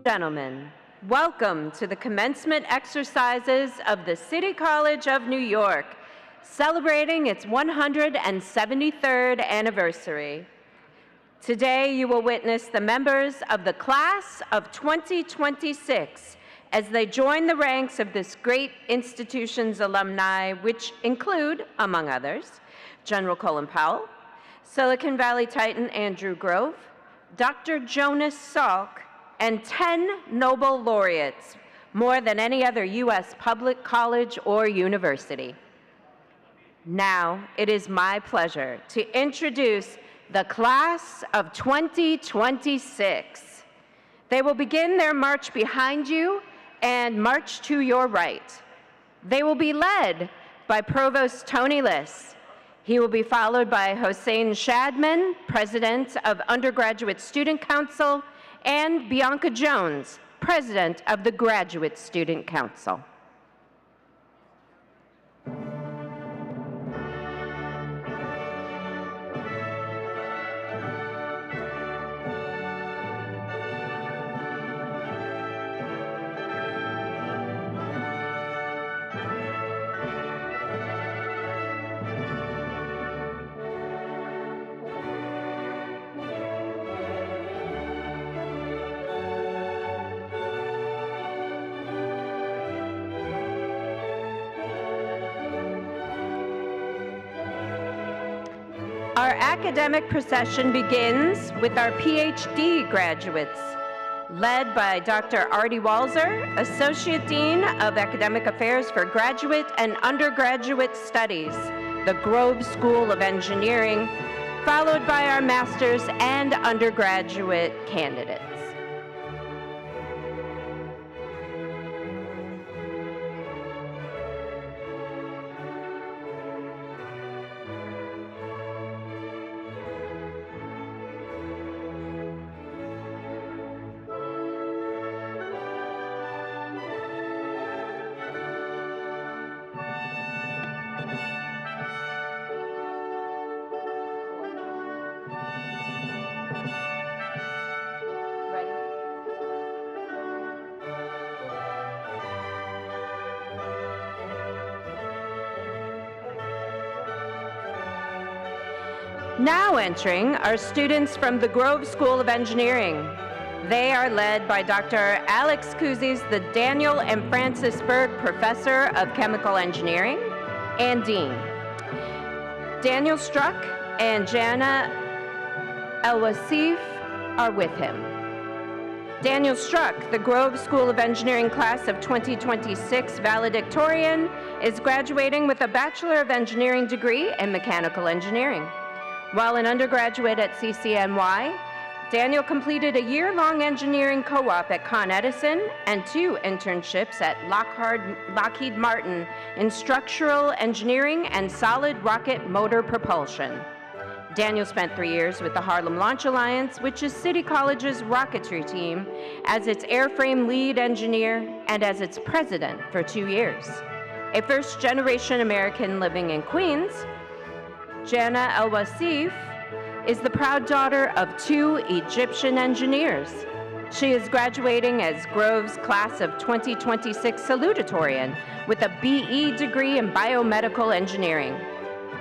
Gentlemen, welcome to the commencement exercises of the City College of New York, celebrating its 173rd anniversary. Today, you will witness the members of the class of 2026 as they join the ranks of this great institution's alumni, which include, among others, General Colin Powell, Silicon Valley Titan Andrew Grove, Dr. Jonas Salk, and 10 Nobel laureates, more than any other U.S. public college or university. Now, it is my pleasure to introduce the class of 2026. They will begin their march behind you and march to your right. They will be led by Provost Tony Liss. He will be followed by Hossein Shadman, President of Undergraduate Student Council, and Bianca Jones, President of the Graduate Student Council. Our academic procession begins with our PhD graduates, led by Dr. Artie Walzer, Associate Dean of Academic Affairs for Graduate and Undergraduate Studies, the Grove School of Engineering, followed by our master's and undergraduate candidates. Now entering are students from the Grove School of Engineering. They are led by Dr. Alex Kouzes, the Daniel and Francis Berg Professor of Chemical Engineering and Dean. Daniel Struck and Jana El-Wasif are with him. Daniel Struck, the Grove School of Engineering class of 2026 valedictorian, is graduating with a Bachelor of Engineering degree in Mechanical Engineering. While an undergraduate at CCNY, Daniel completed a year-long engineering co-op at Con Edison and 2 internships at Lockheed Martin in structural engineering and solid rocket motor propulsion. Daniel spent 3 years with the Harlem Launch Alliance, which is City College's rocketry team, as its airframe lead engineer and as its president for 2 years. A first-generation American living in Queens, Jana El-Wasif is the proud daughter of 2 Egyptian engineers. She is graduating as Grove's class of 2026 salutatorian with a BE degree in biomedical engineering.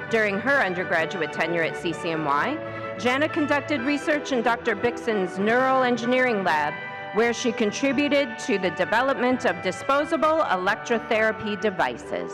During her undergraduate tenure at CCNY, Jana conducted research in Dr. Bixen's neural engineering lab, where she contributed to the development of disposable electrotherapy devices.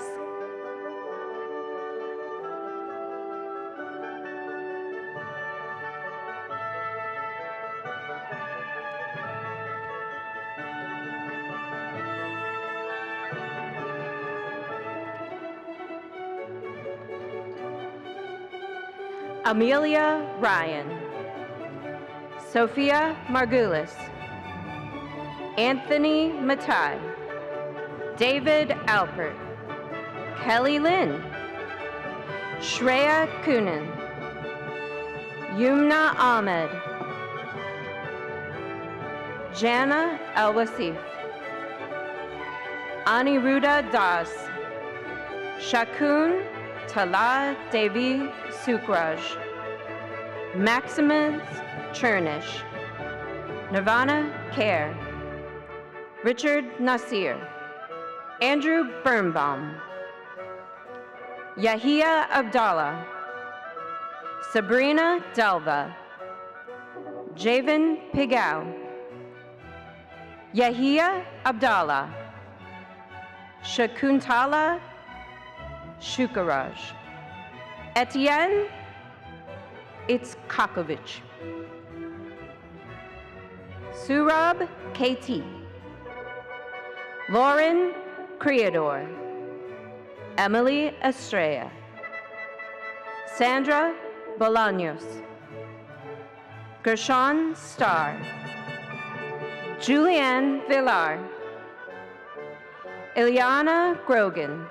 Amelia Ryan, Sophia Margulis, Anthony Matai, David Alpert, Kelly Lynn, Shreya Kunin, Yumna Ahmed, Jana El-Wasif, Aniruddha Das, Shakun Tala Devi Sukraj, Maximus Chernish, Nirvana Kher, Richard Nasir, Andrew Birnbaum, Yahia Abdallah, Sabrina Delva, Javen Pigao, Yahia Abdallah, Shakuntala Shukaraj, Etienne Itzkakovich, Surab KT, Lauren Creador, Emily Estrella, Sandra Bolaños, Gershon Starr, Julianne Villar, Ilyana Grogan,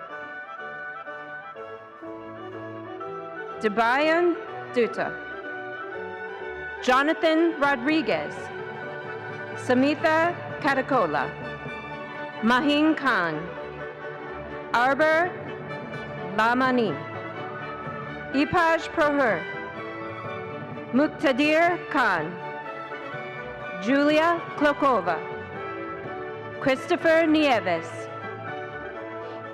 Debayan Dutta, Jonathan Rodriguez, Samitha Katakola, Mahin Khan, Arbor Lamani, Ipaj Proher, Muqtadir Khan, Julia Klokova, Christopher Nieves,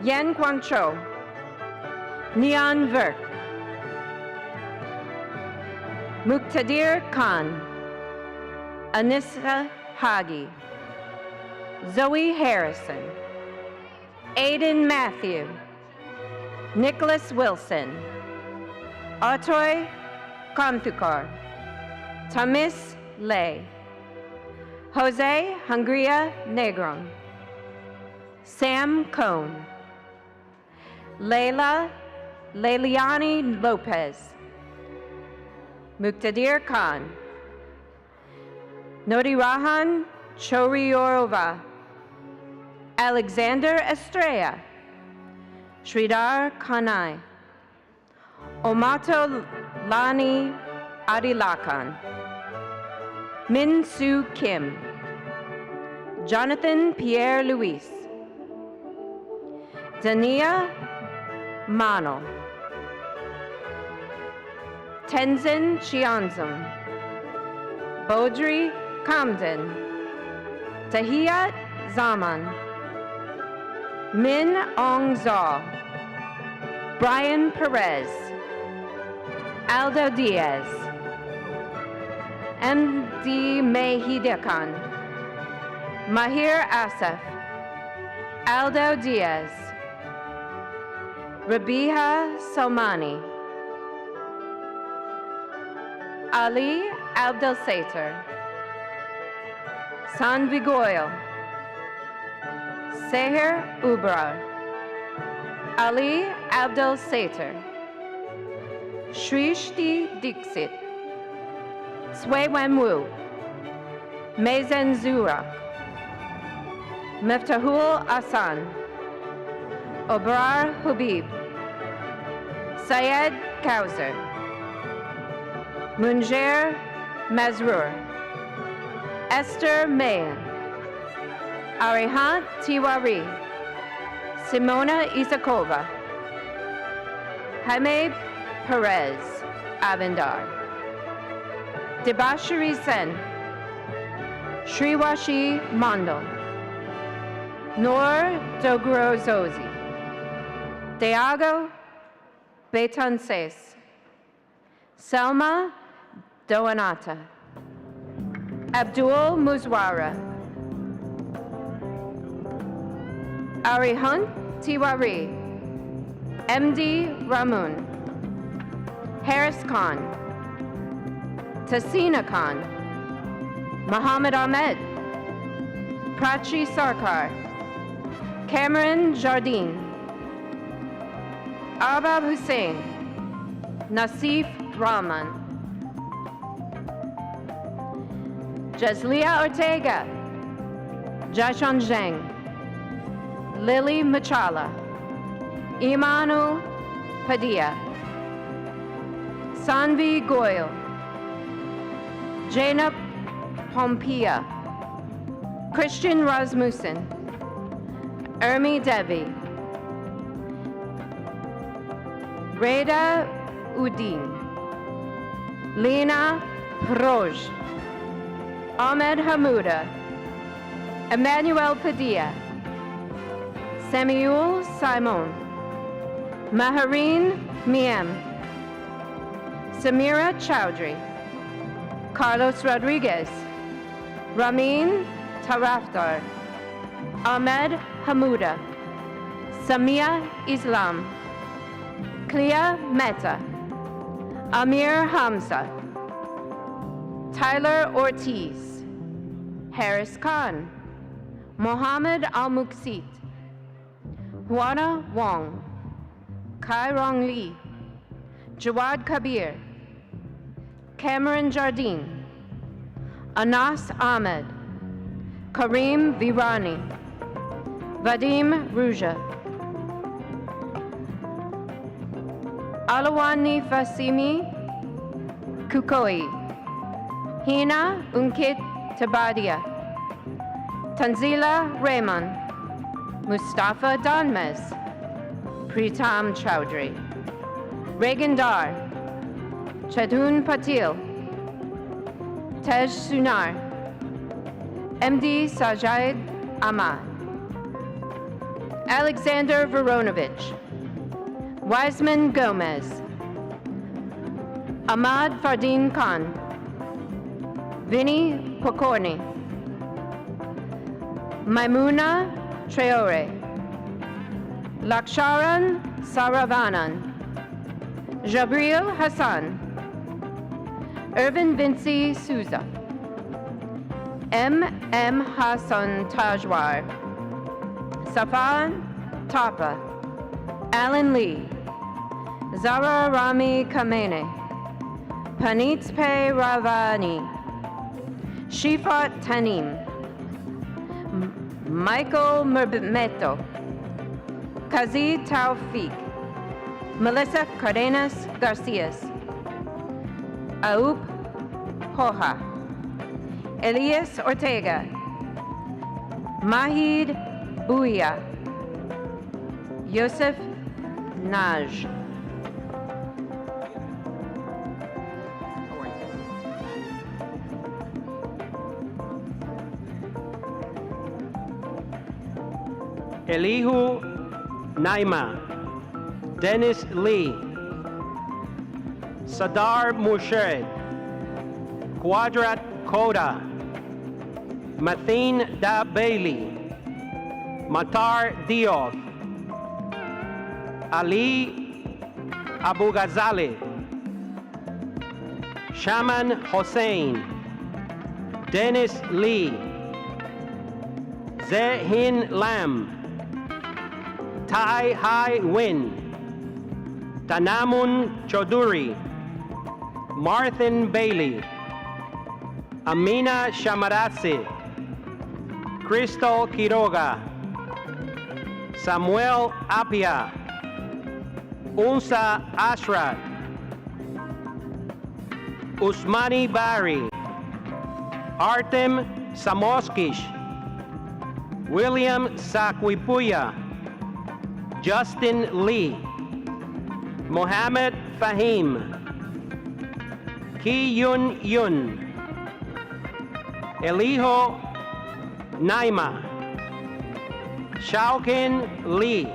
Yan Guangzhou, Neon Verk, Muqtadir Khan, Anissa Hagi, Zoe Harrison, Aiden Matthew, Nicholas Wilson, Atoy Kamthukar, Tamis Lay, Jose Hungria Negron, Sam Cohn, Leila Leiliani Lopez, Muqtadir Khan, Nodirahan Choriorova, Alexander Estrella, Sridhar Kanai, Omato Lani Adilakan, Min Soo Kim, Jonathan Pierre Luis, Dania Mano, Tenzin Chianzum, Bodri Kamden, Tahiyat Zaman, Min Ong Zaw, Brian Perez, Aldo Diaz, MD Mehidakan, Mahir Asaf, Aldo Diaz, Rabiha Salmani, Ali Abdel Sater, Sanvi Goyal, Seher Ubrar, Ali Abdel Sater, Shrishti Dixit, Sway Wenwu, Mazen Zurak, Miftahul Asan, Obrar Habib, Syed Kauser, Munjer Mazrur, Esther Mayan, Arihant Tiwari, Simona Isakova, Jaime Perez Avendar, Debashiri Sen, Sriwashi Mandal, Noor Dogro Zozi, Diago Betances, Selma Doanata, Abdul Muzwara, Arihant Tiwari, MD Ramun, Harris Khan, Tasina Khan, Muhammad Ahmed, Prachi Sarkar, Cameron Jardine, Arbab Hussain, Nasif Rahman, Jazlia Ortega, Jashan Zheng, Lily Machala, Imanu Padilla, Sanvi Goyal, Jainab Pompia, Christian Rasmussen, Ermi Devi, Reda Udin, Lena Proj, Ahmed Hamouda, Emmanuel Padilla, Samuel Simon, Mahareen Miem, Samira Chowdhury, Carlos Rodriguez, Ramin Tarafdar, Ahmed Hamouda, Samia Islam, Clea Mehta, Amir Hamza, Tyler Ortiz, Harris Khan, Mohammed Al-Muqsit, Juana Wong, Kai Rong Lee, Jawad Kabir, Cameron Jardine, Anas Ahmed, Kareem Virani, Vadim Ruja, Alawani Fasimi Kukoi, Hina Unkit Tabadia, Tanzila Rehman, Mustafa Danmez, Pritam Chowdhury, Regan Dar, Chadun Patil, Tej Sunar, MD Sajid Ahmad, Alexander Veronovich, Wiseman Gomez, Ahmad Fardeen Khan, Vinny Pokorny, Maimuna Traore, Laksharan Saravanan, Jabril Hassan, Irvin Vinci Souza, M. Hassan Tajwar, Safan Tapa, Alan Lee, Zara Rami Kamene, Panitspe Ravani, Shifat Tanim, Michael Merbemeto, Kazi Taufik, Melissa Cardenas Garcias, Aup Hoja, Elias Ortega, Mahid Bouya, Yosef Naj. Elihu Naima, Dennis Lee, Sadar Mushed, Quadrat Koda, Mathin Da Bailey, Matar Diof, Ali Abu Ghazali, Shaman Hossein, Dennis Lee, Zehin Lam, Tai Hai Win, Tanamun Chaudhuri, Marthin Bailey, Amina Shamaratsi, Crystal Quiroga, Samuel Apia, Unsa Ashrat, Usmani Bari, Artem Samoskish, William Sakwipuya, Justin Lee, Mohammed Fahim, Ki Yun Yun, Eliho Naima, Shaukin Lee,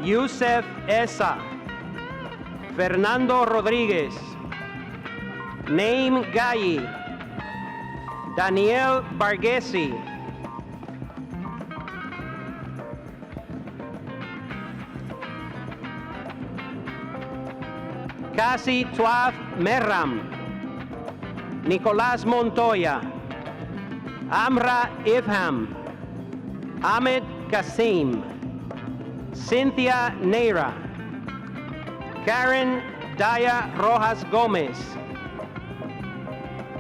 Yusef Esa, Fernando Rodriguez, Naim Gayi, Daniel Barghesi, Kasi Tuaf Merram, Nicolas Montoya, Amra Ifham, Ahmed Kasim, Cynthia Neira, Karen Daya Rojas Gomez,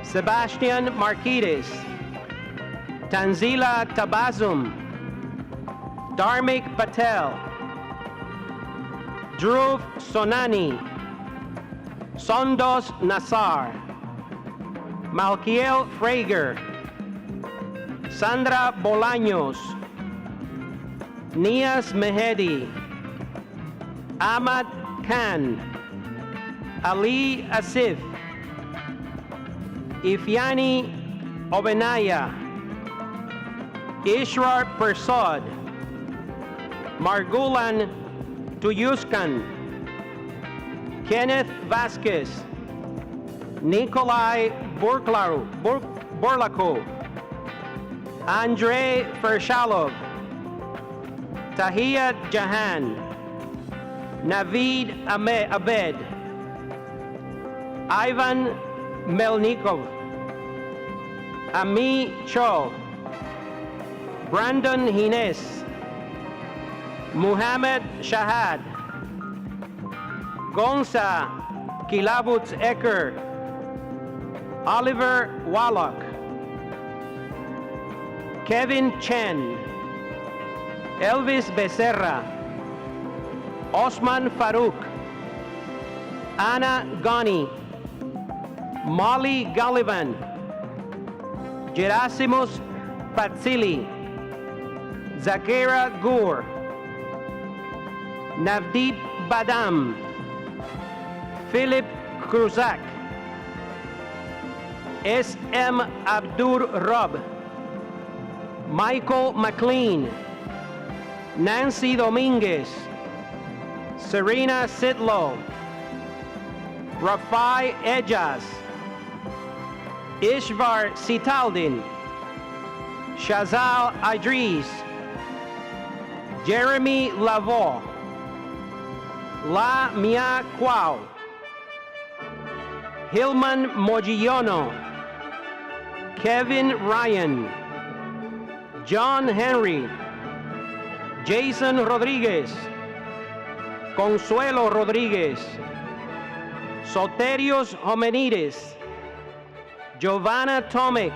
Sebastian Marquides, Tanzila Tabazum, Dharmik Patel, Dhruv Sonani, Sondos Nassar, Malkiel Frager, Sandra Bolaños, Nias Mehedi, Ahmad Khan, Ali Asif, Ifyani Obenaya, Ishrar Persad, Margulan Tuyuscan, Kenneth Vasquez, Nikolai Borlako, Andrei Fershalov, Tahiyat Jahan, Navid Abed, Ivan Melnikov, Ami Cho, Brandon Hines, Muhammad Shahad, Gonza Kilabuts Ecker, Oliver Wallach, Kevin Chen, Elvis Becerra, Osman Farouk, Anna Ghani, Molly Gallivan, Gerasimus Patsili, Zakira Gur, Navdeep Badam, Philip Kruzak, S.M. Abdur Rob, Michael McLean, Nancy Dominguez, Serena Sitlow, Rafai Ejas, Ishvar Sitaldin, Shazal Idris, Jeremy Lavo, La Mia Kwao, Hilman Mogillono, Kevin Ryan, John Henry, Jason Rodriguez, Consuelo Rodriguez, Soterios Homenides, Giovanna Tomic,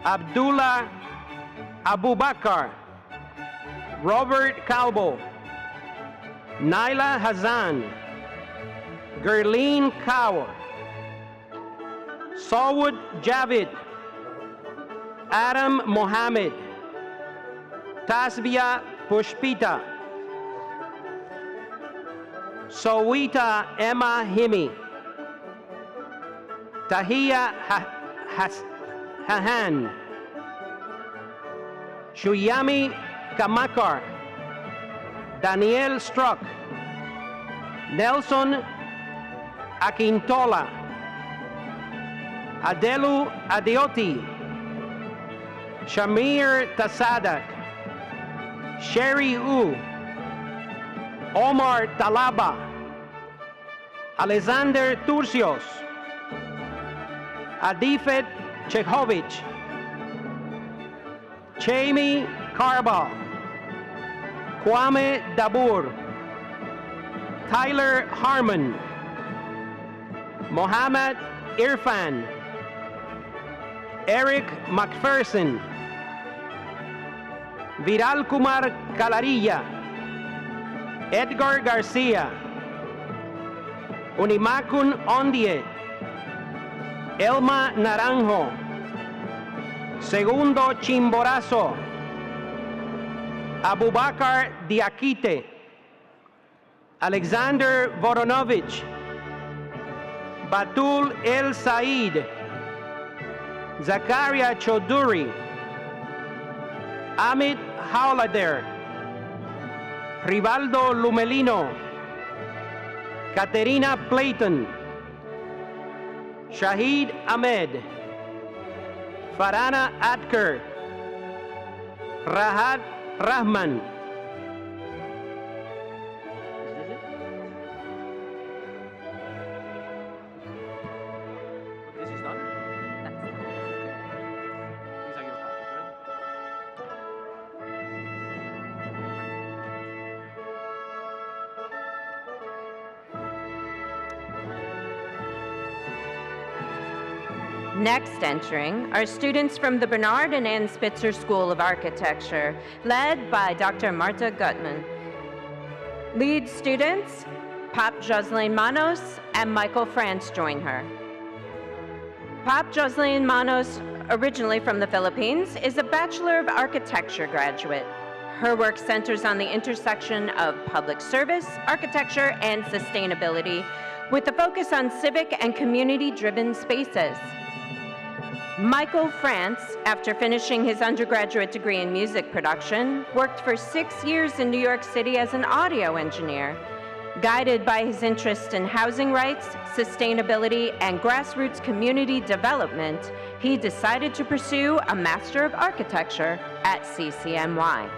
Abdullah Abubakar, Robert Calvo, Naila Hazan, Gerline Kaur, Sawood Javid, Adam Mohammed, Tasbia Pushpita, Sowita Emma Himi, Tahia Hahan, Shuyami Kamakar, Daniel Struck, Nelson Akintola, Adelu Adeoti, Shamir Tasadak, Sherry U, Omar Talaba, Alexander Turcios, Adifet Chekhovich, Chami Carbal, Kwame Dabur, Tyler Harmon, Mohammed Irfan, Eric McPherson, Viral Kumar Calarilla, Edgar Garcia, Unimakun Ondie, Elma Naranjo, Segundo Chimborazo, Abubakar Diakite, Alexander Voronovich, Batul El Said, Zakaria Chaudhuri, Amit Haulader, Rivaldo Lumelino, Katerina Playton, Shahid Ahmed, Farana Atker, Rahat Rahman. This is done? These are your copies, right? Next entering are students from the Bernard and Ann Spitzer School of Architecture, led by Dr. Marta Gutman. Lead students, Pop Jocelyn Manos and Michael France join her. Pop Jocelyn Manos, originally from the Philippines, is a Bachelor of Architecture graduate. Her work centers on the intersection of public service, architecture, and sustainability, with a focus on civic and community-driven spaces. Michael France, after finishing his undergraduate degree in music production, worked for 6 years in New York City as an audio engineer. Guided by his interest in housing rights, sustainability, and grassroots community development, he decided to pursue a Master of Architecture at CCNY.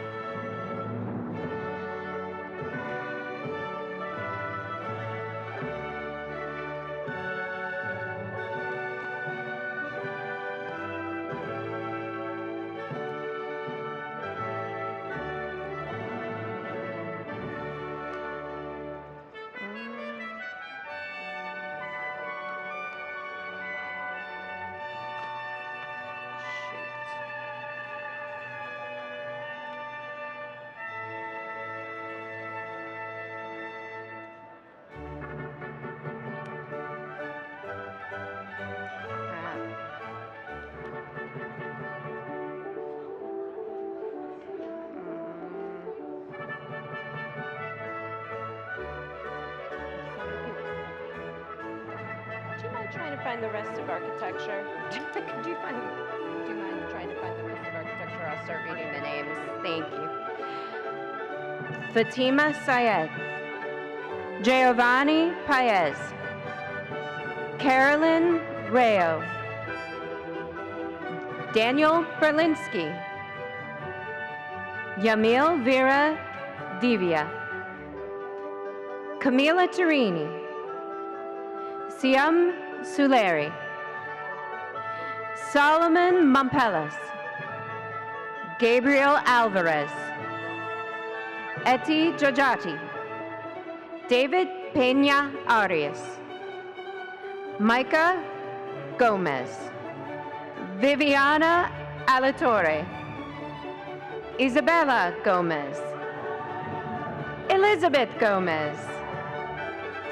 Do you mind trying to find the rest of architecture? Do you mind trying to find the rest of architecture? I'll start reading the names. Thank you. Fatima Syed, Giovanni Paez, Carolyn Rayo, Daniel Berlinski, Yamil Vera Divya, Camila Turini, Siam Suleri, Solomon Mompelas, Gabriel Alvarez, Eti Jojati, David Peña Arias, Micah Gomez, Viviana Alatorre, Isabella Gomez, Elizabeth Gomez,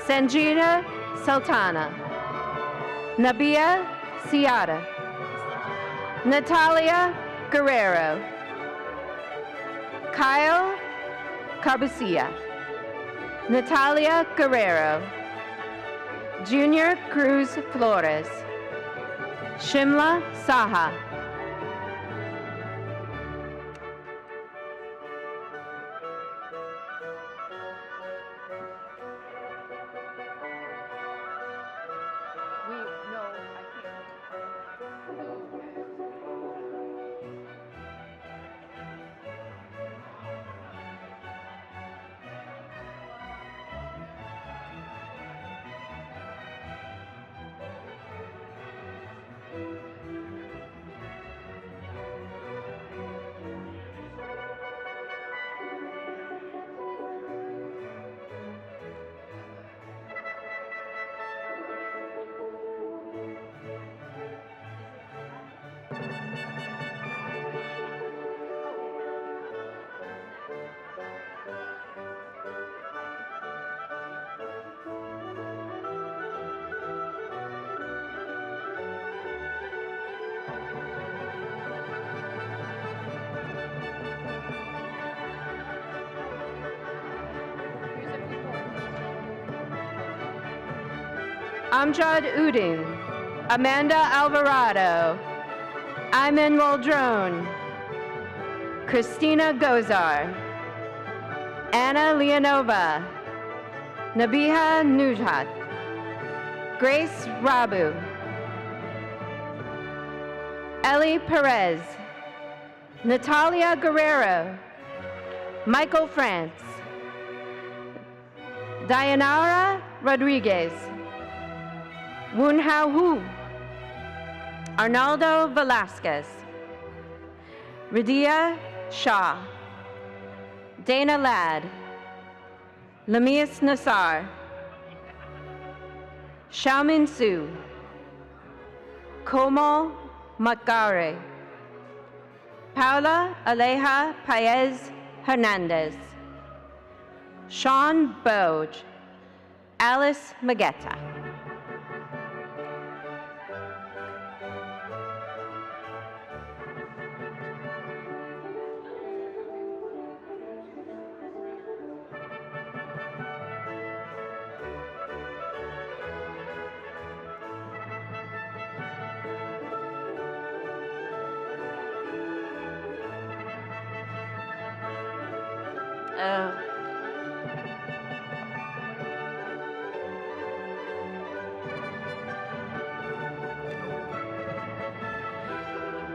Sanjita Sultana, Nabia Ciara, Natalia Guerrero, Kyle Carbucia, Natalia Guerrero, Junior Cruz Flores, Shimla Saha, Amjad Uding, Amanda Alvarado, Ayman Waldron, Christina Gozar, Anna Leonova, Nabiha Nujhat, Grace Rabu, Ellie Perez, Natalia Guerrero, Michael France, Dayanara Rodriguez, Woon Hao Hu, Arnaldo Velasquez, Radia Shah, Dana Ladd, Lamias Nassar, Xiaomin Su, Komal Makare, Paula Aleja Paez Hernandez, Sean Boge, Alice Magetta.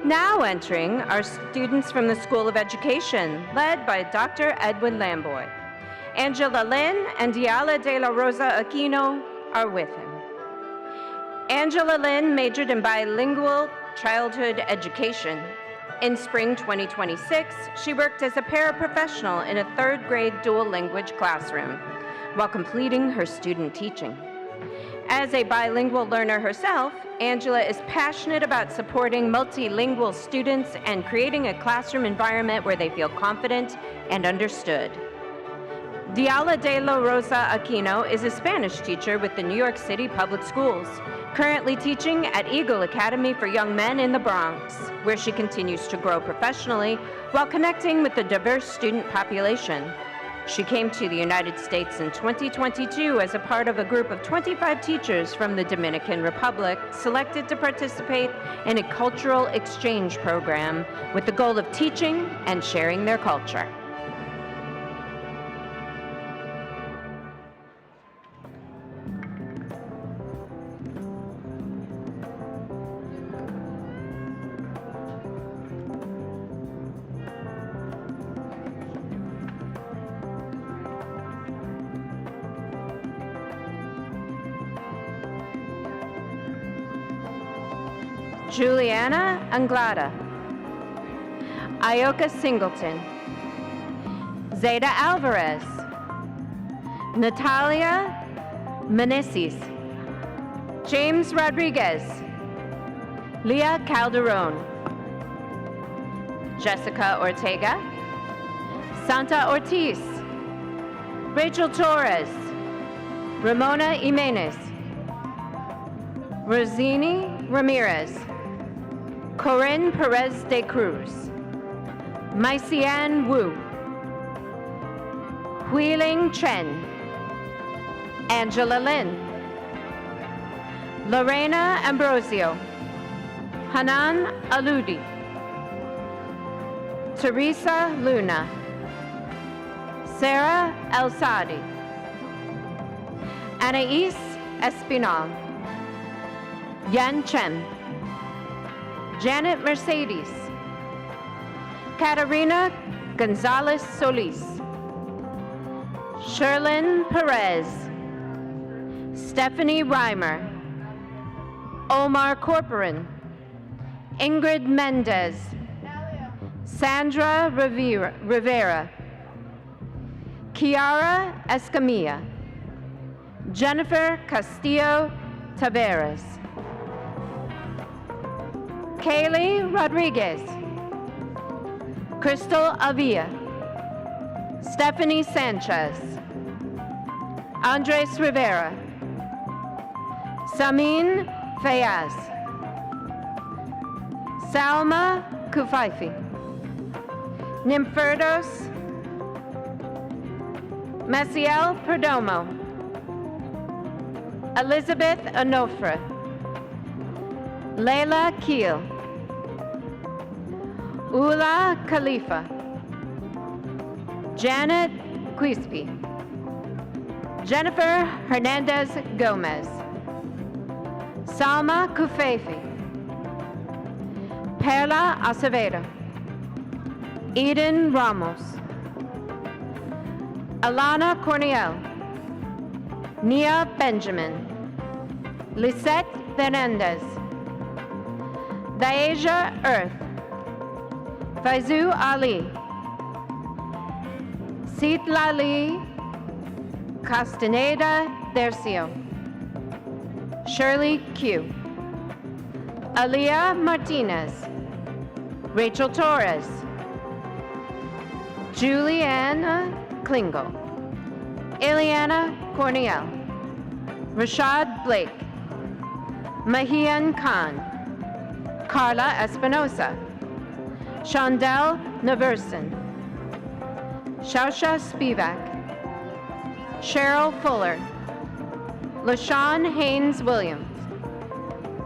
Now entering are students from the School of Education, led by Dr. Edwin Lamboy. Angela Lynn and Diala de la Rosa Aquino are with him. Angela Lynn majored in bilingual childhood education. In spring 2026, she worked as a paraprofessional in a third grade dual language classroom while completing her student teaching. As a bilingual learner herself, Angela is passionate about supporting multilingual students and creating a classroom environment where they feel confident and understood. Diala de la Rosa Aquino is a Spanish teacher with the New York City Public Schools, currently teaching at Eagle Academy for Young Men in the Bronx, where she continues to grow professionally while connecting with the diverse student population. She came to the United States in 2022 as a part of a group of 25 teachers from the Dominican Republic selected to participate in a cultural exchange program with the goal of teaching and sharing their culture. Juliana Anglada, Ioka Singleton, Zeta Alvarez, Natalia Meneses, James Rodriguez, Leah Calderon, Jessica Ortega, Santa Ortiz, Rachel Torres, Ramona Jimenez, Rosini Ramirez, Corinne Perez de Cruz, Maisian Wu, Huiling Chen, Angela Lin, Lorena Ambrosio, Hanan Aludi, Teresa Luna, Sarah El Sadi, Anais Espinal, Yan Chen, Janet Mercedes, Katarina Gonzalez Solis, Sherlyn Perez, Stephanie Reimer, Omar Corporan, Ingrid Mendez, Sandra Rivera, Kiara Escamilla, Jennifer Castillo Taveras, Kaylee Rodriguez, Crystal Avia, Stephanie Sanchez, Andres Rivera, Samin Fayaz, Salma Kufaifi, Nympherdos, Maciel Perdomo, Elizabeth Onofre, Layla Keel, Ula Khalifa, Janet Quispe, Jennifer Hernandez Gomez, Salma Kufefi, Perla Acevedo, Eden Ramos, Alana Corniel, Nia Benjamin, Lisette Fernandez, Daeja Earth, Faizu Ali, Citlali Castaneda Dercio, Shirley Q, Aliyah Martinez, Rachel Torres, Juliana Klingle, Ileana Corniel, Rashad Blake, Mahian Khan, Carla Espinosa, Shondell Naverson, Shausha Spivak, Cheryl Fuller, LaShawn Haynes Williams,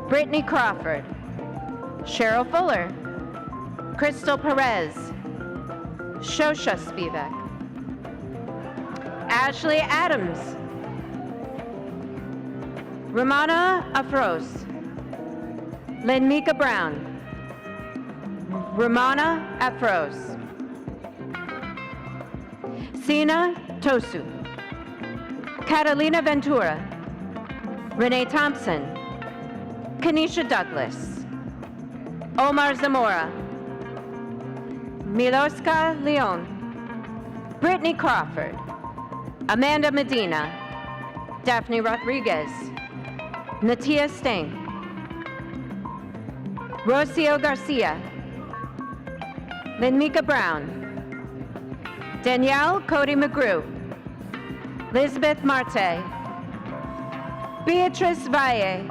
Brittany Crawford, Cheryl Fuller, Crystal Perez, Shosha Spivak, Ashley Adams. Romana Afros. Lenmika Brown. Romana Afros. Sina Tosu. Catalina Ventura. Renee Thompson. Kanisha Douglas. Omar Zamora. Miloska Leon. Brittany Crawford. Amanda Medina. Daphne Rodriguez. Natia Stain. Rocio Garcia. Lenmika Brown. Danielle Cody McGrew. Lisbeth Marte. Beatrice Valle.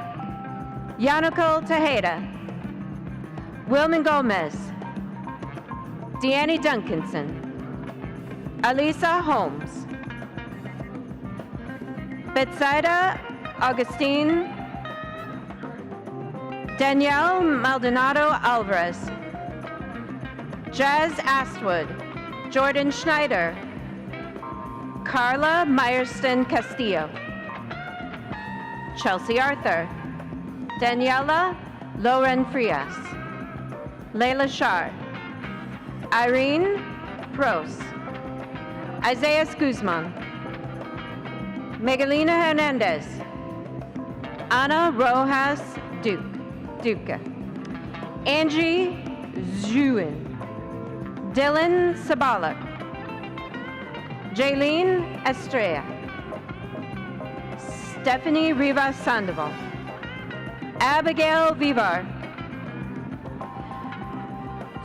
Yannico Tejeda. Wilman Gomez. Deanne Duncanson. Alisa Holmes. Betsaida Augustine. Danielle Maldonado Alvarez. Jazz Astwood. Jordan Schneider. Carla Myerston Castillo. Chelsea Arthur. Daniela Lauren Frias. Layla Shar. Irene Pros. Isaiah Guzman. Megalina Hernandez. Ana Rojas Duca. Angie Zhuin. Dylan Sabala. Jaylene Estrella. Stephanie Rivas Sandoval. Abigail Vivar.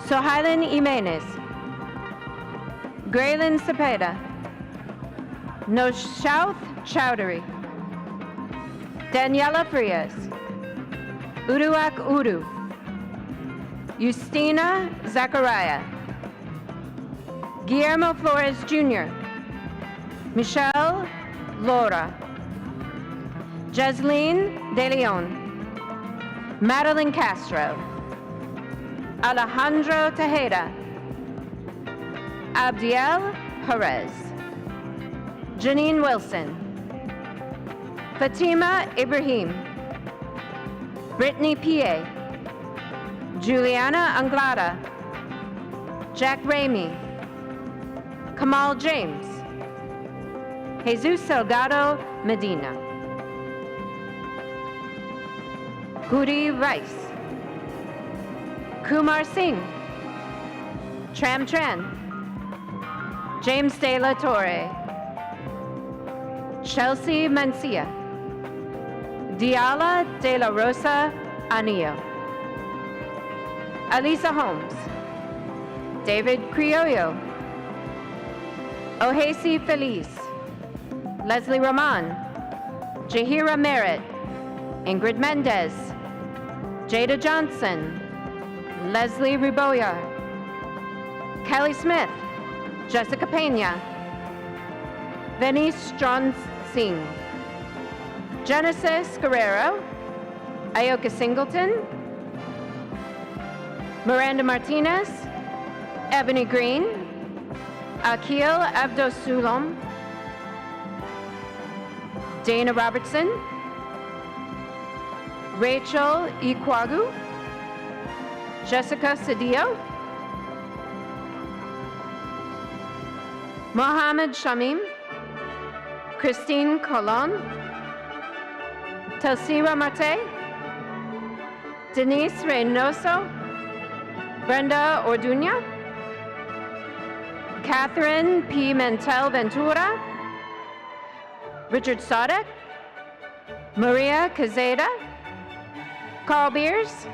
Sohailen Jimenez. Graylin Cepeda. Noshouth Chowdhury. Daniela Frias. Uduak Udu. Justina Zachariah. Guillermo Flores Jr. Michelle Laura. Jasleen De Leon. Madeline Castro. Alejandro Tejeda. Abdiel Perez. Janine Wilson. Fatima Ibrahim. Brittany Pie. Juliana Anglada. Jack Ramey. Kamal James. Jesus Delgado Medina. Gudi Rice. Kumar Singh. Tram Tran. James De La Torre. Chelsea Mancia. Diala De La Rosa Anillo. Alisa Holmes. David Criollo. Ohesi Feliz. Leslie Rahman. Jahira Merritt. Ingrid Mendez. Jada Johnson. Leslie Riboyar. Kelly Smith. Jessica Pena. Venice Strong Singh. Genesis Guerrero. Ayoka Singleton. Miranda Martinez. Ebony Green. Akil Abdosulam. Dana Robertson. Rachel Ikwagu. Jessica Cedillo. Mohammed Shamim. Christine Colon. Telsira Mate. Denise Reynoso. Brenda Orduña. Catherine Pimentel Ventura. Richard Sadek. Maria Cazeda. Carl Beers.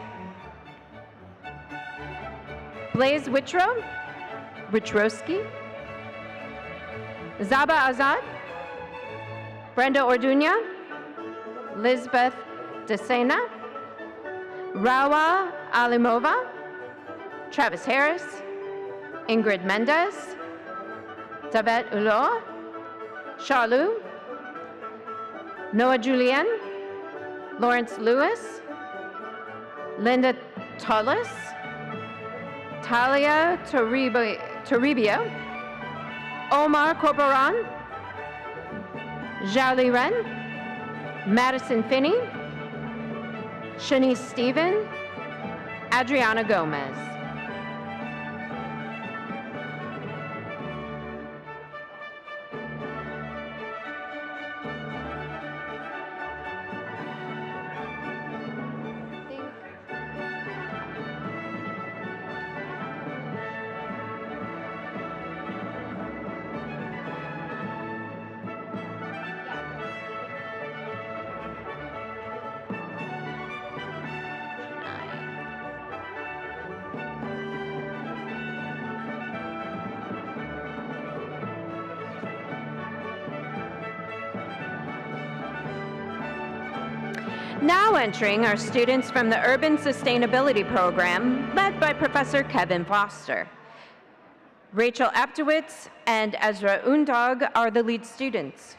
Blaze Witrowski. Zaba Azad. Brenda Orduña. Lisbeth Desena. Rawa Alimova. Travis Harris. Ingrid Mendez. Davet Ulloa. Charlou. Noah Julien. Lawrence Lewis. Linda Tullis. Talia Toribio. Omar Corporan. Zhao Ren, Madison Finney, Shanice Stephen, Adriana Gomez. Now entering are students from the Urban Sustainability Program, led by Professor Kevin Foster. Rachel Aptowitz and Ezra Undog are the lead students.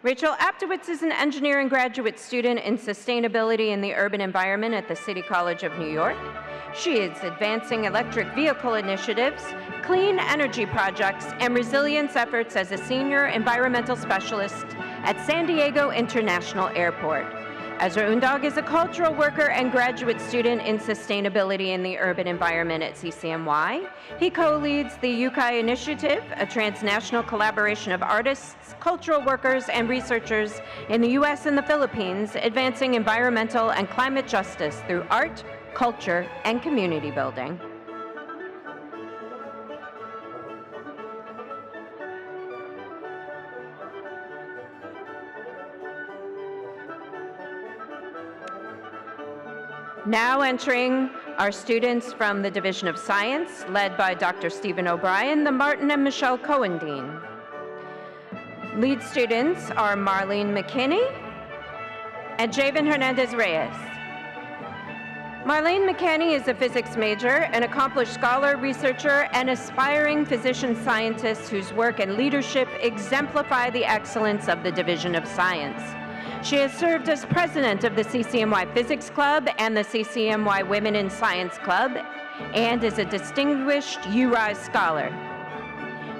Rachel Aptowitz is an engineering graduate student in sustainability in the urban environment at the City College of New York. She is advancing electric vehicle initiatives, clean energy projects, and resilience efforts as a senior environmental specialist at San Diego International Airport. Ezra Undog is a cultural worker and graduate student in sustainability in the urban environment at CCNY. He co-leads the UKAI Initiative, a transnational collaboration of artists, cultural workers, and researchers in the US and the Philippines, advancing environmental and climate justice through art, culture, and community building. Now entering are students from the Division of Science, led by Dr. Stephen O'Brien, the Martin and Michelle Cohen Dean. Lead students are Marlene McKinney and Javen Hernandez-Reyes. Marlene McKinney is a physics major, an accomplished scholar, researcher, and aspiring physician scientist whose work and leadership exemplify the excellence of the Division of Science. She has served as president of the CCNY Physics Club and the CCNY Women in Science Club, and is a distinguished URISE scholar.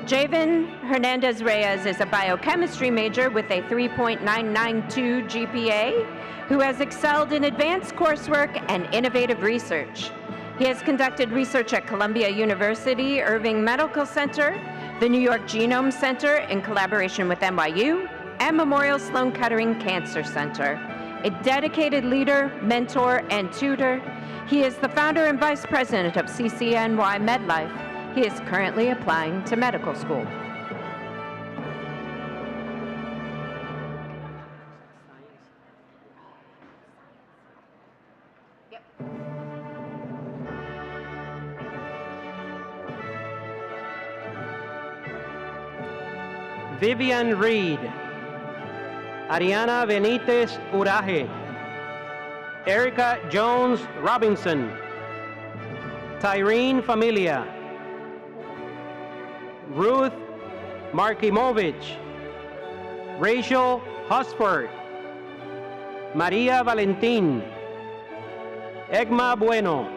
Javen Hernandez-Reyes is a biochemistry major with a 3.992 GPA, who has excelled in advanced coursework and innovative research. He has conducted research at Columbia University Irving Medical Center, the New York Genome Center in collaboration with NYU, and Memorial Sloan Kettering Cancer Center. A dedicated leader, mentor, and tutor, he is the founder and vice president of CCNY MedLife. He is currently applying to medical school. Vivian Reed, Ariana Benitez Uraje, Erica Jones Robinson, Tyrene Familia, Ruth Markimovich, Rachel Husford, Maria Valentin, Egma Bueno,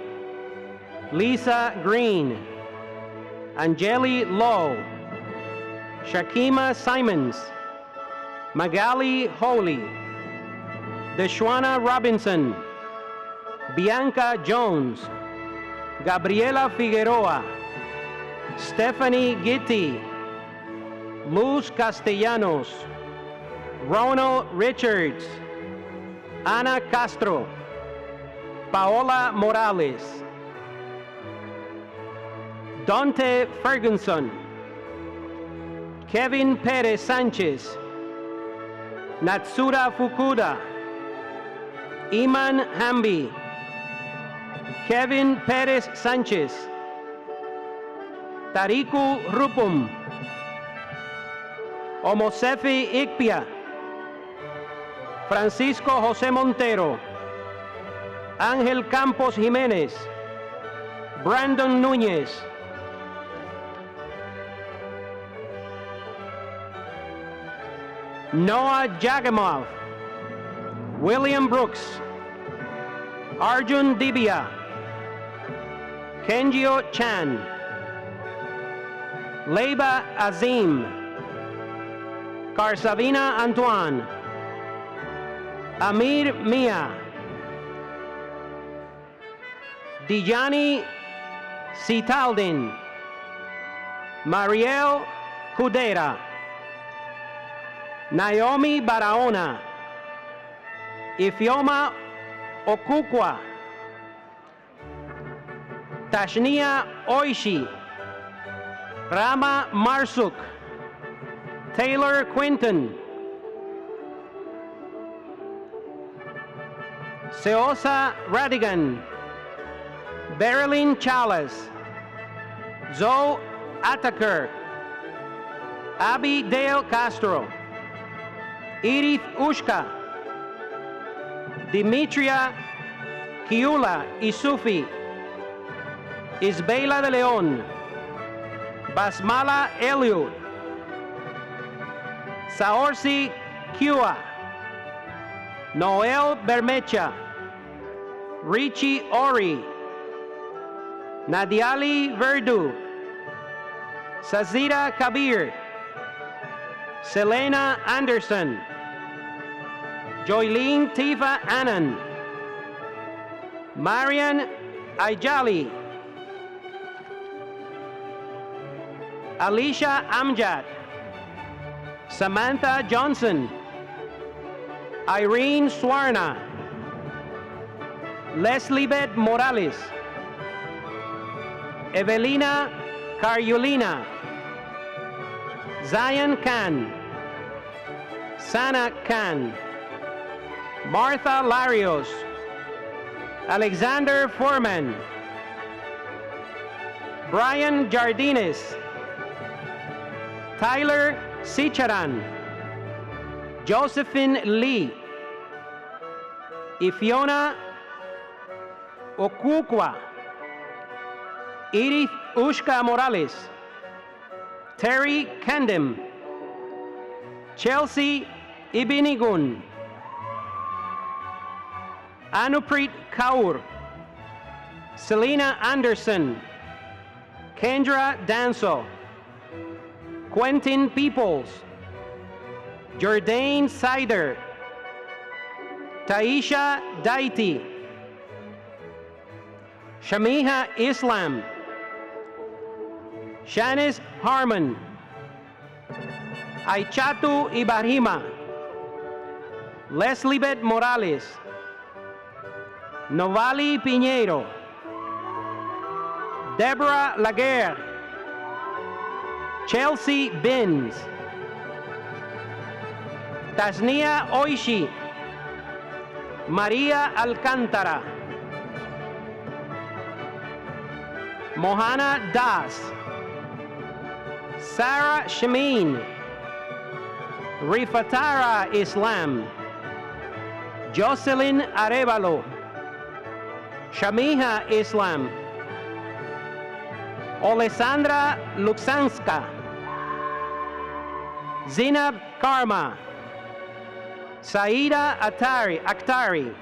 Lisa Green, Angeli Lowe, Shakima Simons, Magali Holy, Deshwana Robinson, Bianca Jones, Gabriela Figueroa, Stephanie Gitti, Luz Castellanos, Ronald Richards, Ana Castro, Paola Morales, Dante Ferguson, Kevin Perez Sanchez, Natsura Fukuda, Iman Hambi, Kevin Perez Sanchez, Tariku Rupum, Omosefi Ikpia, Francisco Jose Montero, Ángel Campos Jiménez, Brandon Núñez, Noah Jagamov, William Brooks, Arjun Dibia, Kenjio Chan, Leiba Azim, Carsavina Antoine, Amir Mia, Dijani Citaldin, Mariel Cudera, Naomi Barahona, Ifioma Okukwa, Tashnia Oishi, Rama Marsuk, Taylor Quinton, Seosa Radigan, Beryline Chales, Zoe Attacker, Abby Dale Castro, Edith Ushka, Dimitria Kiula Isufi, Isbela de Leon, Basmala Eliud, Saorsi Kua, Noel Bermecha, Richie Ori, Nadiali Verdu, Sazira Kabir, Selena Anderson, Joylene Tifa Annan, Marian Ajali, Alicia Amjad, Samantha Johnson, Irene Swarna, Leslie Beth Morales, Evelina Cariolina, Zion Khan, Sana Khan, Martha Larios, Alexander Foreman, Brian Jardines, Tyler Sicharan, Josephine Lee, Ifiona Okukwa, Edith Ushka Morales, Terry Kandem, Chelsea Ibinigun, Anupreet Kaur, Selena Anderson, Kendra Danso, Quentin Peoples, Jordan Sider, Taisha Daiti, Shamiha Islam, Shanice Harmon, Aichatu Ibarhima, Leslie Beth Morales, Novali Piñero, Deborah Laguerre, Chelsea Binns, Tasnia Oishi, Maria Alcantara, Mohana Das, Sarah Shamin, Rifatara Islam, Jocelyn Arevalo, Shamiha Islam, Alessandra Luxanska, Zinab Karma, Saida Aktari,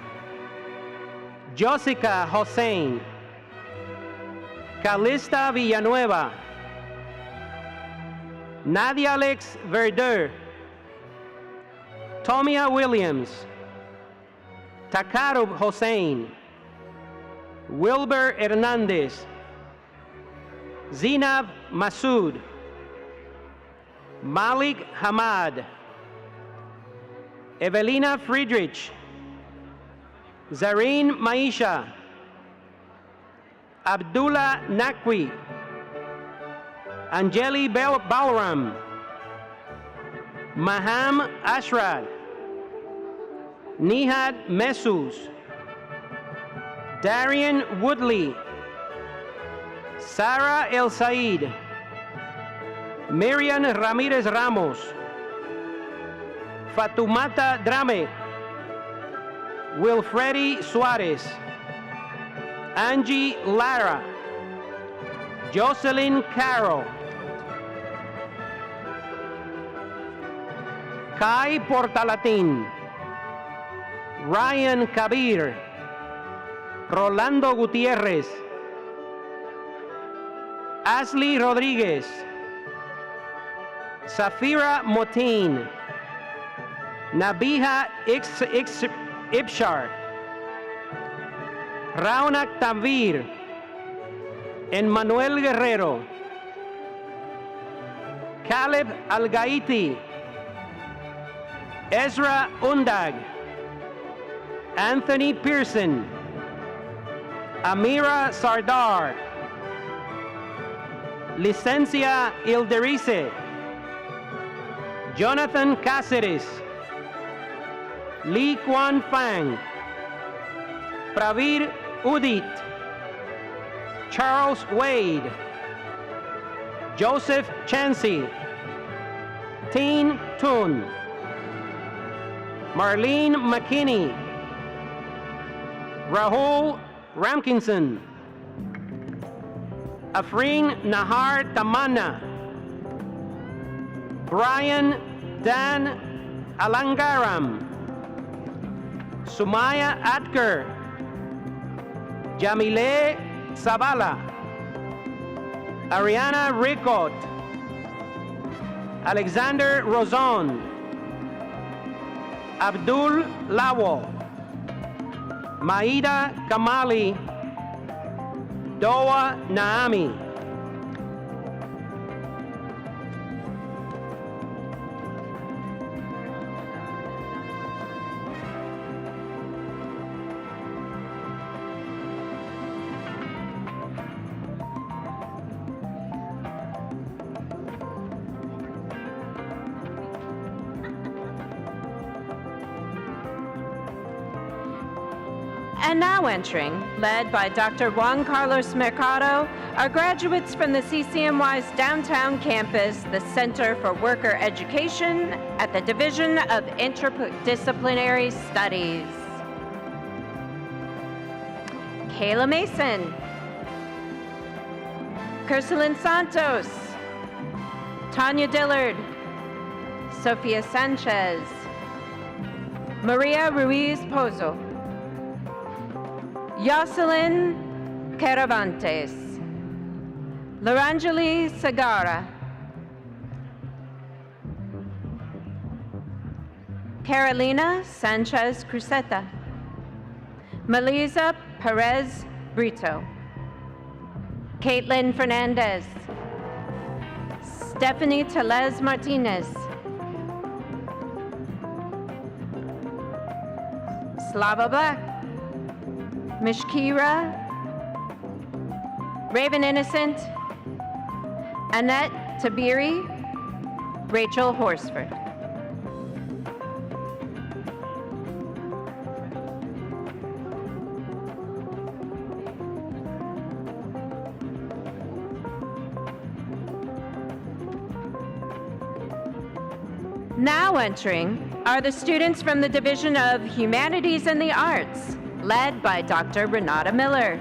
Jessica Hossein, Calista Villanueva, Nadia Alex Verder, Tomia Williams, Takarub Hossein, Wilber Hernandez, Zinab Masood, Malik Hamad, Evelina Friedrich, Zareen Maisha, Abdullah Nakwi, Anjeli Balaram, Maham Ashrad, Nihad Mesus, Darian Woodley, Sarah El Said, Miriam Ramirez Ramos, Fatumata Drame, Wilfredi Suarez, Angie Lara, Jocelyn Carroll, Kai Portalatin, Ryan Kabir, Rolando Gutierrez, Ashley Rodríguez, Safira Motin, Nabiha Ibshar, Raunak Tanvir, Emmanuel Guerrero, Caleb Al-Gaiti, Ezra Undag, Anthony Pearson, Amira Sardar, Licencia Ilderice, Jonathan Cáceres, Lee Quan Fang, Pravir Udit, Charles Wade, Joseph Chansey, Teen Tun, Marlene McKinney, Rahul Ramkinson, Afreen Nahar Tamanna, Brian Dan Alangaram, Sumaya Atker, Jamile Zavala, Ariana Ricot, Alexander Rozon, Abdul Lawo, Maida Kamali, Doa Naami. And now entering, led by Dr. Juan Carlos Mercado, are graduates from the CCNY's downtown campus, the Center for Worker Education at the Division of Interdisciplinary Studies. Kayla Mason, Kerselyn Santos, Tanya Dillard, Sofia Sanchez, Maria Ruiz Pozo, Jocelyn Caravantes, Larangeli Sagara, Carolina Sanchez Cruzeta, Melisa Perez Brito, Caitlin Fernandez, Stephanie Telez Martinez, Slava Black, Mishkira, Raven Innocent, Annette Tabiri, Rachel Horsford. Now entering are the students from the Division of Humanities and the Arts, led by Dr. Renata Miller.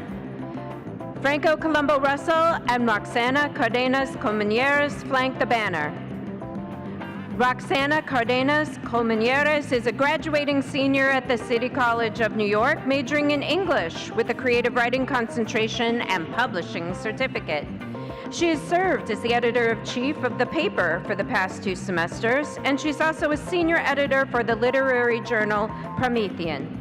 Franco Colombo Russell and Roxana Cardenas Colmenares flank the banner. Roxana Cardenas Colmenares is a graduating senior at the City College of New York, majoring in English with a creative writing concentration and publishing certificate. She has served as the editor-in-chief of the paper for the past 2 semesters, and she's also a senior editor for the literary journal Promethean.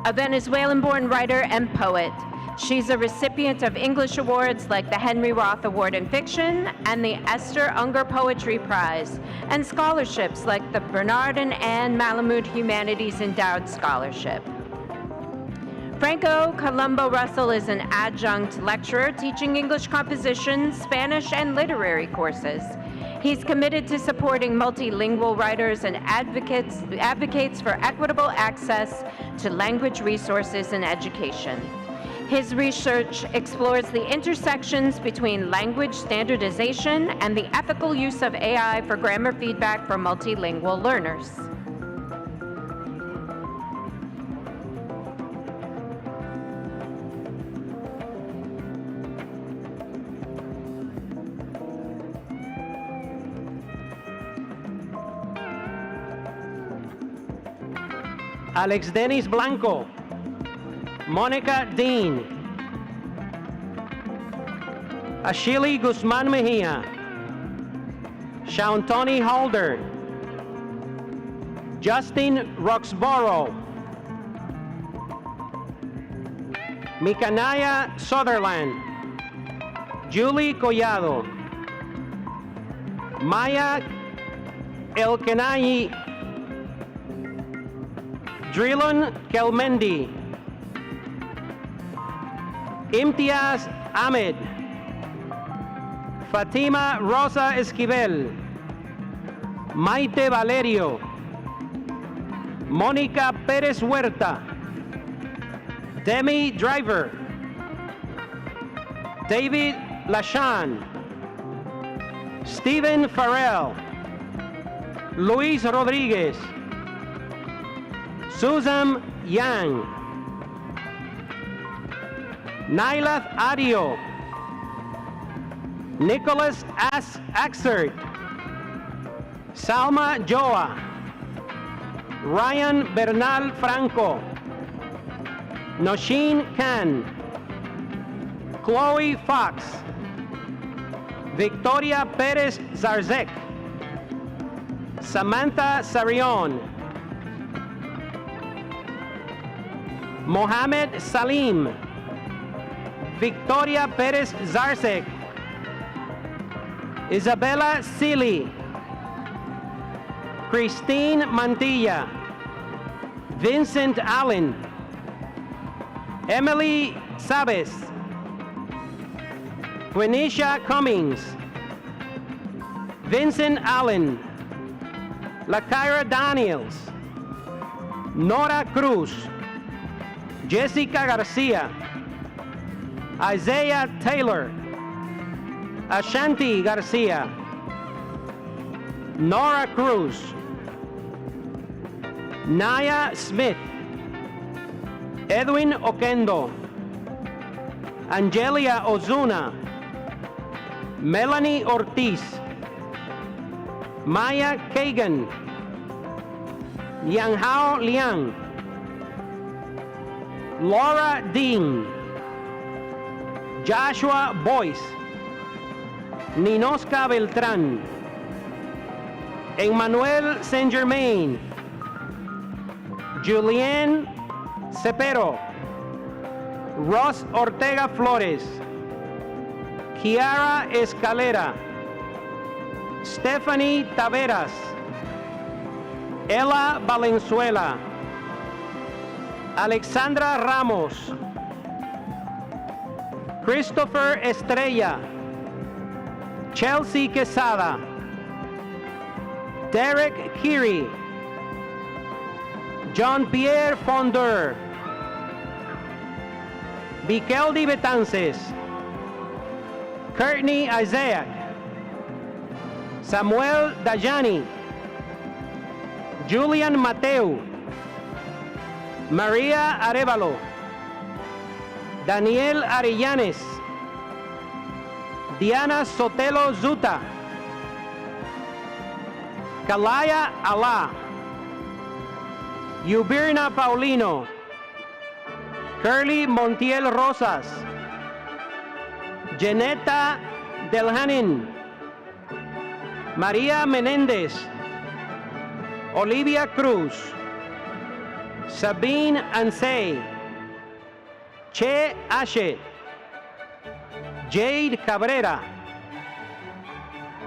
A Venezuelan-born writer and poet, she's a recipient of English awards like the Henry Roth Award in Fiction and the Esther Unger Poetry Prize, and scholarships like the Bernard and Anne Malamud Humanities Endowed Scholarship. Franco Colombo Russell is an adjunct lecturer teaching English composition, Spanish, and literary courses. He's committed to supporting multilingual writers and advocates for equitable access to language resources in education. His research explores the intersections between language standardization and the ethical use of AI for grammar feedback for multilingual learners. Alex Denis Blanco, Monica Dean, Ashili Guzman Mejia, Shauntoni Holder, Justin Roxborough, Mikanaya Sutherland, Julie Collado, Maya Elkenayi, Drilon Kelmendi, Imtiaz Ahmed, Fatima Rosa Esquivel, Maite Valerio, Mónica Pérez Huerta, Demi Driver, David Lashan, Stephen Farrell, Luis Rodriguez, Susan Yang, Nylath Adio, Nicholas Axert, Salma Joa, Ryan Bernal Franco, Noshin Khan, Chloe Fox, Victoria Perez Zarzek, Samantha Sarion, Mohamed Salim, Victoria Perez Zarzek, Isabella Seeley, Christine Mantilla, Vincent Allen, Emily Sabes, Quenisha Cummings, Vincent Allen, Lakaira Daniels, Nora Cruz, Jessica Garcia, Isaiah Taylor, Ashanti Garcia, Nora Cruz, Naya Smith, Edwin Oquendo, Angelia Ozuna, Melanie Ortiz, Maya Kagan, Yanghao Liang, Laura Dean, Joshua Boyce, Ninosca Beltrán, Emmanuel Saint Germain, Julianne Cepero, Ross Ortega Flores, Kiara Escalera, Stephanie Taveras, Ella Valenzuela, Alexandra Ramos, Christopher Estrella, Chelsea Quesada, Derek Kiri, Jean-Pierre Fondeur, Bikeldi Betances, Courtney Isaac, Samuel Dajani, Julian Mateu, Maria Arevalo, Daniel Arellanes, Diana Sotelo Zuta, Kalaya Ala, Yubirna Paulino, Curly Montiel Rosas, Janetta Delhanin, María Menéndez, Olivia Cruz, Sabine Ansay, Che Ashe, Jade Cabrera,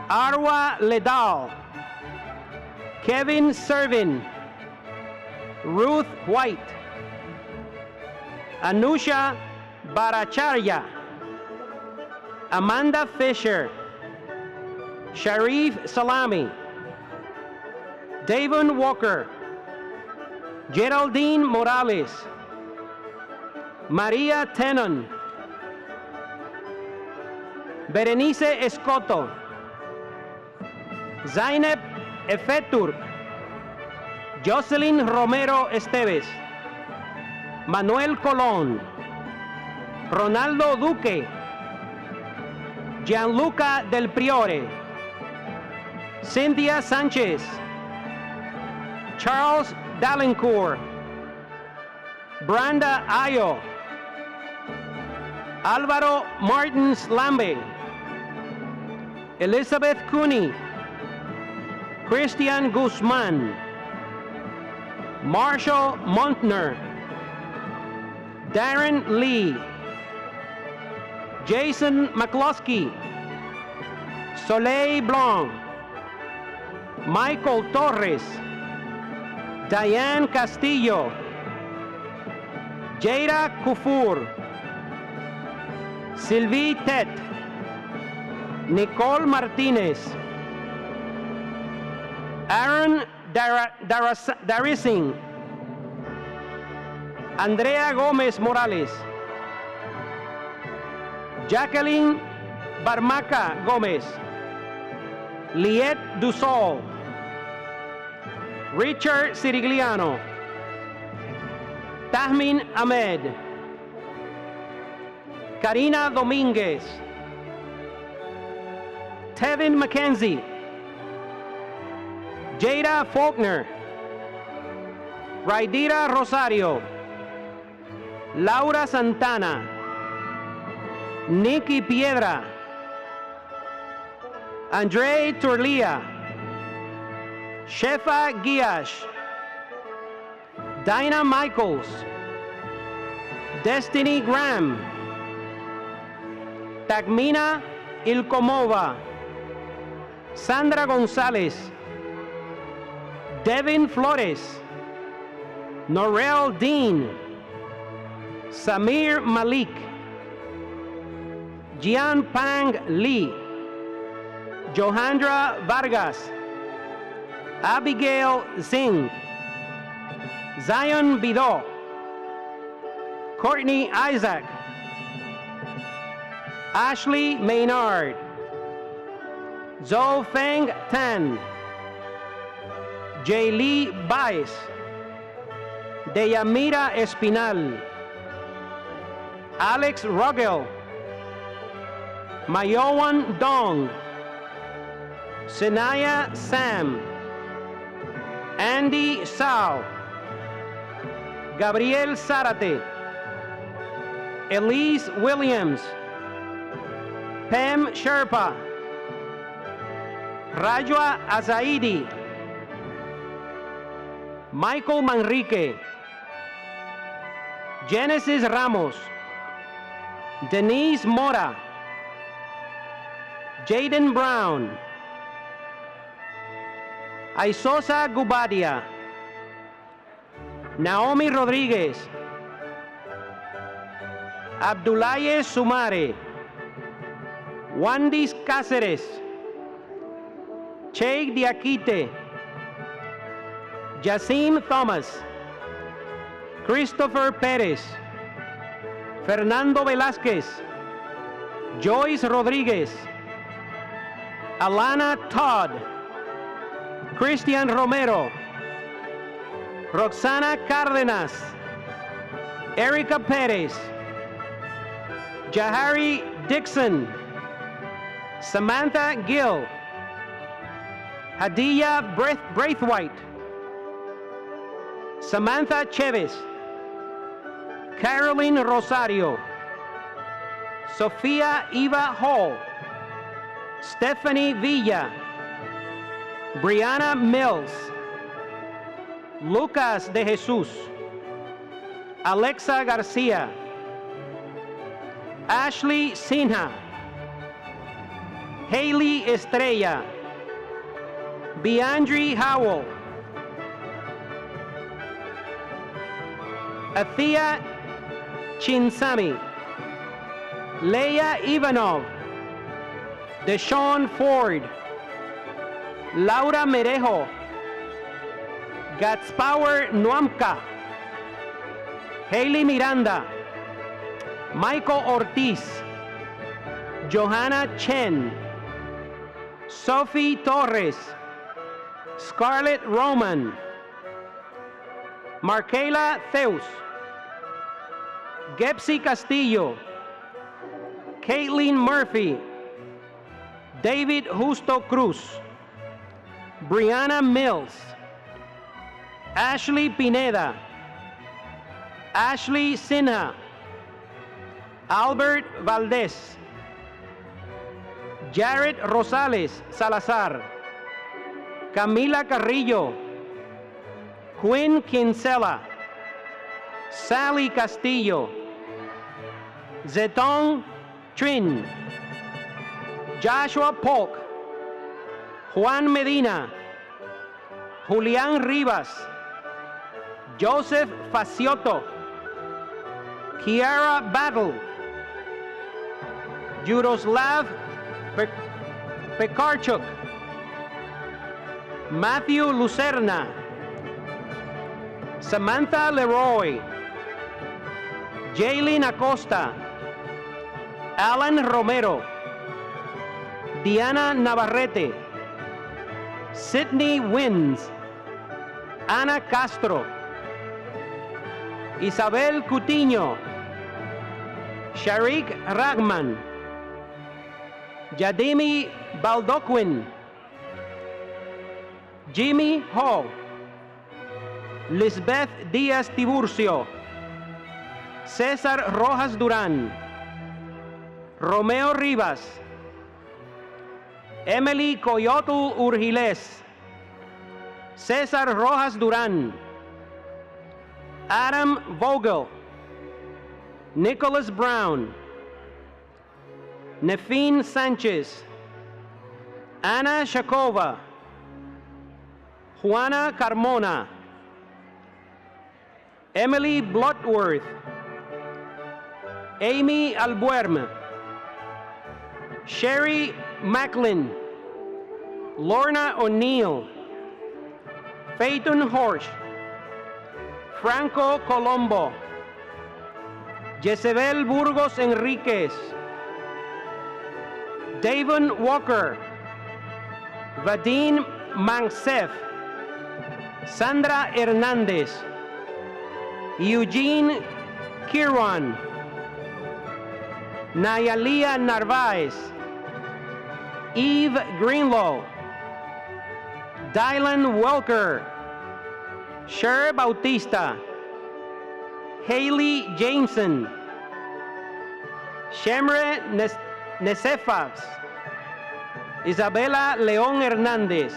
Arwa Ledal, Kevin Servin, Ruth White, Anusha Baracharya, Amanda Fisher, Sharif Salami, Davon Walker, Geraldine Morales, Maria Tenon, Berenice Escoto, Zainab Efetur, Jocelyn Romero Esteves, Manuel Colón, Ronaldo Duque, Gianluca Del Priore, Cynthia Sánchez, Charles Dalencourt, Branda Ayo, Álvaro Martins Lambe, Elizabeth Cooney, Christian Guzman, Marshall Montner, Darren Lee, Jason McCloskey, Soleil Blanc, Michael Torres, Diane Castillo, Jada Kufur, Sylvie Tet, Nicole Martinez, Aaron Darising, Andrea Gomez Morales, Jacqueline Barmaca Gomez, Liette Dusol, Richard Sirigliano, Tahmin Ahmed, Karina Dominguez, Tevin McKenzie, Jada Faulkner, Raidira Rosario, Laura Santana, Nikki Piedra, Andre Turlia, Shefa Giash, Dinah Michaels, Destiny Graham, Tagmina Ilkomova, Sandra Gonzalez, Devin Flores, Norel Dean, Samir Malik, Jian Pang Lee, Johandra Vargas, Abigail Zing, Zion Bido, Courtney Isaac, Ashley Maynard, Zhou Feng Tan, Jaylee Baez, Deyamira Espinal, Alex Rogel, Mayowan Dong, Senaya Sam, Andy Sao, Gabriel Zarate, Elise Williams, Pam Sherpa, Rajwa Azaidi, Michael Manrique, Genesis Ramos, Denise Mora, Jaden Brown, Aisosa Gubadia, Naomi Rodriguez, Abdulaye Sumare, Wandis Cáceres, Che Diakite, Yasim Thomas, Christopher Perez, Fernando Velázquez, Joyce Rodríguez, Alana Todd, Christian Romero, Roxana Cárdenas, Erica Perez, Jahari Dixon, Samantha Gill, Hadiya Braithwaite, Samantha Chavez, Caroline Rosario, Sofia Eva Hall, Stephanie Villa, Brianna Mills, Lucas de Jesus, Alexa Garcia, Ashley Sinha, Haley Estrella, Beandri Howell, Athea Chinsami, Leia Ivanov, Deshaun Ford, Laura Merejo, Gatspower Nuamka, Haley Miranda, Michael Ortiz, Johanna Chen, Sophie Torres, Scarlett Roman, Markela Theus, Gepsi Castillo, Caitlin Murphy, David Justo Cruz, Brianna Mills, Ashley Pineda, Ashley Sinha, Albert Valdez, Jared Rosales Salazar, Camila Carrillo, Quinn Kinsella, Sally Castillo, Zetong Trin, Joshua Polk, Juan Medina, Julián Rivas, Joseph Facioto, Kiara Battle, Yuroslav Pekarchuk, Matthew Lucerna, Samantha Leroy, Jaylin Acosta, Alan Romero, Diana Navarrete, Sydney Wins, Ana Castro, Isabel Cutiño, Sharik Ragman, Yadimi Baldoquin, Jimmy Hall, Lisbeth Díaz Tiburcio, César Rojas Durán, Romeo Rivas, Emily Coyotl Urgiles, César Rojas Durán, Adam Vogel, Nicholas Brown, Nefine Sanchez, Anna Shakova, Juana Carmona, Emily Bloodworth, Amy Albuerme, Sherry Macklin, Lorna O'Neill, Peyton Horsch, Franco Colombo, Jezebel Burgos Enriquez, Davon Walker, Vadim Mangsef, Sandra Hernandez, Eugene Kirwan, Nayalia Narvaez, Eve Greenlow, Dylan Welker, Cher Bautista, Haley Jameson, Shemre Nesefas, Isabela León Hernández,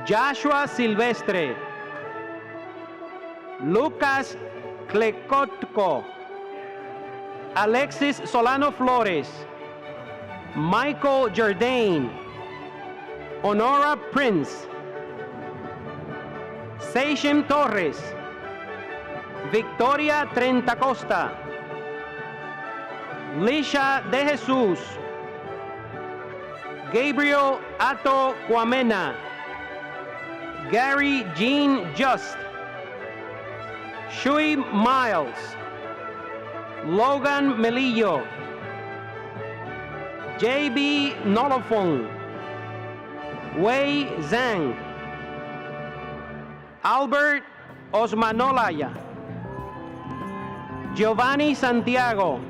Joshua Silvestre, Lucas Clecotco, Alexis Solano Flores, Michael Jordain, Honora Prince, Seishim Torres, Victoria Trentacosta, Lisha De Jesus, Gabriel Ato Cuamena, Gary Jean Just, Shui Miles, Logan Melillo, J.B. Nolofong, Wei Zhang, Albert Osmanolaya, Giovanni Santiago,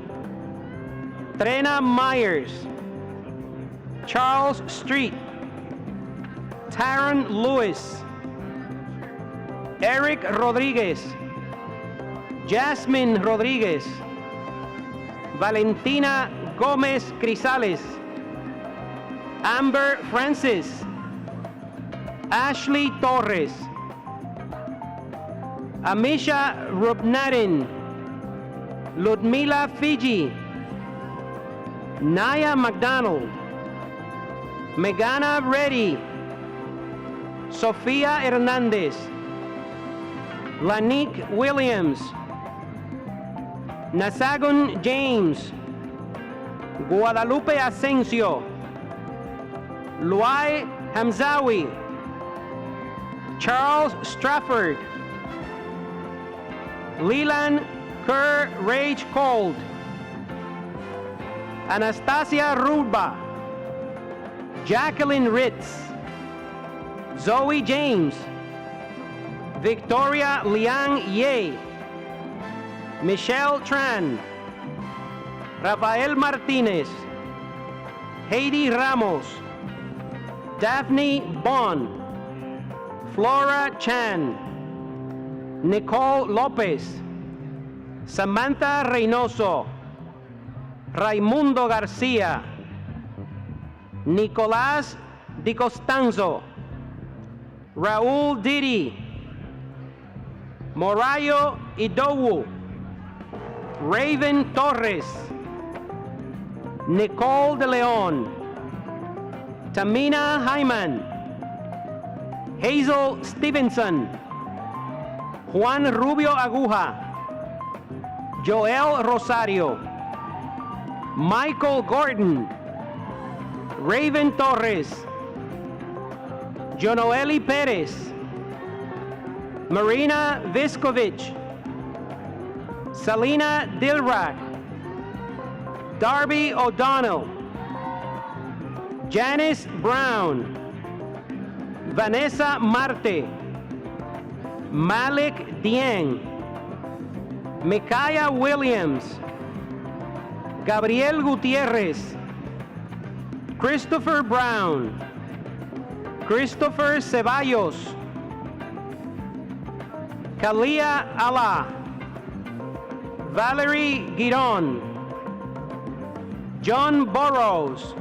Trena Myers, Charles Street, Taron Lewis, Eric Rodriguez, Jasmine Rodriguez, Valentina Gomez Crisales, Amber Francis, Ashley Torres, Amisha Rupnarin, Ludmila Fiji, Naya McDonald, Megana Reddy, Sofia Hernandez, Lanique Williams, Nasagun James, Guadalupe Asensio, Luai Hamzawi, Charles Strafford, Leland Kerr Rage Cold, Anastasia Ruba, Jacqueline Ritz, Zoe James, Victoria Liang Ye, Michelle Tran, Rafael Martinez, Heidi Ramos, Daphne Bond, Flora Chan, Nicole Lopez, Samantha Reynoso, Raimundo Garcia, Nicolás Di Costanzo, Raul Didi, Morayo Idowu, Raven Torres, Nicole De Leon, Tamina Hyman, Hazel Stevenson, Juan Rubio Aguja, Joel Rosario, Michael Gordon, Raven Torres, Jonoeli Perez, Marina Viskovich, Selena Dilrak, Darby O'Donnell, Janice Brown, Vanessa Marte, Malik Dieng, Micaiah Williams, Gabriel Gutierrez, Christopher Brown, Christopher Ceballos, Kalia Allah, Valerie Giron, John Burrows,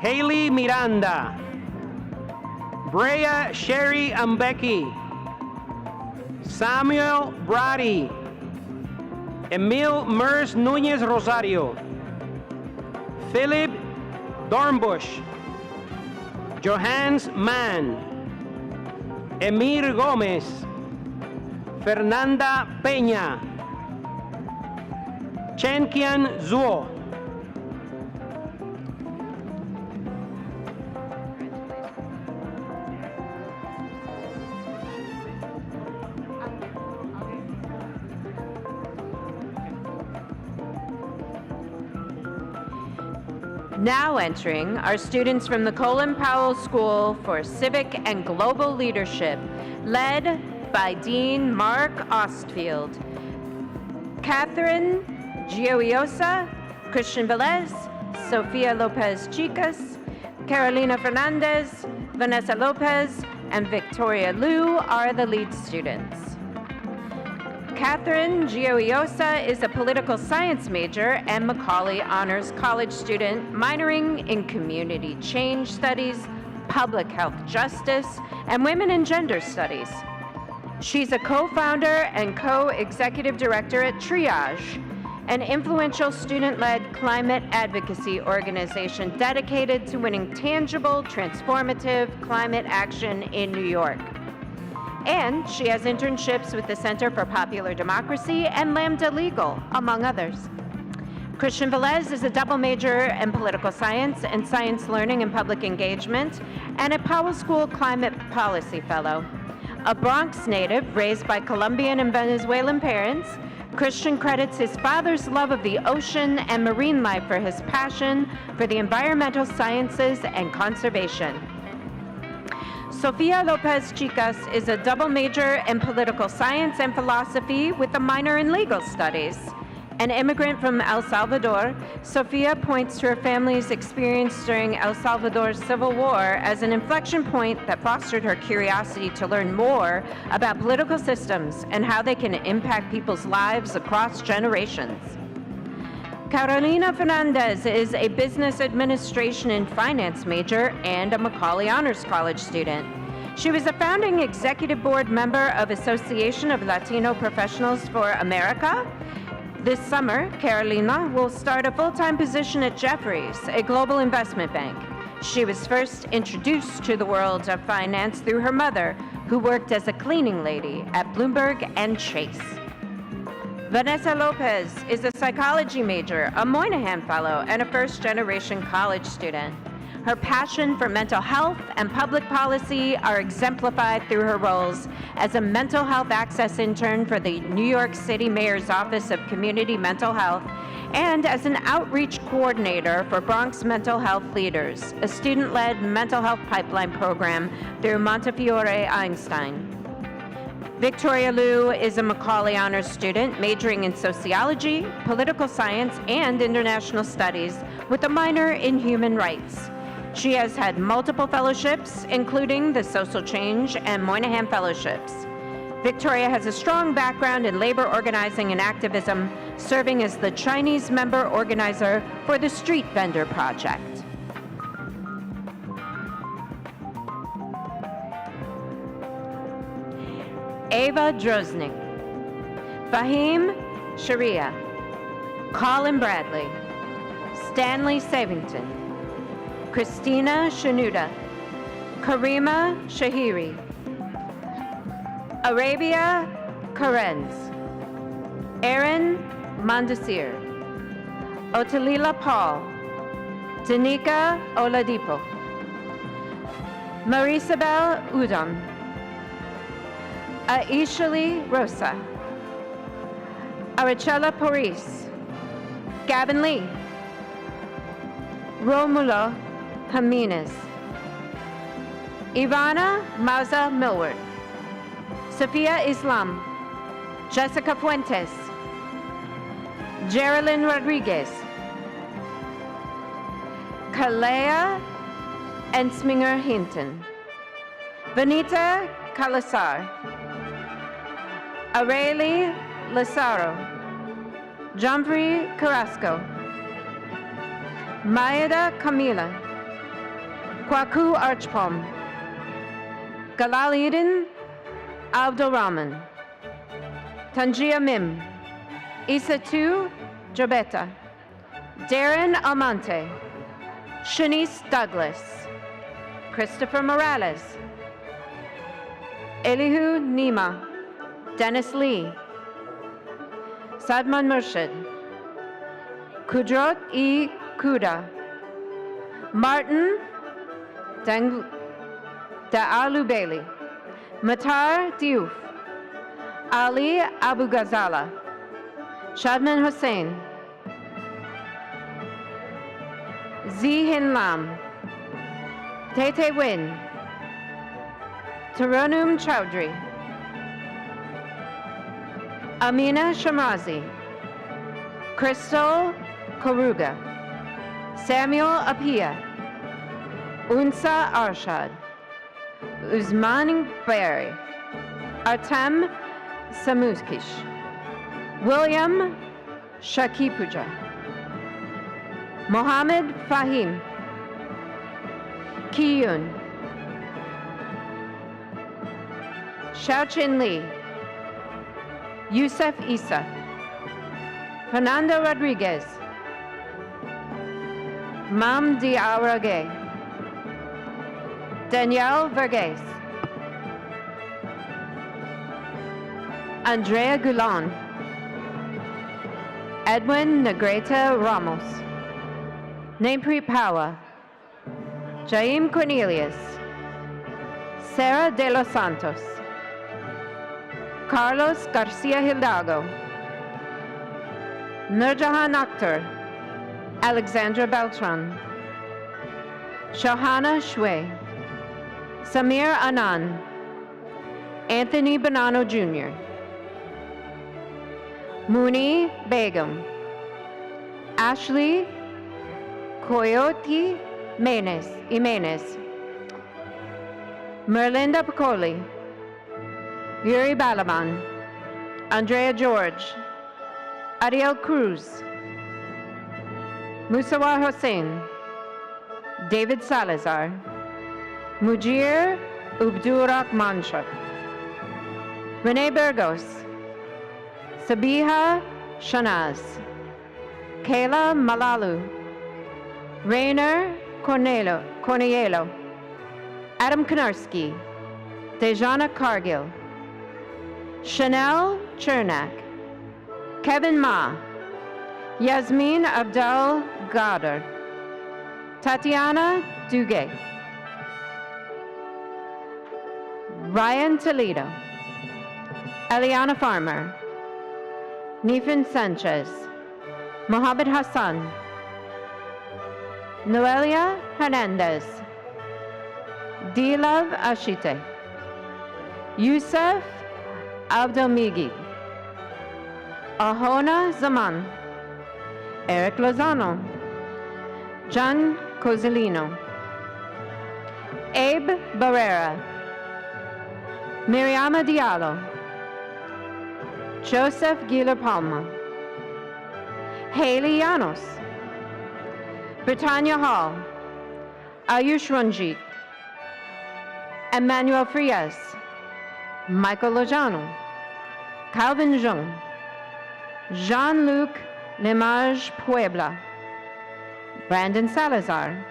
Haley Miranda, Brea Sherry Ambeki, Samuel Brady, Emil Mers Nunez Rosario, Philip Dornbush, Johannes Mann, Emir Gomez, Fernanda Peña, Chenkian Zuo. Now entering are students from the Colin Powell School for Civic and Global Leadership, led by Dean Mark Ostfield. Catherine Gioiosa, Christian Velez, Sofia Lopez Chicas, Carolina Fernandez, Vanessa Lopez, and Victoria Liu are the lead students. Catherine Gioiosa is a political science major and Macaulay Honors College student minoring in community change studies, public health justice, and women and gender studies. She's a co-founder and co-executive director at Triage, an influential student-led climate advocacy organization dedicated to winning tangible, transformative climate action in New York. And she has internships with the Center for Popular Democracy and Lambda Legal, among others. Christian Velez is a double major in political science and science learning and public engagement, and a Powell School Climate Policy Fellow. A Bronx native raised by Colombian and Venezuelan parents, Christian credits his father's love of the ocean and marine life for his passion for the environmental sciences and conservation. Sofia Lopez Chicas is a double major in political science and philosophy with a minor in legal studies. An immigrant from El Salvador, Sofia points to her family's experience during El Salvador's Civil War as an inflection point that fostered her curiosity to learn more about political systems and how they can impact people's lives across generations. Carolina Fernandez is a business administration and finance major and a Macaulay Honors College student. She was a founding executive board member of Association of Latino Professionals for America. This summer, Carolina will start a full-time position at Jefferies, a global investment bank. She was first introduced to the world of finance through her mother, who worked as a cleaning lady at Bloomberg and Chase. Vanessa Lopez is a psychology major, a Moynihan Fellow, and a first-generation college student. Her passion for mental health and public policy are exemplified through her roles as a mental health access intern for the New York City Mayor's Office of Community Mental Health and as an outreach coordinator for Bronx Mental Health Leaders, a student-led mental health pipeline program through Montefiore Einstein. Victoria Liu is a Macaulay Honors student majoring in sociology, political science, and international studies with a minor in human rights. She has had multiple fellowships, including the Social Change and Moynihan Fellowships. Victoria has a strong background in labor organizing and activism, serving as the Chinese member organizer for the Street Vendor Project. Ava Droznik, Fahim Sharia, Colin Bradley, Stanley Savington, Christina Shanuda, Karima Shahiri, Arabia Karenz, Aaron Mondesir, Otalila Paul, Danica Oladipo, Marisabel Udom, Aishali Rosa, Arachella Paris, Gavin Lee, Romulo Jimenez, Ivana Mauza Millward, Sophia Islam, Jessica Fuentes, Geraldine Rodriguez, Kalea Ensminger Hinton, Vanita Calasar, Areli Lazaro, Jumfrey Carrasco, Maeda Camila, Kwaku Archpom, Galalidin Abdulrahman, Tanjia Mim, Isatu Jobeta, Darren Almonte, Shanice Douglas, Christopher Morales, Elihu Nima, Dennis Lee, Sadman Murshid, Kudrot E. Kuda, Martin Da'alu Bailey, Matar Diouf, Ali Abu Ghazala, Shadman Hussain, Zihin Lam, Tete Win, Taranum Chowdhury, Amina Shamrazi, Crystal Karuga, Samuel Apia, Unsa Arshad, Uzman Barry, Artem Samuskish, William Shakipuja, Mohammed Fahim, Kiyun, Xiaochin Li, Yusuf Isa, Fernando Rodriguez, Mam Diarage, Danielle Verghese, Andrea Gulan, Edwin Negrete Ramos, Namepreet Power, Jaim Cornelius, Sarah de los Santos, Carlos Garcia Hidalgo, Nurjahan Akhtar, Alexandra Beltran, Shohana Shwe, Samir Anand, Anthony Bonanno Jr., Muni Begum, Ashley Coyote Jimenez, Merlinda Piccoli, Yuri Balaban, Andrea George, Ariel Cruz, Musawar Hossein, David Salazar, Mujir Ubdurak Manshak, Renee Burgos, Sabiha Shanaz, Kayla Malalu, Rainer Corniello, Adam Konarski, Dejana Cargill, Chanel Chernak, Kevin Ma, Yasmin Abdel Gadar, Tatiana Duguay, Ryan Toledo, Eliana Farmer, Nifin Sanchez, Mohammed Hassan, Noelia Hernandez, Dilov Ashite, Yusuf Abdelmigid, Ahona Zaman, Eric Lozano, John Cozzolino, Abe Barrera, Miriama Diallo, Joseph Guilar Palma, Haley Llanos, Britannia Hall, Ayush Ranjit, Emmanuel Frias, Michael Lojano, Calvin Jung, Jean-Luc Lemage Puebla, Brandon Salazar,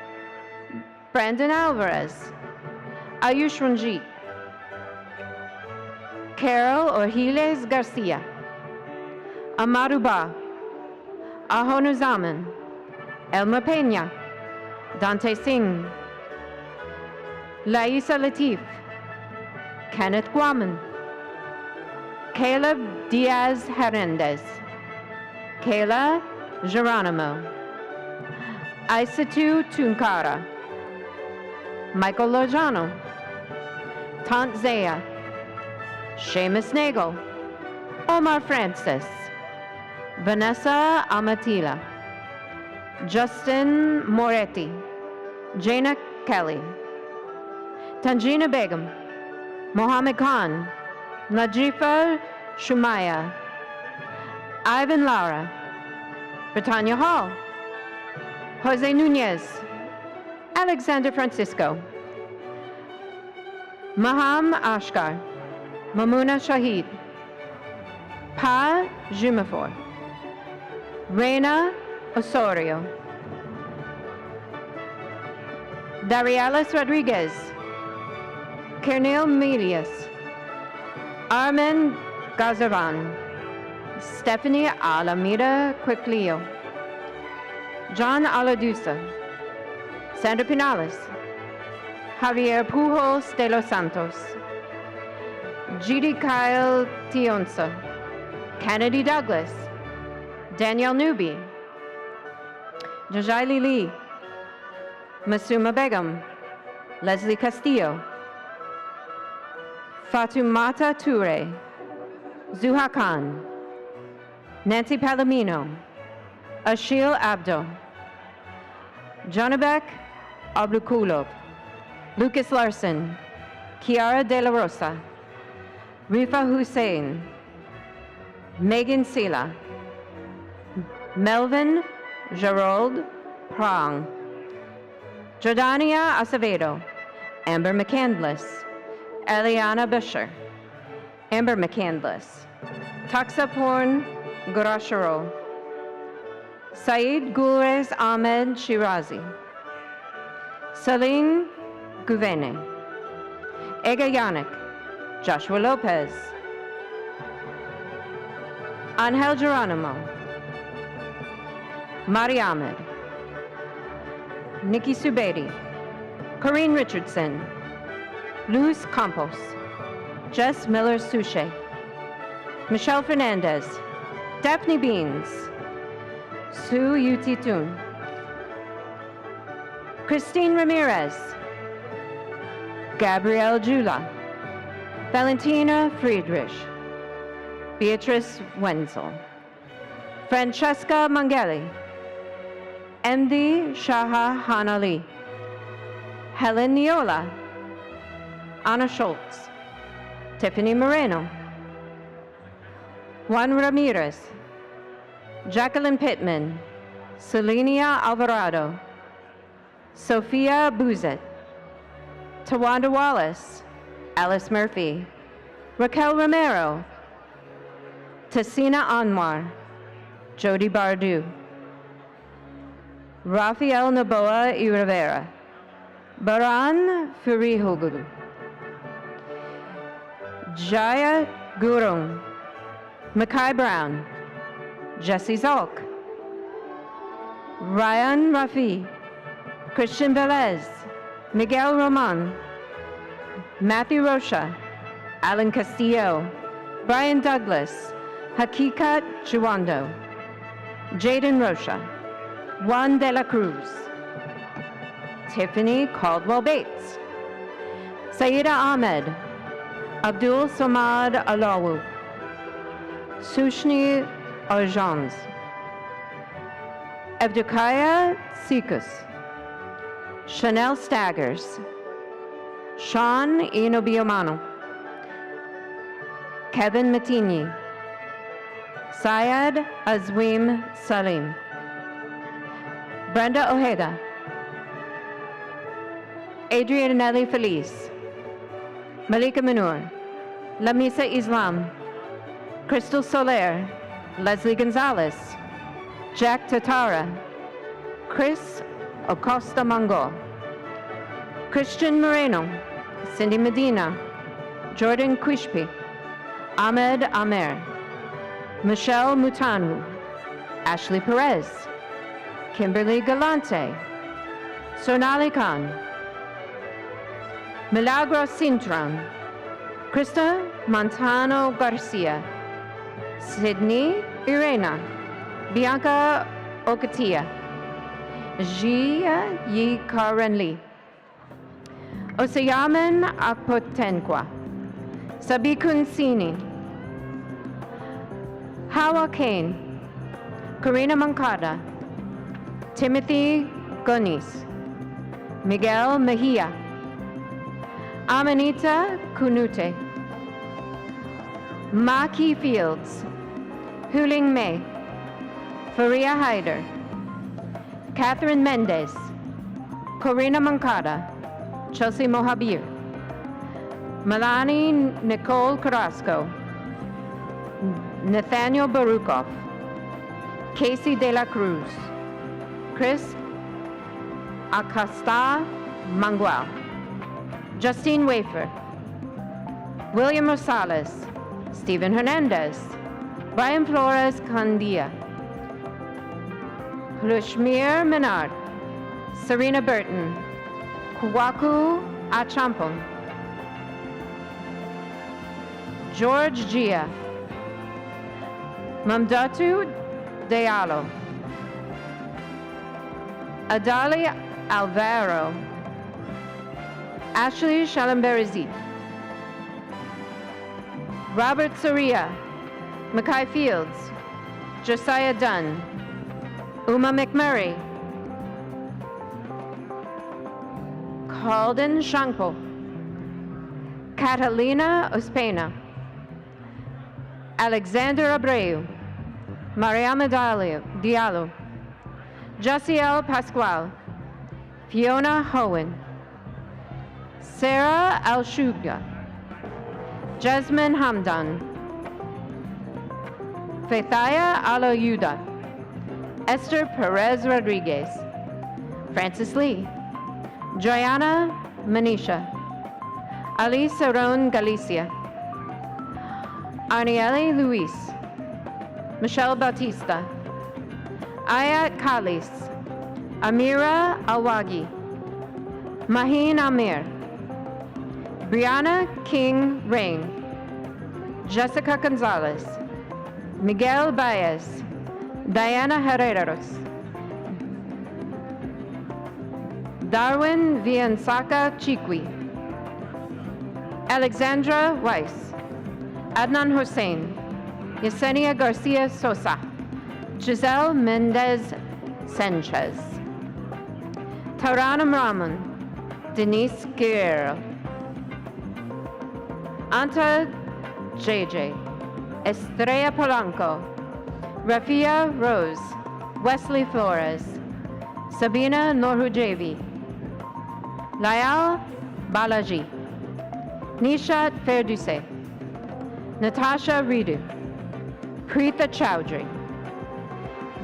Brandon Alvarez, Ayush Ranjit, Carol Orhiles Garcia, Amadou Ba, Ahonu Zaman, Elmer Pena, Dante Singh, Laisa Latif, Kenneth Guaman, Caleb Diaz Hernandez, Kayla Geronimo, Isatu Tunkara, Michael Lojano, Tant Zaya, Seamus Nagel, Omar Francis, Vanessa Amatila, Justin Moretti, Jaina Kelly, Tanjina Begum, Mohammed Khan, Najifa Shumaya, Ivan Lara, Britannia Hall, Jose Nunez, Alexander Francisco, Maham Ashkar, Mamuna Shahid, Pa Jumafor, Reina Osorio, Darialis Rodriguez, Kernil Milius, Armen Gazavan, Stephanie Alameda Quiclio, John Aladusa, Sandra Pinales, Javier Pujols de los Santos, Judy Kyle Tionsa, Kennedy Douglas, Danielle Newby, Jajaili Lee, Masuma Begum, Leslie Castillo, Fatumata Toure, Zuha Khan, Nancy Palomino, Ashil Abdo, Jonabek Ablukulov, Lucas Larson, Kiara De La Rosa, Rifa Hussein, Megan Sela, Melvin Gerald Prong, Jordania Acevedo, Amber McCandless, Eliana Busher, Amber McCandless, Taxaporn Gurasharo, Saeed Gulrez Ahmed Shirazi, Celine Guvene, Ega Yannick, Joshua Lopez, Angel Geronimo, Mari Ahmed, Nikki Subedi, Corinne Richardson, Luz Campos, Jess Miller Suche, Michelle Fernandez, Daphne Beans, Sue Yutitun, Christine Ramirez, Gabrielle Jula, Valentina Friedrich, Beatrice Wenzel, Francesca Mangeli, MD Shaha Hanali, Helen Niola, Anna Schultz, Tiffany Moreno, Juan Ramirez, Jacqueline Pittman, Selenia Alvarado, Sophia Buzet, Tawanda Wallace, Alice Murphy, Raquel Romero, Tassina Anwar, Jody Bardu, Rafael Naboa y Rivera, Baran Furihoglu, Jaya Gurung, Makai Brown, Jesse Zolk, Ryan Rafi, Christian Velez, Miguel Roman, Matthew Rocha, Alan Castillo, Brian Douglas, Hakikat Chuando, Jaden Rocha, Juan de la Cruz, Tiffany Caldwell Bates, Saida Ahmed, Abdul Samad Alawu, Sushni Arjans, Evdokaya Sikus, Chanel Staggers, Sean Inobiomano, Kevin Matini, Syed Azwim Salim, Brenda Ojeda, Adrianelli Felice, Malika Manur, Lamisa Islam, Crystal Soler, Leslie Gonzalez, Jack Tatara, Chris Acosta Mongol, Christian Moreno, Cindy Medina, Jordan Quishpi, Ahmed Amer, Michelle Mutanu, Ashley Perez, Kimberly Galante, Sonali Khan, Milagro Cintron, Krista Montano Garcia, Sydney Irena, Bianca Okatia, Jia Yi Karen Lee, Osayaman Apotenqua, Sabikun Sini, Hawa Kane, Karina Mancada, Timothy Gonis, Miguel Mejia, Amanita Kunute, Maki Fields, Huling May, Faria Hyder, Catherine Mendez, Corina Mancada, Chelsea Mohabir, Melanie Nicole Carrasco, Nathaniel Barukov, Casey De La Cruz, Chris Acosta Mangual, Justine Wafer, William Rosales, Stephen Hernandez, Brian Flores Candia, Lushmir Menard, Serena Burton, Kwaku Achampon, George Gia, Mamdatu Diallo, Adali Alvaro, Ashley Shalamberizit, Robert Soria, Mackay Fields, Josiah Dunn, Uma McMurray, Calden Shankpo, Catalina Ospena, Alexander Abreu, Mariama Diallo, Jasiel Pascual, Fiona Hohen, Sarah Alshuga, Jasmine Hamdan, Faithaya Aloyuda, Esther Perez Rodriguez, Francis Lee, Joanna Manisha, Ali Saron Galicia, Arniele Luis, Michelle Bautista, Ayat Khalis, Amira Awagi, Mahin Amir, Brianna King Rain, Jessica Gonzalez, Miguel Baez, Diana Herreros, Darwin Viansaka Chikwi, Alexandra Weiss, Adnan Hussein, Yesenia Garcia Sosa, Giselle Mendez Sanchez, Taranam Raman, Denise Guerrero, Anta JJ, Estrella Polanco, Rafia Rose, Wesley Flores, Sabina Norhujavi, Layal Balaji, Nishat Ferduse, Natasha Ridu, Preetha Chowdhury,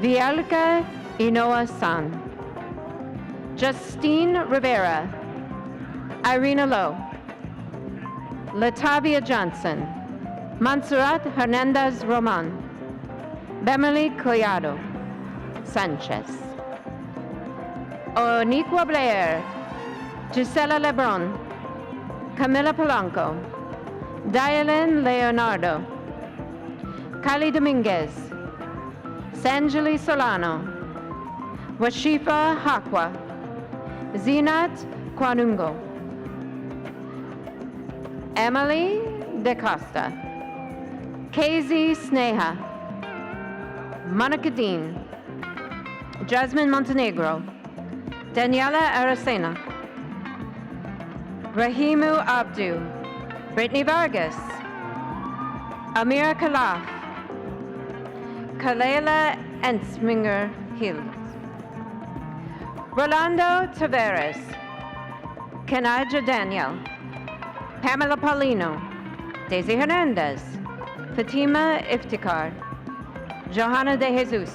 Vielka Inoa San, Justine Rivera, Irina Lowe, Latavia Johnson, Monserrat Hernandez Roman, Beverly Collado Sanchez, Oniqua Blair, Gisela Lebron, Camila Polanco, Diane Leonardo, Kylie Dominguez, Sanjali Solano, Washifa Hakwa, Zinat Kwanungo, Emily DeCosta, KZ Sneha, Monica Dean, Jasmine Montenegro, Daniela Aracena, Rahimu Abdu, Brittany Vargas, Amira Khalaf, Kalela Ensminger Hills, Rolando Taveras, Kenaja Daniel, Pamela Paulino, Daisy Hernandez, Fatima Iftikhar, Johanna de Jesus,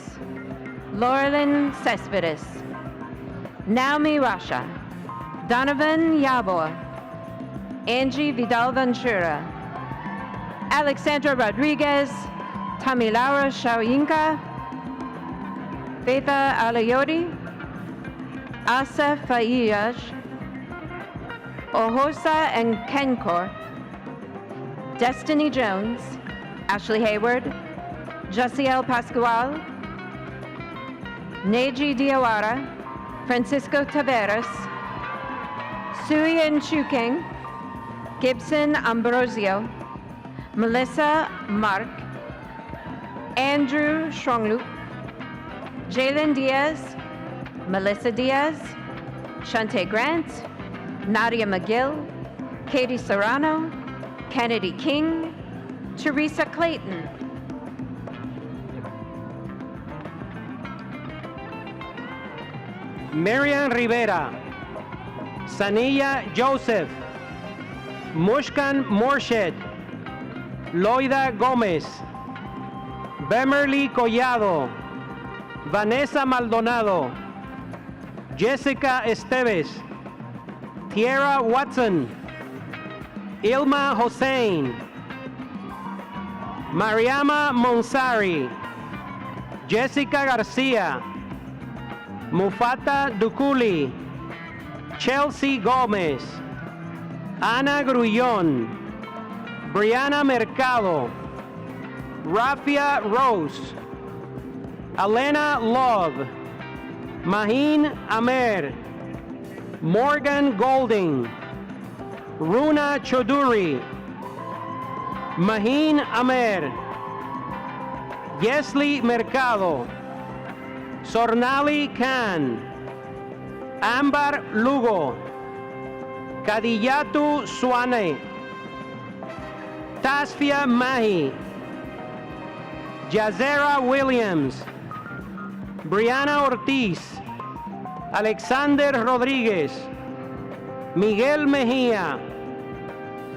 Laurelyn Cespedes, Naomi Rasha, Donovan Yabor, Angie Vidal Ventura, Alexandra Rodriguez, Tamilaura Shawinka, Faitha Alayodi, Asaf Fayyaj, Ohosa and Kenkor, Destiny Jones, Ashley Hayward, Jasiel Pascual, Neji Diawara, Francisco Taveras, Suyin Chukeng, Gibson Ambrosio, Melissa Mark, Andrew Shronglup, Jalen Diaz, Melissa Diaz, Shante Grant, Nadia McGill, Katie Serrano, Kennedy King, Teresa Clayton. Marian Rivera, Saniya Joseph, Mushkan Morshed, Loida Gomez, Bemerly Collado, Vanessa Maldonado, Jessica Esteves, Tierra Watson, Ilma Hossein, Mariama Monsari, Jessica Garcia, Mufata Dukuli, Chelsea Gomez, Ana Grullón, Brianna Mercado, Rafia Rose, Elena Love, Mahin Amer, Morgan Golding, Runa Choduri, Mahin Amer, Yesley Mercado, Sornali Khan, Ambar Lugo, Kadiyatu Swane, Tasfia Mahi, Jazera Williams, Brianna Ortiz, Alexander Rodriguez, Miguel Mejia,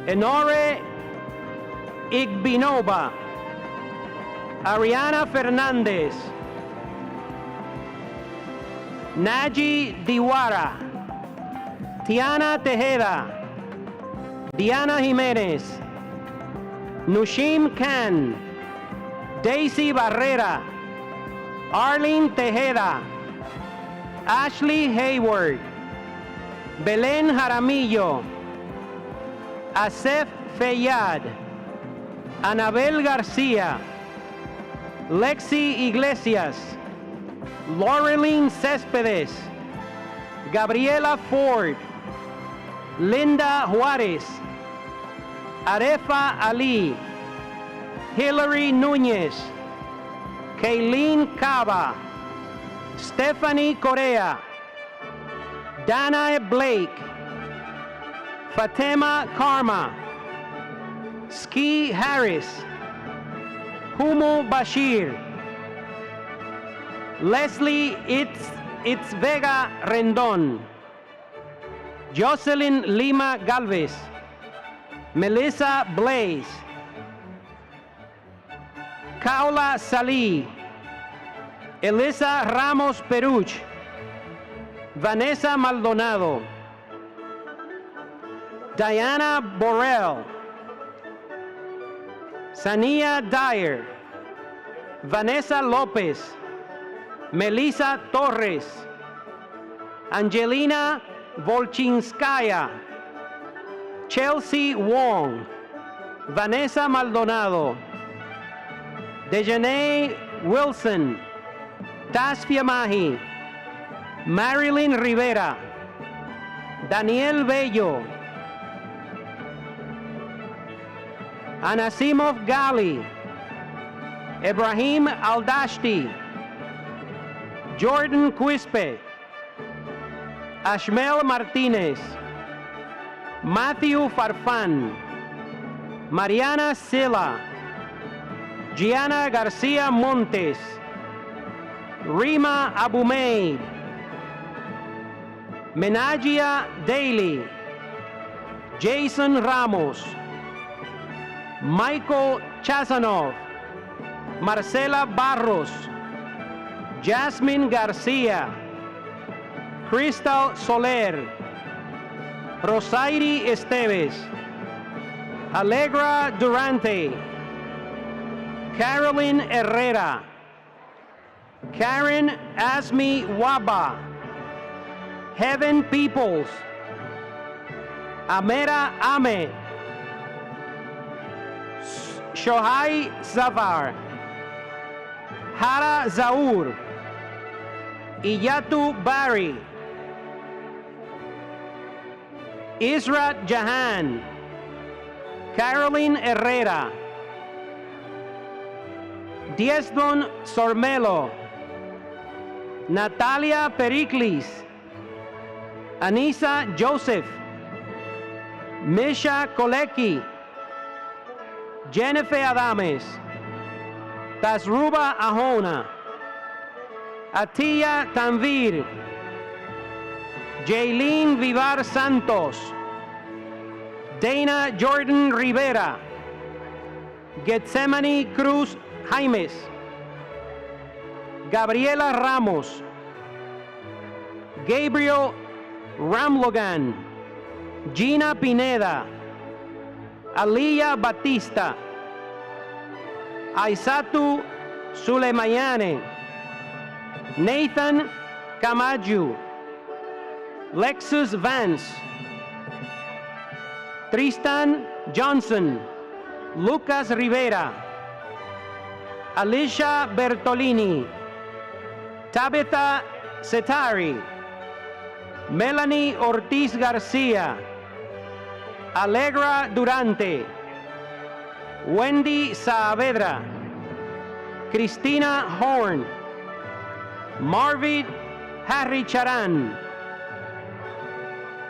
Enore Igbinova, Ariana Fernandez, Naji Diwara, Tiana Tejeda, Diana Jimenez, Nushim Khan, Daisy Barrera, Arlene Tejeda, Ashley Hayward, Belén Jaramillo, Asef Fayad, Anabel García, Lexi Iglesias, Laureline Céspedes, Gabriela Ford, Linda Juárez, Arefa Ali, Hillary Núñez, Kayleen Cava, Stephanie Correa, Dana Blake, Fatima Karma, Ski Harris, Humo Bashir, Leslie It's Vega Rendon, Jocelyn Lima Galvez, Melissa Blaze, Kaula Salih, Elisa Ramos Peruch, Vanessa Maldonado, Diana Borrell, Sania Dyer, Vanessa Lopez, Melissa Torres, Angelina Volchinskaya, Chelsea Wong, Vanessa Maldonado, Dejanay Wilson, Tasfia Mahi, Marilyn Rivera, Daniel Bello, Anasimov Gali, Ibrahim Aldashti, Jordan Quispe, Ashmel Martinez, Matthew Farfan, Mariana Silla, Gianna Garcia Montes, Rima Abumaid, Menajia Daly, Jason Ramos, Michael Chazanov, Marcela Barros, Jasmine Garcia, Crystal Soler, Rosairi Esteves, Alegra Durante, Carolyn Herrera, Karen Asmi Waba, Heaven Peoples, Amera Ahmed, Shohai Zafar, Hara Zaur, Iyatu Bari, Israt Jahan, Caroline Herrera, Diesdon Sormelo, Natalia Pericles, Anisa Joseph, Misha Kolecki, Jennifer Adames, Tasruba Ahona, Atia Tanvir, Jaylene Vivar Santos, Dana Jordan Rivera, Getsemani Cruz Jaimes, Gabriela Ramos, Gabriel Ramlogan, Gina Pineda, Aliyah Batista, Aisatu Sulemayane, Nathan Camaju, Lexus Vance, Tristan Johnson, Lucas Rivera, Alicia Bertolini, Tabitha Setari, Melanie Ortiz Garcia, Alegra Durante, Wendy Saavedra, Cristina Horn, Marvid Harry Charan,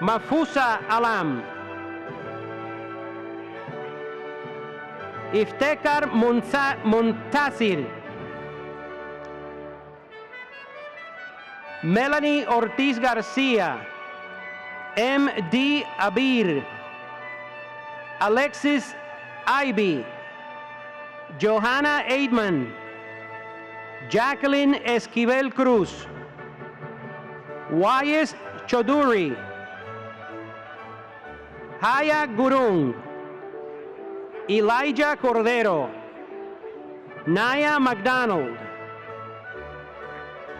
Mafusa Alam, Iftekar Muntasir, Melanie Ortiz Garcia, M.D. Abir, Alexis Ivy, Johanna Aidman, Jacqueline Esquivel Cruz, Wayes Choduri, Haya Gurung, Elijah Cordero, Naya McDonald,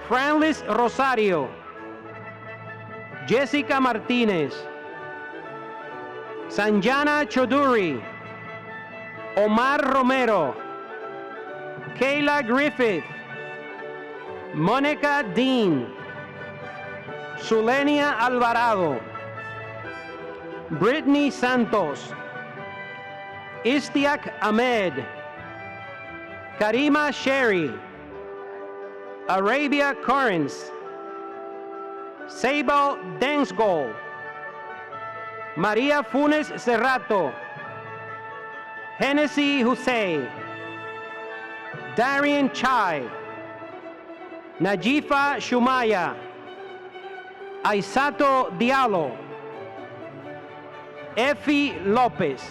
Franlis Rosario, Jessica Martinez, Sanjana Choduri, Omar Romero, Kayla Griffith, Monica Dean, Zulenia Alvarado, Brittany Santos, Istiak Ahmed, Karima Sherry, Arabia Correns, Sable Densgol, Maria Funes Cerrato, Hennessy Hussein, Darian Chai, Najifa Shumaya, Aisato Diallo, Effie Lopez.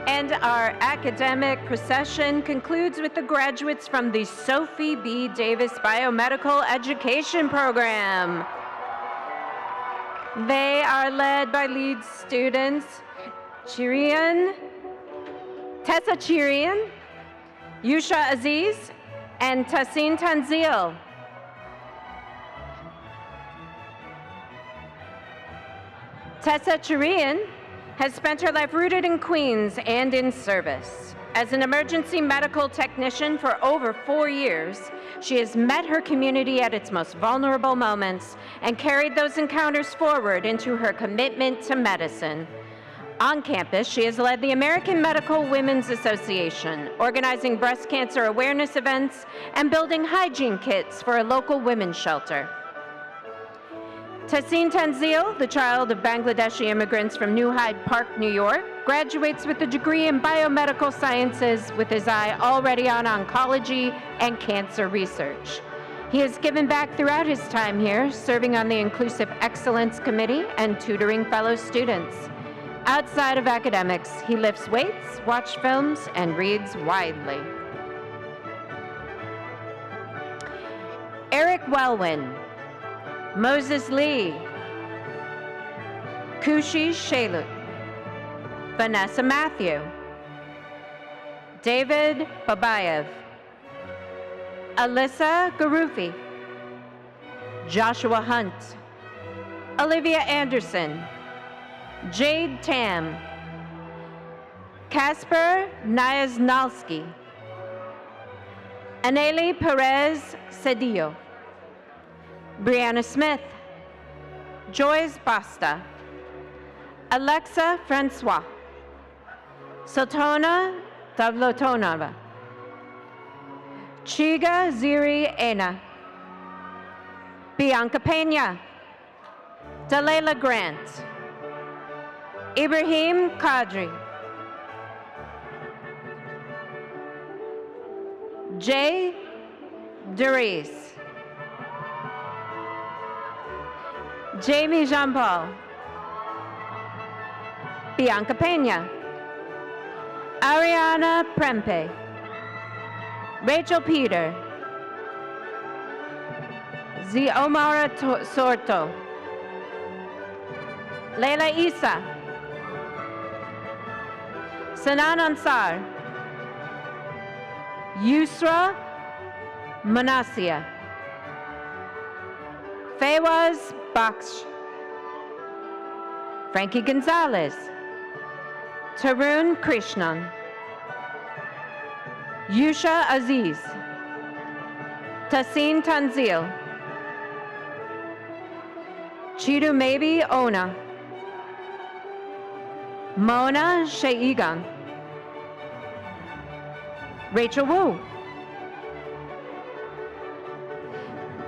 And our academic procession concludes with the graduates from the Sophie B. Davis Biomedical Education Program. They are led by lead students Tessa Chirian, Yusha Aziz, and Tassin Tanzil. Tessa Chirian has spent her life rooted in Queens and in service. As an emergency medical technician for over 4 years, she has met her community at its most vulnerable moments and carried those encounters forward into her commitment to medicine. On campus, she has led the American Medical Women's Association, organizing breast cancer awareness events and building hygiene kits for a local women's shelter. Tahseen Tanzil, the child of Bangladeshi immigrants from New Hyde Park, New York, graduates with a degree in biomedical sciences with his eye already on oncology and cancer research. He has given back throughout his time here, serving on the Inclusive Excellence Committee and tutoring fellow students. Outside of academics, he lifts weights, watches films, and reads widely. Eric Welwyn, Moses Lee, Kushi Shelut, Vanessa Matthew, David Babayev, Alyssa Garufi, Joshua Hunt, Olivia Anderson, Jade Tam, Kasper Nyaznalski, Aneli Perez Cedillo, Brianna Smith, Joyce Basta, Alexa Francois, Sotona Davlotonova, Chiga Ziri Ena, Bianca Pena, Dalela Grant, Ibrahim Kadri, Jay Derice, Jamie Jean-Paul, Bianca Pena, Ariana Prempe, Rachel Peter, Ziomara Sorto, Leila Isa, Sanan Ansar, Yusra Manasia, Fawaz Baksh, Frankie Gonzalez, Tarun Krishnan, Yusha Aziz, Tahseen Tanzil, Chidu Maybe Ona, Mona Sheigan, Rachel Wu,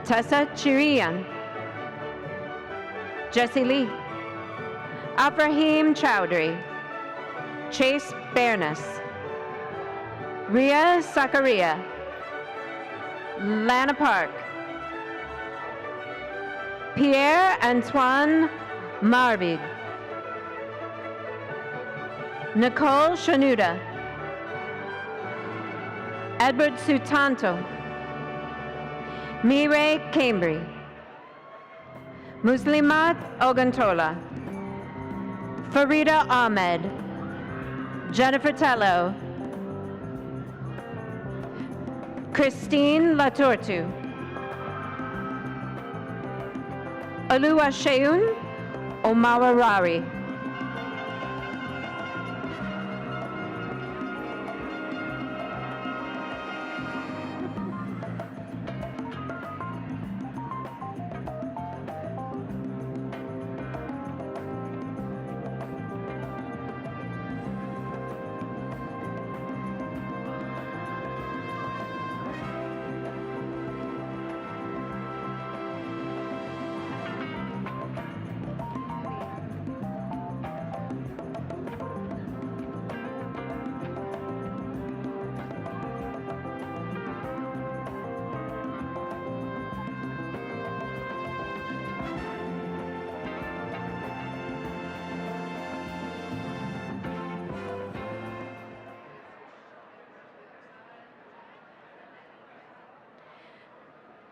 Tessa Chirian, Jesse Lee, Abraham Chowdhury, Chase Bernas, Ria Zakaria, Lana Park, Pierre Antoine Marvid, Nicole Shanuda, Edward Sutanto, Mireille Cambry, Muslimat Oguntola, Farida Ahmed, Jennifer Tello, Christine Latortu, Oluwaseun Omawarari,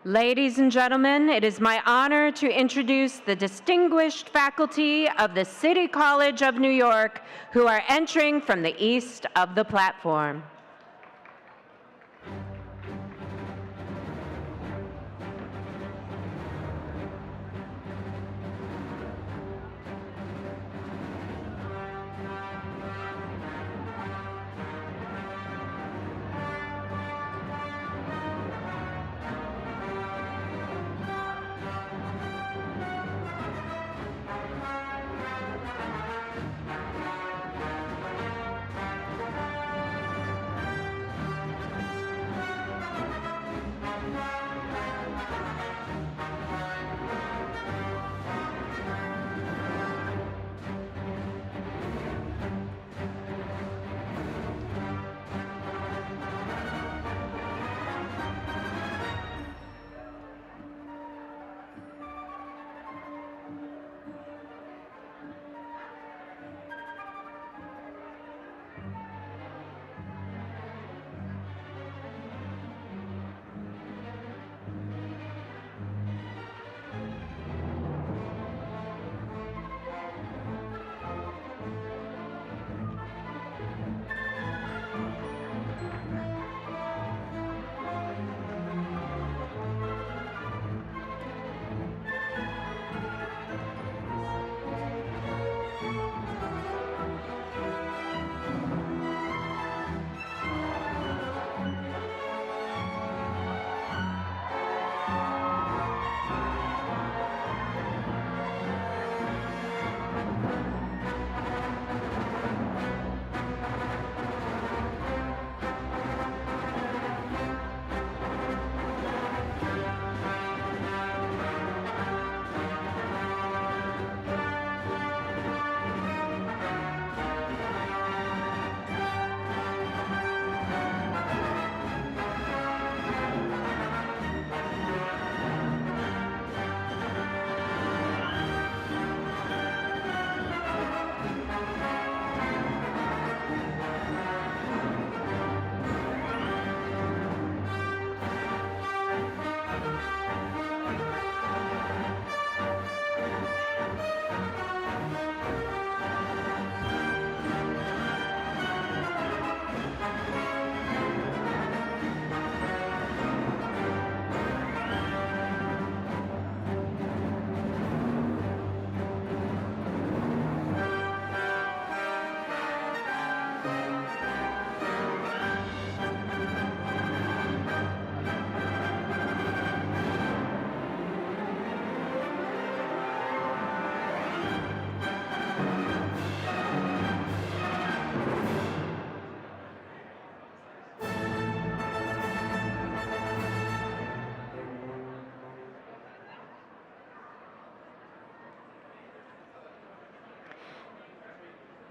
Ladies and gentlemen, it is my honor to introduce the distinguished faculty of the City College of New York who are entering from the east of the platform.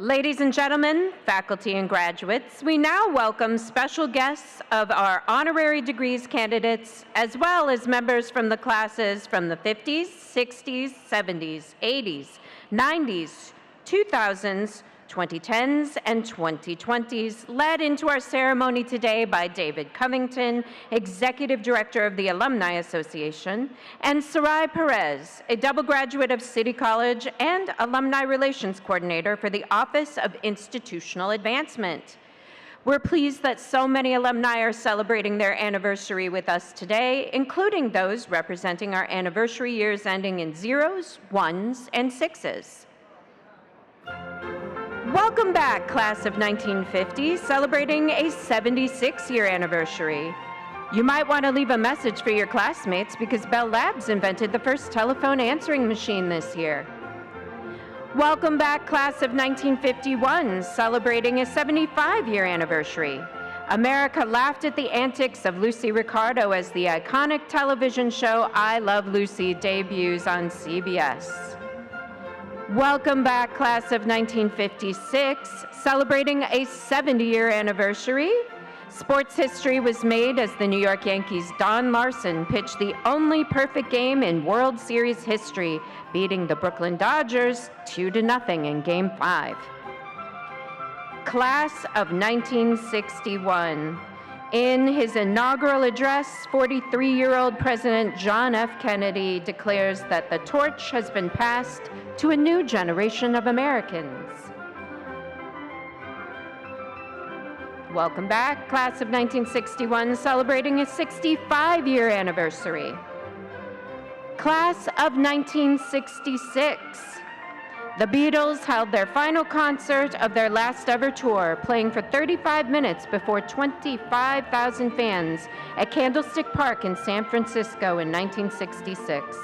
Ladies and gentlemen, faculty and graduates, we now welcome special guests of our honorary degrees candidates, as well as members from the classes from the 50s, 60s, 70s, 80s, 90s, 2000s, 2010s, and 2020s, led into our ceremony today by David Covington, Executive Director of the Alumni Association, and Sarai Perez, a double graduate of City College and Alumni Relations Coordinator for the Office of Institutional Advancement. We're pleased that so many alumni are celebrating their anniversary with us today, including those representing our anniversary years ending in 0s, 1s, and 6s. Welcome back, class of 1950, celebrating a 76-year anniversary. You might want to leave a message for your classmates because Bell Labs invented the first telephone answering machine this year. Welcome back, class of 1951, celebrating a 75-year anniversary. America laughed at the antics of Lucy Ricardo as the iconic television show I Love Lucy debuts on CBS. Welcome back, class of 1956, celebrating a 70-year anniversary. Sports history was made as the New York Yankees' Don Larson pitched the only perfect game in World Series history, beating the Brooklyn Dodgers 2-0 in Game 5. Class of 1961. In his inaugural address, 43-year-old President John F. Kennedy declares that the torch has been passed to a new generation of Americans. Welcome back, class of 1961, celebrating a 65-year anniversary. Class of 1966. The Beatles held their final concert of their last ever tour, playing for 35 minutes before 25,000 fans at Candlestick Park in San Francisco in 1966.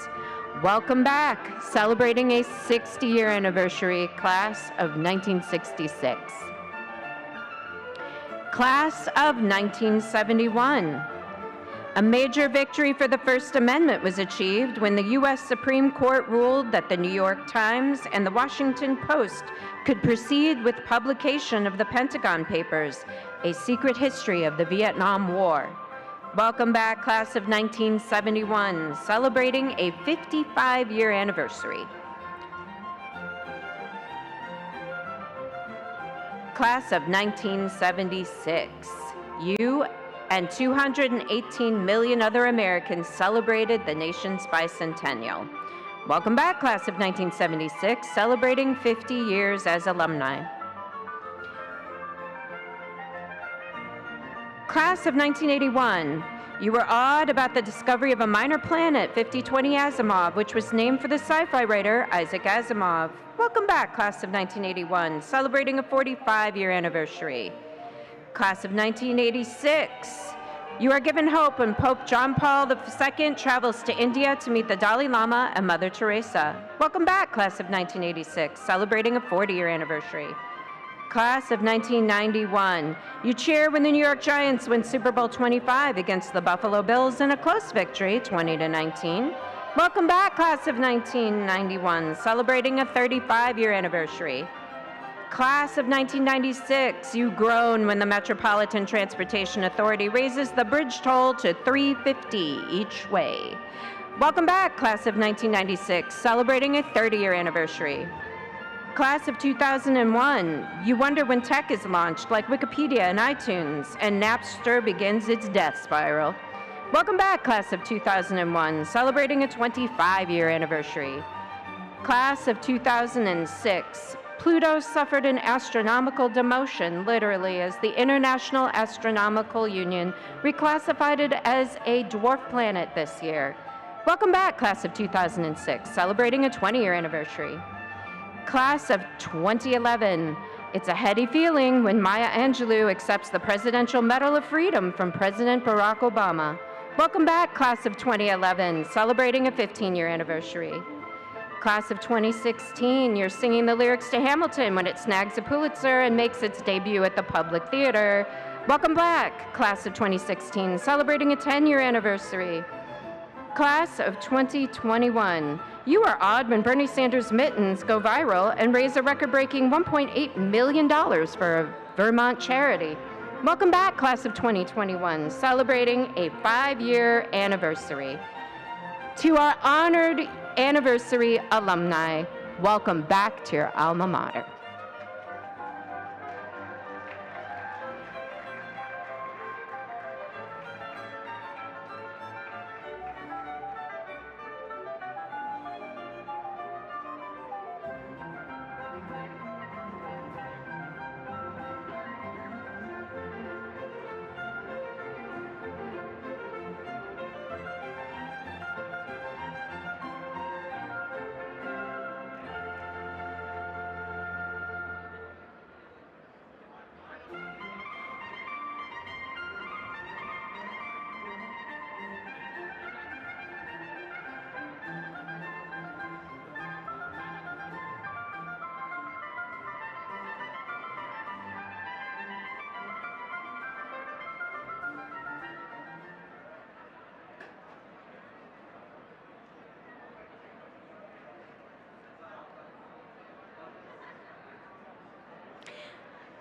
Welcome back, celebrating a 60-year anniversary, class of 1966. Class of 1971. A major victory for the First Amendment was achieved when the U.S. Supreme Court ruled that the New York Times and the Washington Post could proceed with publication of the Pentagon Papers, a secret history of the Vietnam War. Welcome back, class of 1971, celebrating a 55-year anniversary. Class of 1976, you and 218 million other Americans celebrated the nation's bicentennial. Welcome back, class of 1976, celebrating 50 years as alumni. Class of 1981, you were awed about the discovery of a minor planet, 5020 Asimov, which was named for the sci-fi writer Isaac Asimov. Welcome back, class of 1981, celebrating a 45-year anniversary. Class of 1986, you are given hope when Pope John Paul II travels to India to meet the Dalai Lama and Mother Teresa. Welcome back, class of 1986, celebrating a 40-year anniversary. Class of 1991, you cheer when the New York Giants win Super Bowl 25 against the Buffalo Bills in a close victory, 20-19. Welcome back, class of 1991, celebrating a 35-year anniversary. Class of 1996, you groan when the Metropolitan Transportation Authority raises the bridge toll to $3.50 each way. Welcome back, class of 1996, celebrating a 30-year anniversary. Class of 2001, you wonder when tech is launched like Wikipedia and iTunes, and Napster begins its death spiral. Welcome back, class of 2001, celebrating a 25-year anniversary. Class of 2006, Pluto suffered an astronomical demotion, literally, as the International Astronomical Union reclassified it as a dwarf planet this year. Welcome back, class of 2006, celebrating a 20-year anniversary. Class of 2011, it's a heady feeling when Maya Angelou accepts the Presidential Medal of Freedom from President Barack Obama. Welcome back, class of 2011, celebrating a 15-year anniversary. Class of 2016, you're singing the lyrics to Hamilton when it snags a Pulitzer and makes its debut at the Public Theater. Welcome back, class of 2016, celebrating a 10-year anniversary. Class of 2021, You are odd when Bernie Sanders' mittens go viral and raise a record-breaking $1.8 million for a Vermont charity. Welcome back, class of 2021, celebrating a 5-year anniversary. To our honored anniversary alumni, welcome back to your alma mater.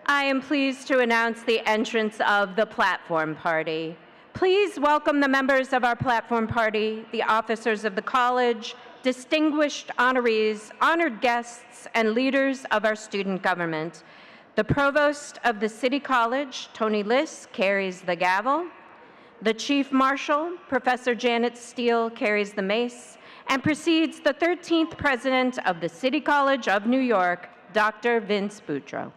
I am pleased to announce the entrance of the Platform Party. Please welcome the members of our Platform Party, the officers of the college, distinguished honorees, honored guests, and leaders of our student government. The Provost of the City College, Tony Liss, carries the gavel. The Chief Marshal, Professor Janet Steele, carries the mace and precedes the 13th President of the City College of New York, Dr. Vince Boudreau.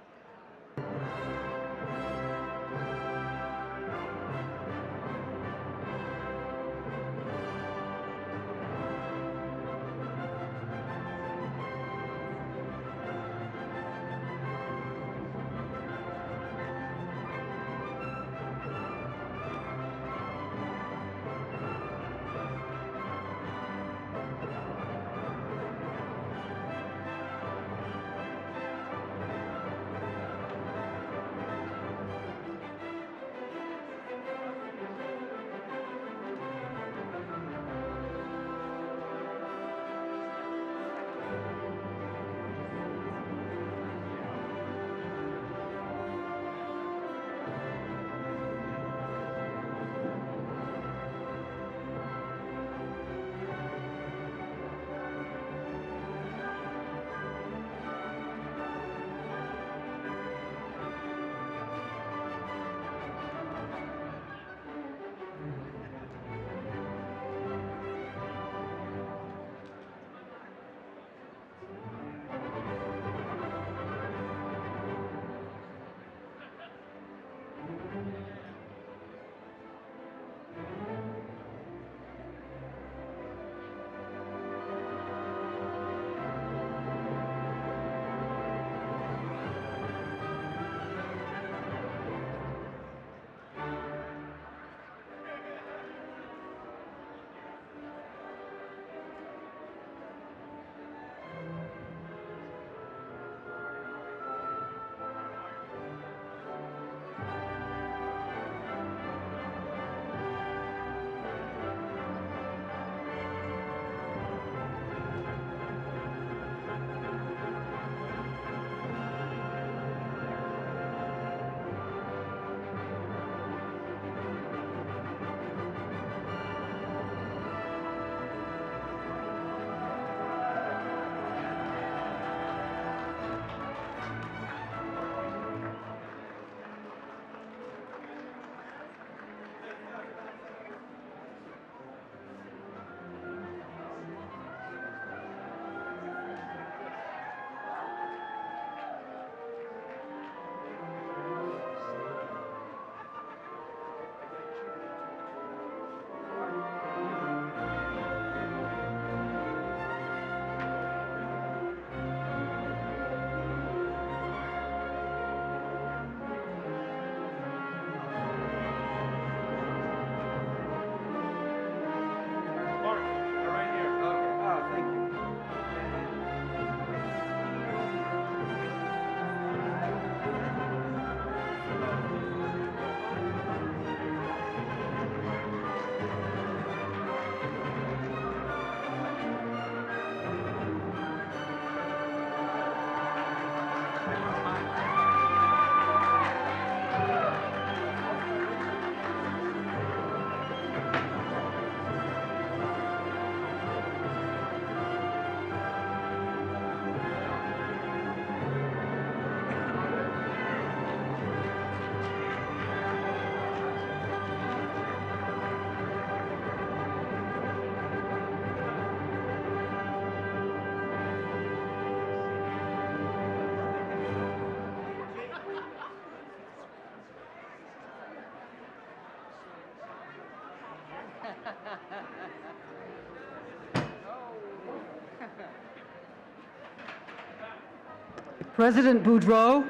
President Boudreau,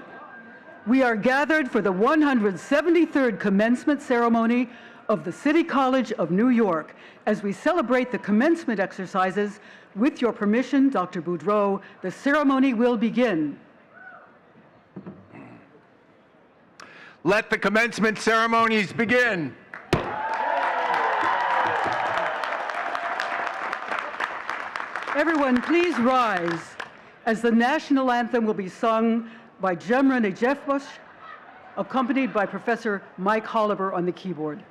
we are gathered for the 173rd commencement ceremony of the City College of New York. As we celebrate the commencement exercises, with your permission, Dr. Boudreau, the ceremony will begin. Let the commencement ceremonies begin. Everyone, please rise as the national anthem will be sung by Jemra Nejefbush, accompanied by Professor Mike Holliver on the keyboard.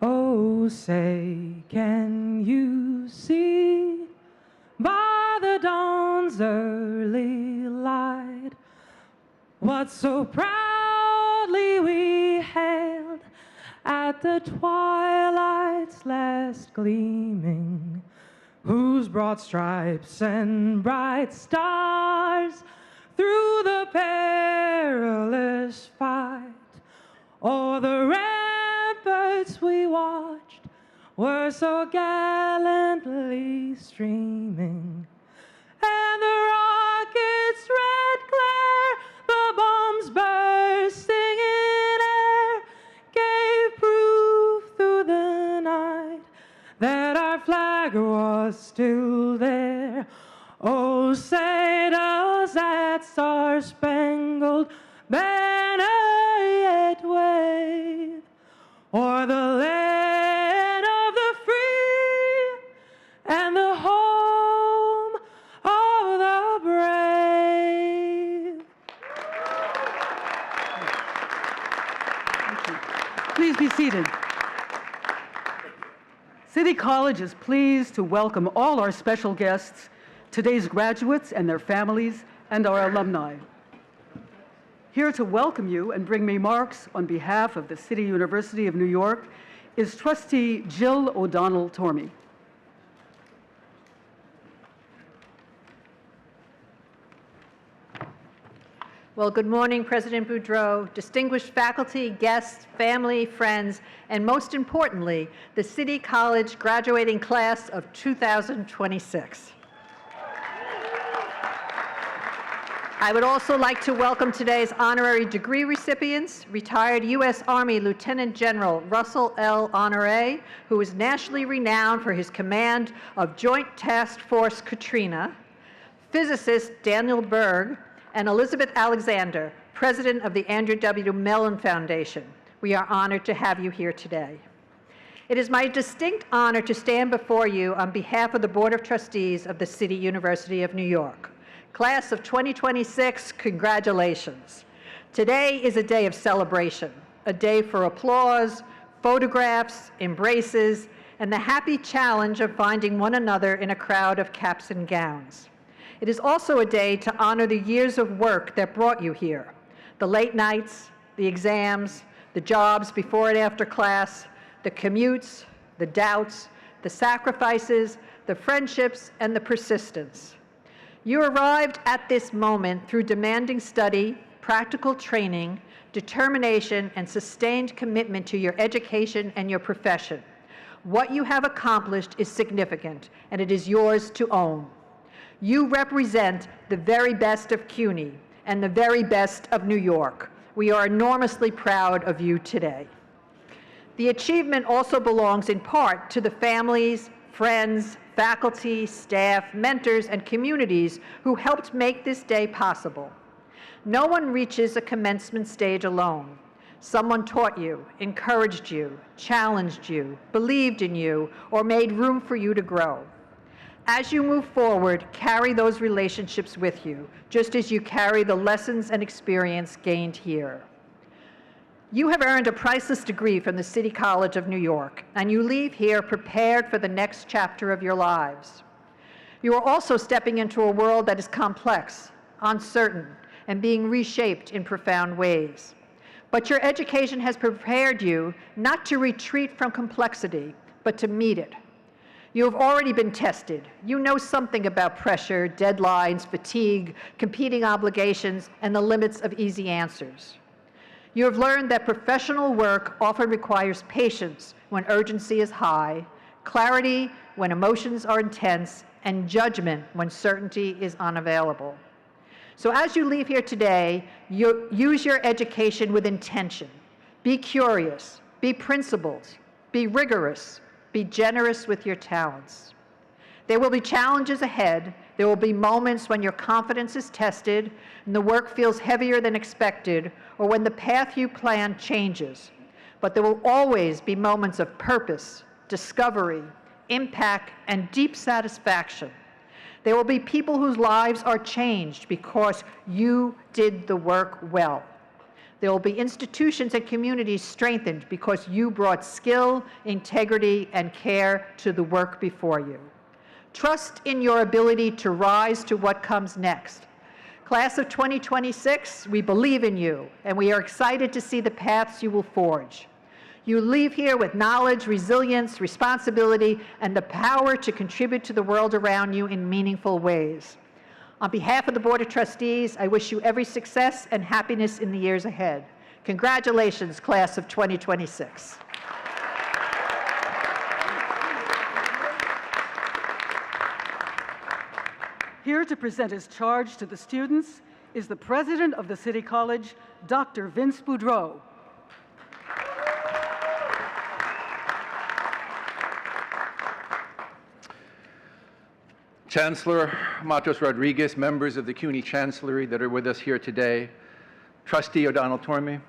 Oh, say, can you see by the dawn's early light what so proudly we hailed at the twilight's last gleaming, whose broad stripes and bright stars through the perilous fight o'er the ramparts we watched were so gallantly streaming, and the rocket's red glare, the bombs bursting in air, gave proof through the night that our flag was still there. Oh, say does that star-spangled banner yet wave o'er the land of the free and the home of the brave? Thank you. Please be seated. City College is pleased to welcome all our special guests, today's graduates and their families, and our alumni. Here to welcome you and bring remarks on behalf of the City University of New York is Trustee Jill O'Donnell Tormey. Well, good morning, President Boudreau, distinguished faculty, guests, family, friends, and most importantly, the City College graduating class of 2026. I would also like to welcome today's honorary degree recipients, retired U.S. Army Lieutenant General Russell L. Honore, who is nationally renowned for his command of Joint Task Force Katrina, physicist Daniel Berg, and Elizabeth Alexander, president of the Andrew W. Mellon Foundation. We are honored to have you here today. It is my distinct honor to stand before you on behalf of the Board of Trustees of the City University of New York. Class of 2026, congratulations. Today is a day of celebration, a day for applause, photographs, embraces, and the happy challenge of finding one another in a crowd of caps and gowns. It is also a day to honor the years of work that brought you here, the late nights, the exams, the jobs before and after class, the commutes, the doubts, the sacrifices, the friendships, and the persistence. You arrived at this moment through demanding study, practical training, determination, and sustained commitment to your education and your profession. What you have accomplished is significant, and it is yours to own. You represent the very best of CUNY and the very best of New York. We are enormously proud of you today. The achievement also belongs in part to the families, friends, faculty, staff, mentors, and communities who helped make this day possible. No one reaches a commencement stage alone. Someone taught you, encouraged you, challenged you, believed in you, or made room for you to grow. As you move forward, carry those relationships with you, just as you carry the lessons and experience gained here. You have earned a priceless degree from the City College of New York, and you leave here prepared for the next chapter of your lives. You are also stepping into a world that is complex, uncertain, and being reshaped in profound ways. But your education has prepared you not to retreat from complexity, but to meet it. You have already been tested. You know something about pressure, deadlines, fatigue, competing obligations, and the limits of easy answers. You have learned that professional work often requires patience when urgency is high, clarity when emotions are intense, and judgment when certainty is unavailable. So as you leave here today, use your education with intention. Be curious, be principled, be rigorous, be generous with your talents. There will be challenges ahead. There will be moments when your confidence is tested and the work feels heavier than expected, or when the path you plan changes. But there will always be moments of purpose, discovery, impact, and deep satisfaction. There will be people whose lives are changed because you did the work well. There will be institutions and communities strengthened because you brought skill, integrity, and care to the work before you. Trust in your ability to rise to what comes next. Class of 2026, we believe in you, and we are excited to see the paths you will forge. You leave here with knowledge, resilience, responsibility, and the power to contribute to the world around you in meaningful ways. On behalf of the Board of Trustees, I wish you every success and happiness in the years ahead. Congratulations, Class of 2026. Here to present his charge to the students is the President of the City College, Dr. Vince Boudreau. Chancellor Matos Rodriguez, members of the CUNY Chancellery that are with us here today, Trustee O'Donnell Tormey,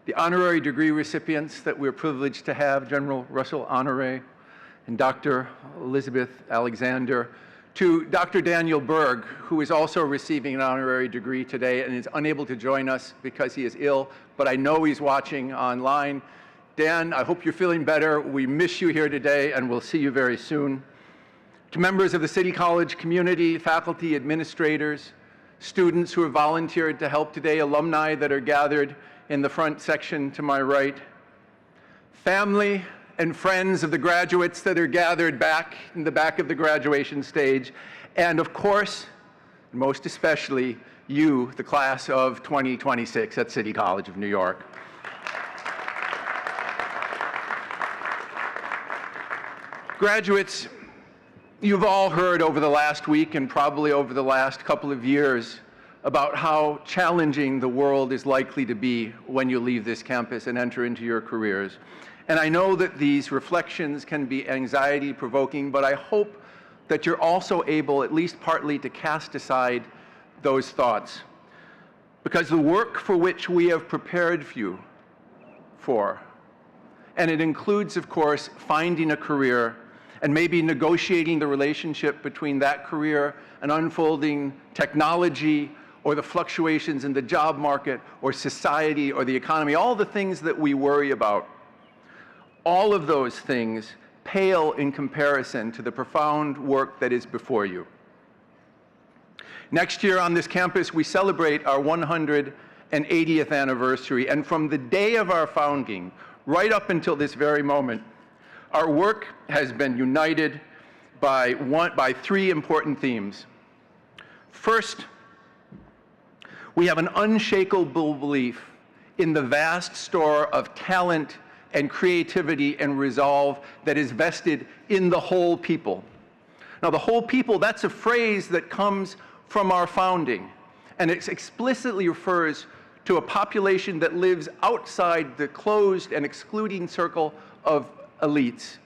the honorary degree recipients that we're privileged to have, General Russell Honore and Dr. Elizabeth Alexander, to Dr. Daniel Berg, who is also receiving an honorary degree today and is unable to join us because he is ill, but I know he's watching online. Dan, I hope you're feeling better. We miss you here today, and we'll see you very soon. To members of the City College community, faculty, administrators, students who have volunteered to help today, alumni that are gathered in the front section to my right, family and friends of the graduates that are gathered back in the back of the graduation stage, and of course, most especially, you, the class of 2026 at City College of New York. Graduates, you've all heard over the last week and probably over the last couple of years about how challenging the world is likely to be when you leave this campus and enter into your careers. And I know that these reflections can be anxiety-provoking, but I hope that you're also able, at least partly, to cast aside those thoughts. Because the work for which we have prepared you for, and it includes, of course, finding a career and maybe negotiating the relationship between that career and unfolding technology or the fluctuations in the job market or society or the economy, all the things that we worry about. All of those things pale in comparison to the profound work that is before you. Next year on this campus, we celebrate our 180th anniversary, and from the day of our founding, right up until this very moment, our work has been united by three important themes. First, we have an unshakable belief in the vast store of talent and creativity and resolve that is vested in the whole people. Now, the whole people, that's a phrase that comes from our founding, and it explicitly refers to a population that lives outside the closed and excluding circle of elites.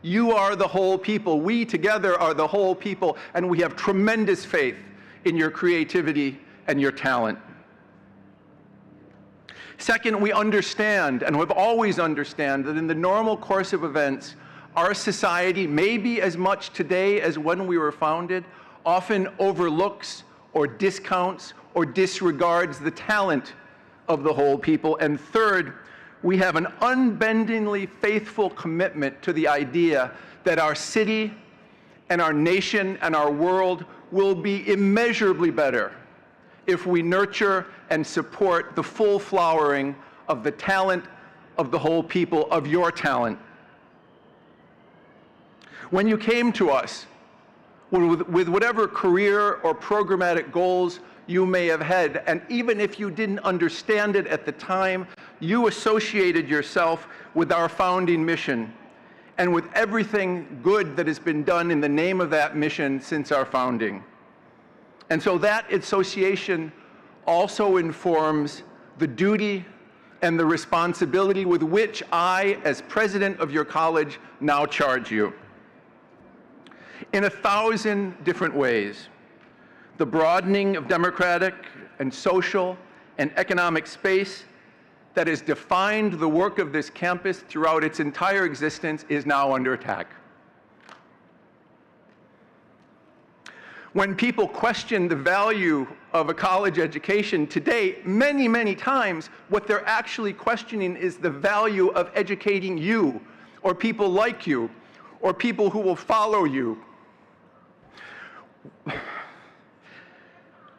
You are the whole people. We together are the whole people, and we have tremendous faith in your creativity and your talent. Second, we understand, and have always understood, that in the normal course of events, our society, maybe as much today as when we were founded, often overlooks or discounts or disregards the talent of the whole people. And third, we have an unbendingly faithful commitment to the idea that our city and our nation and our world will be immeasurably better if we nurture and support the full flowering of the talent of the whole people, of your talent. When you came to us, with whatever career or programmatic goals you may have had, and even if you didn't understand it at the time, you associated yourself with our founding mission and with everything good that has been done in the name of that mission since our founding. And so that association also informs the duty and the responsibility with which I, as president of your college, now charge you. In 1,000 different ways, the broadening of democratic and social and economic space that has defined the work of this campus throughout its entire existence is now under attack. When people question the value of a college education today, many, many times, what they're actually questioning is the value of educating you, or people like you, or people who will follow you.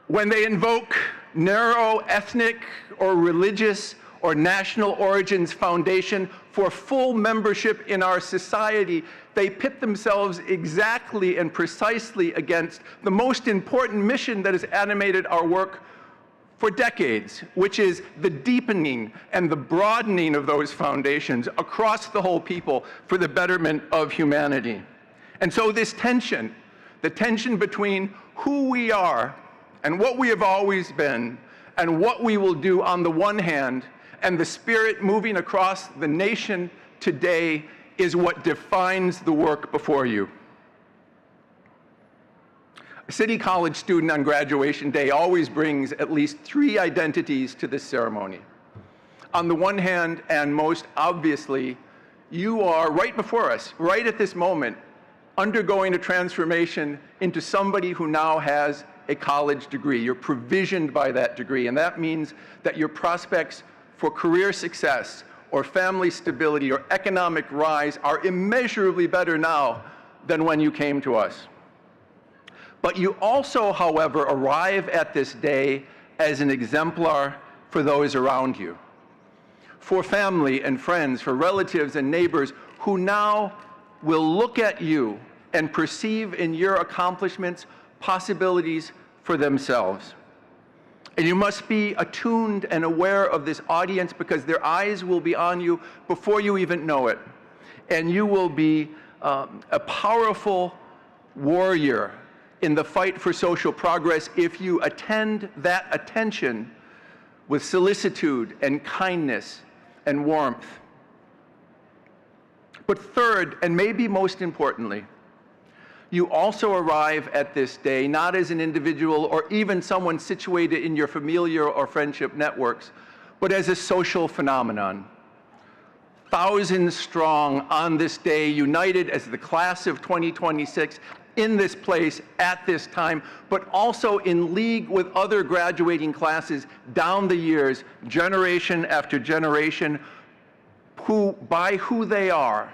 When they invoke narrow ethnic or religious or national origins foundation for full membership in our society, they pit themselves exactly and precisely against the most important mission that has animated our work for decades, which is the deepening and the broadening of those foundations across the whole people for the betterment of humanity. And so this tension, the tension between who we are and what we have always been and what we will do on the one hand, and the spirit moving across the nation today, is what defines the work before you. A City College student on graduation day always brings at least 3 identities to this ceremony. On the one hand, and most obviously, you are right before us, right at this moment, undergoing a transformation into somebody who now has a college degree. You're provisioned by that degree, and that means that your prospects for career success or family stability or economic rise are immeasurably better now than when you came to us. But you also, however, arrive at this day as an exemplar for those around you, for family and friends, for relatives and neighbors who now will look at you and perceive in your accomplishments possibilities for themselves. And you must be attuned and aware of this audience, because their eyes will be on you before you even know it. And you will be a powerful warrior in the fight for social progress if you attend that attention with solicitude and kindness and warmth. But third, and maybe most importantly, you also arrive at this day not as an individual or even someone situated in your familiar or friendship networks, but as a social phenomenon. Thousands strong on this day, united as the class of 2026 in this place at this time, but also in league with other graduating classes down the years, generation after generation, who, by who they are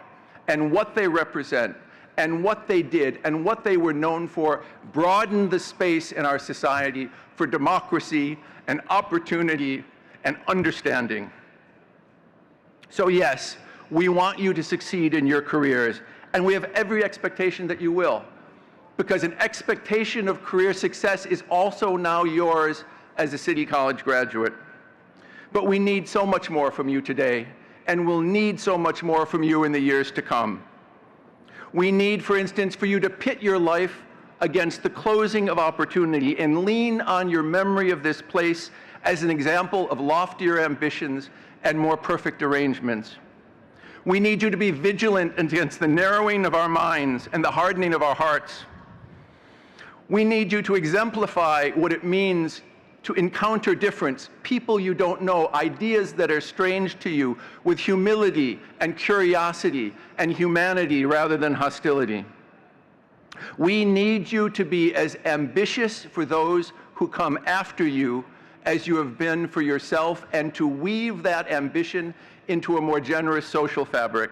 and what they represent, and what they did and what they were known for, broadened the space in our society for democracy and opportunity and understanding. So yes, we want you to succeed in your careers, and we have every expectation that you will, because an expectation of career success is also now yours as a City College graduate. But we need so much more from you today, and we'll need so much more from you in the years to come. We need, for instance, for you to pit your life against the closing of opportunity and lean on your memory of this place as an example of loftier ambitions and more perfect arrangements. We need you to be vigilant against the narrowing of our minds and the hardening of our hearts. We need you to exemplify what it means to encounter difference, people you don't know, ideas that are strange to you, with humility and curiosity and humanity rather than hostility. We need you to be as ambitious for those who come after you as you have been for yourself, and to weave that ambition into a more generous social fabric.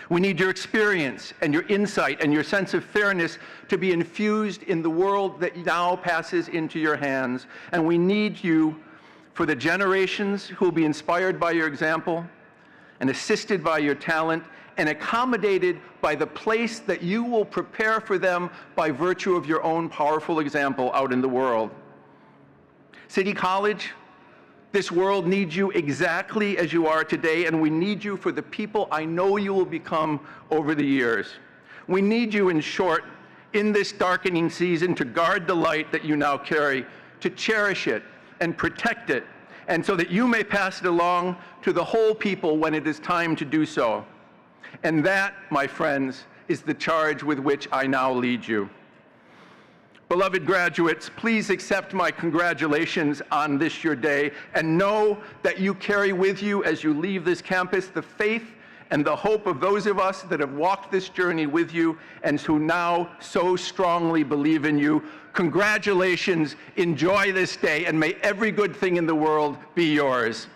We need your experience and your insight and your sense of fairness to be infused in the world that now passes into your hands. And we need you for the generations who will be inspired by your example and assisted by your talent and accommodated by the place that you will prepare for them by virtue of your own powerful example out in the world. City College, this world needs you exactly as you are today, and we need you for the people I know you will become over the years. We need you, in short, in this darkening season, to guard the light that you now carry, to cherish it and protect it, and so that you may pass it along to the whole people when it is time to do so. And that, my friends, is the charge with which I now lead you. Beloved graduates, please accept my congratulations on this your day, and know that you carry with you as you leave this campus the faith and the hope of those of us that have walked this journey with you and who now so strongly believe in you. Congratulations, enjoy this day, and may every good thing in the world be yours.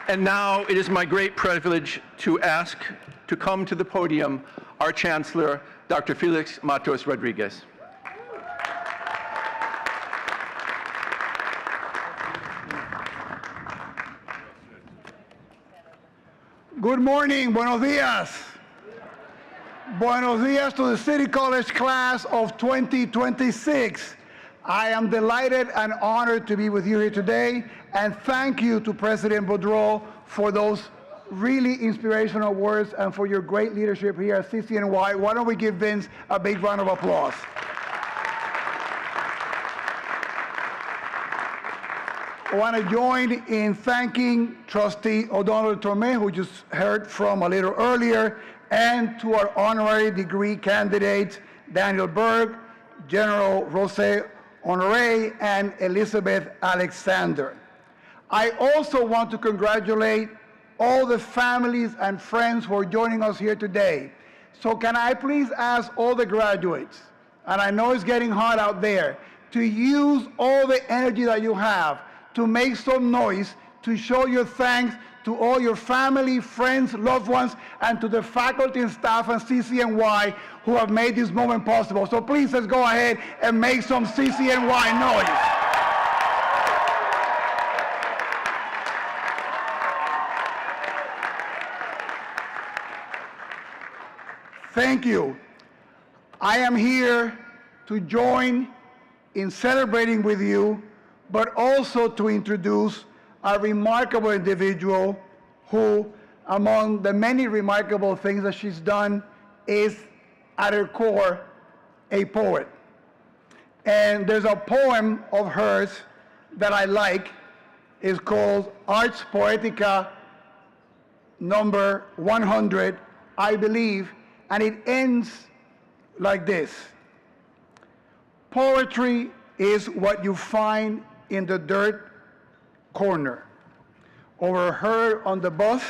And now it is my great privilege to ask to come to the podium our Chancellor, Dr. Felix Matos Rodriguez. Good morning, buenos dias. Buenos dias to the City College class of 2026. I am delighted and honored to be with you here today, and thank you to President Boudreau for those really inspirational words and for your great leadership here at CCNY. Why don't we give Vince a big round of applause? I want to join in thanking Trustee O'Donnell Tormé, who just heard from a little earlier, and to our honorary degree candidates, Daniel Berg, General Jose Honoré, and Elizabeth Alexander. I also want to congratulate all the families and friends who are joining us here today. So can I please ask all the graduates, and I know it's getting hot out there, to use all the energy that you have to make some noise, to show your thanks to all your family, friends, loved ones, and to the faculty and staff and CCNY who have made this moment possible. So please, let's go ahead and make some CCNY noise. Thank you. I am here to join in celebrating with you, but also to introduce a remarkable individual who, among the many remarkable things that she's done, is at her core a poet. And there's a poem of hers that I like. It's called Ars Poetica number 100, I believe, and it ends like this. Poetry is what you find in the dirt corner, overheard on the bus,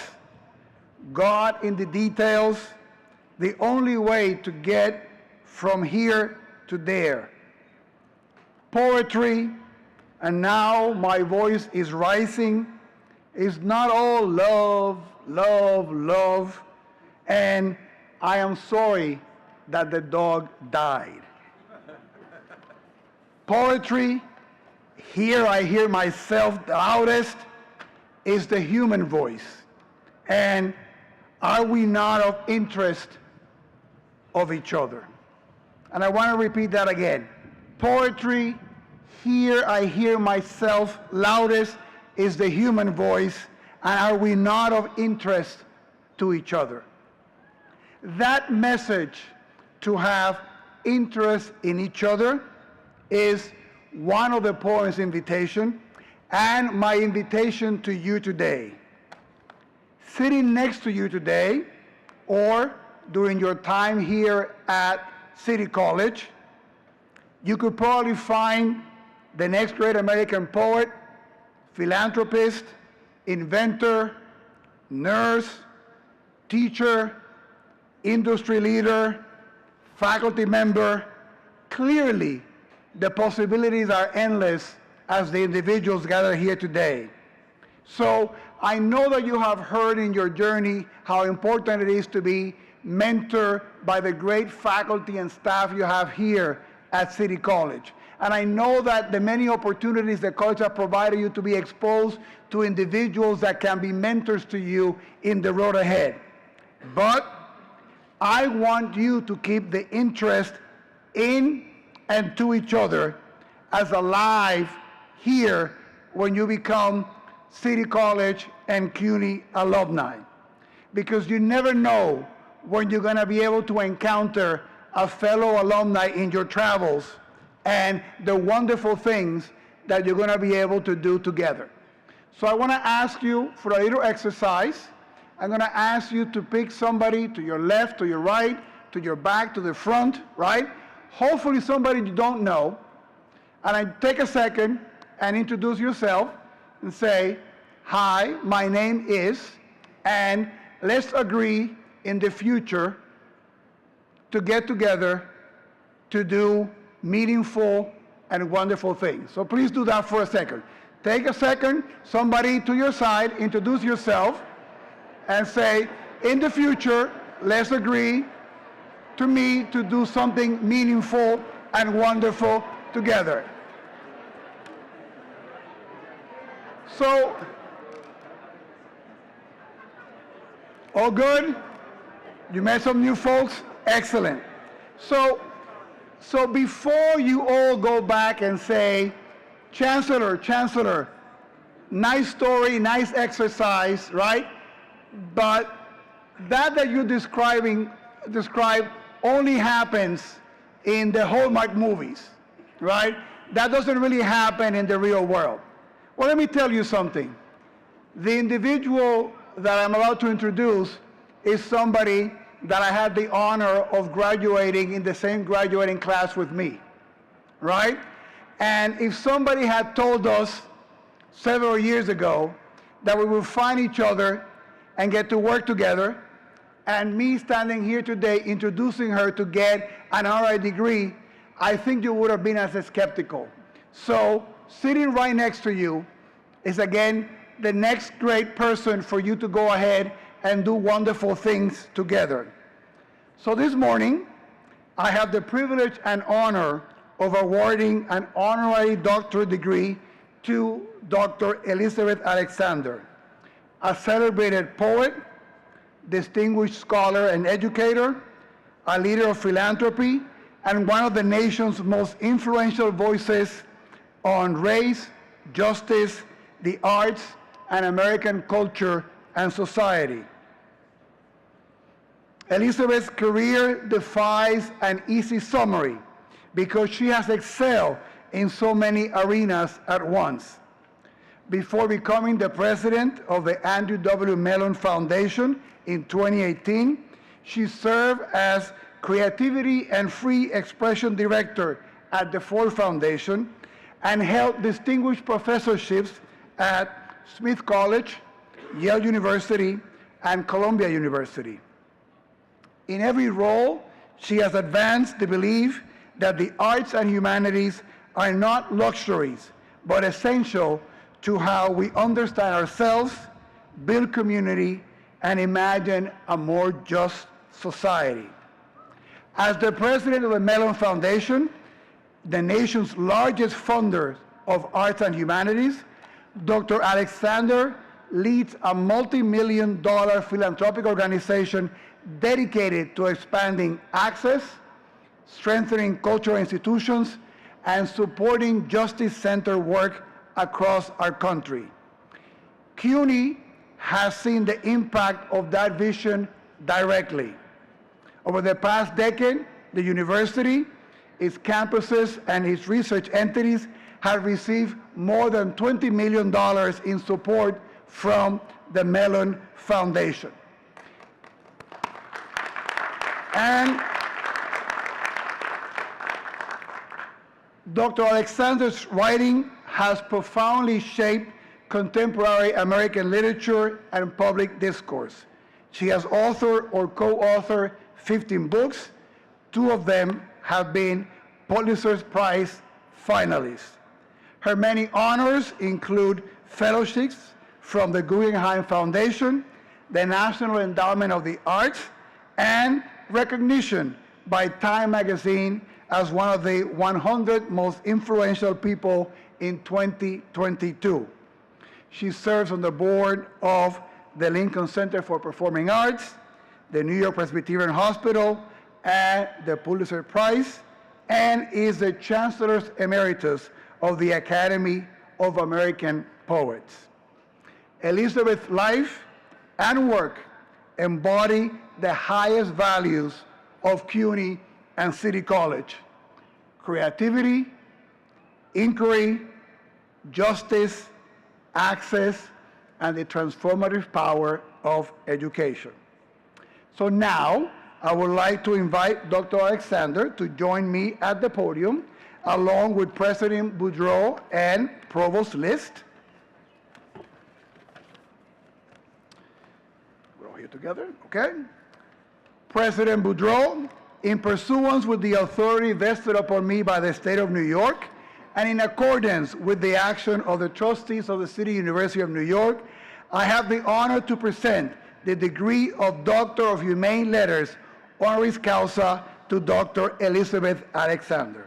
God in the details, the only way to get from here to there. Poetry, and now my voice is rising, is not all love, love, love, and I am sorry that the dog died. Poetry, here I hear myself the loudest, is the human voice. And are we not of interest of each other? And I want to repeat that again. Poetry, here I hear myself loudest, is the human voice, and are we not of interest to each other? That message, to have interest in each other, is one of the poem's invitation, and my invitation to you today. Sitting next to you today, or during your time here at City College, you could probably find the next great American poet, philanthropist, inventor, nurse, teacher, industry leader, faculty member. Clearly, the possibilities are endless as the individuals gather here today. So I know that you have heard in your journey how important it is to be mentored by the great faculty and staff you have here at City College. And I know that the many opportunities that college have provided you to be exposed to individuals that can be mentors to you in the road ahead. But I want you to keep the interest in and to each other as alive here when you become City College and CUNY alumni. Because you never know when you're going to be able to encounter a fellow alumni in your travels and the wonderful things that you're going to be able to do together. So I want to ask you for a little exercise. I'm going to ask you to pick somebody to your left, to your right, to your back, to the front, right? Hopefully somebody you don't know. And I take a second and introduce yourself and say, hi, my name is, and let's agree in the future to get together to do meaningful and wonderful things. So please do that for a second. Take a second, somebody to your side, introduce yourself, and say, in the future, let's agree to meet to do something meaningful and wonderful together. So, all good? You met some new folks? Excellent. So before you all go back and say, Chancellor, nice story, nice exercise, right? But that you describe only happens in the Hallmark movies, right? That doesn't really happen in the real world. Well, let me tell you something. The individual that I'm about to introduce is somebody that I had the honor of graduating in the same graduating class with me, right? And if somebody had told us several years ago that we would find each other and get to work together, and me standing here today introducing her to get an honorary degree, I think you would have been as skeptical. So sitting right next to you is again the next great person for you to go ahead and do wonderful things together. So this morning, I have the privilege and honor of awarding an honorary doctorate degree to Dr. Elizabeth Alexander, a celebrated poet, distinguished scholar and educator, a leader of philanthropy, and one of the nation's most influential voices on race, justice, the arts, and American culture and society. Elizabeth's career defies an easy summary because she has excelled in so many arenas at once. Before becoming the president of the Andrew W. Mellon Foundation in 2018, she served as Creativity and Free Expression Director at the Ford Foundation and held distinguished professorships at Smith College, Yale University, and Columbia University. In every role, she has advanced the belief that the arts and humanities are not luxuries, but essential to how we understand ourselves, build community, and imagine a more just society. As the president of the Mellon Foundation, the nation's largest funder of arts and humanities, Dr. Alexander leads a multi-million-dollar philanthropic organization dedicated to expanding access, strengthening cultural institutions, and supporting justice-centered work across our country. CUNY has seen the impact of that vision directly. Over the past decade, the university, its campuses, and its research entities have received more than $20 million in support from the Mellon Foundation. And Dr. Alexander's writing has profoundly shaped contemporary American literature and public discourse. She has authored or co-authored 15 books. 2 of them have been Pulitzer Prize finalists. Her many honors include fellowships from the Guggenheim Foundation, the National Endowment of the Arts, and recognition by Time Magazine as one of the 100 most influential people in 2022. She serves on the board of the Lincoln Center for Performing Arts, the New York Presbyterian Hospital, and the Pulitzer Prize, and is the Chancellor Emeritus of the Academy of American Poets. Elizabeth's life and work embody the highest values of CUNY and City College: creativity, inquiry, justice, access, and the transformative power of education. So now, I would like to invite Dr. Alexander to join me at the podium, along with President Boudreau and Provost List. We're all here together, okay? President Boudreau, in pursuance with the authority vested upon me by the State of New York, and in accordance with the action of the trustees of the City University of New York, I have the honor to present the degree of Doctor of Humane Letters, honoris causa, to Dr. Elizabeth Alexander.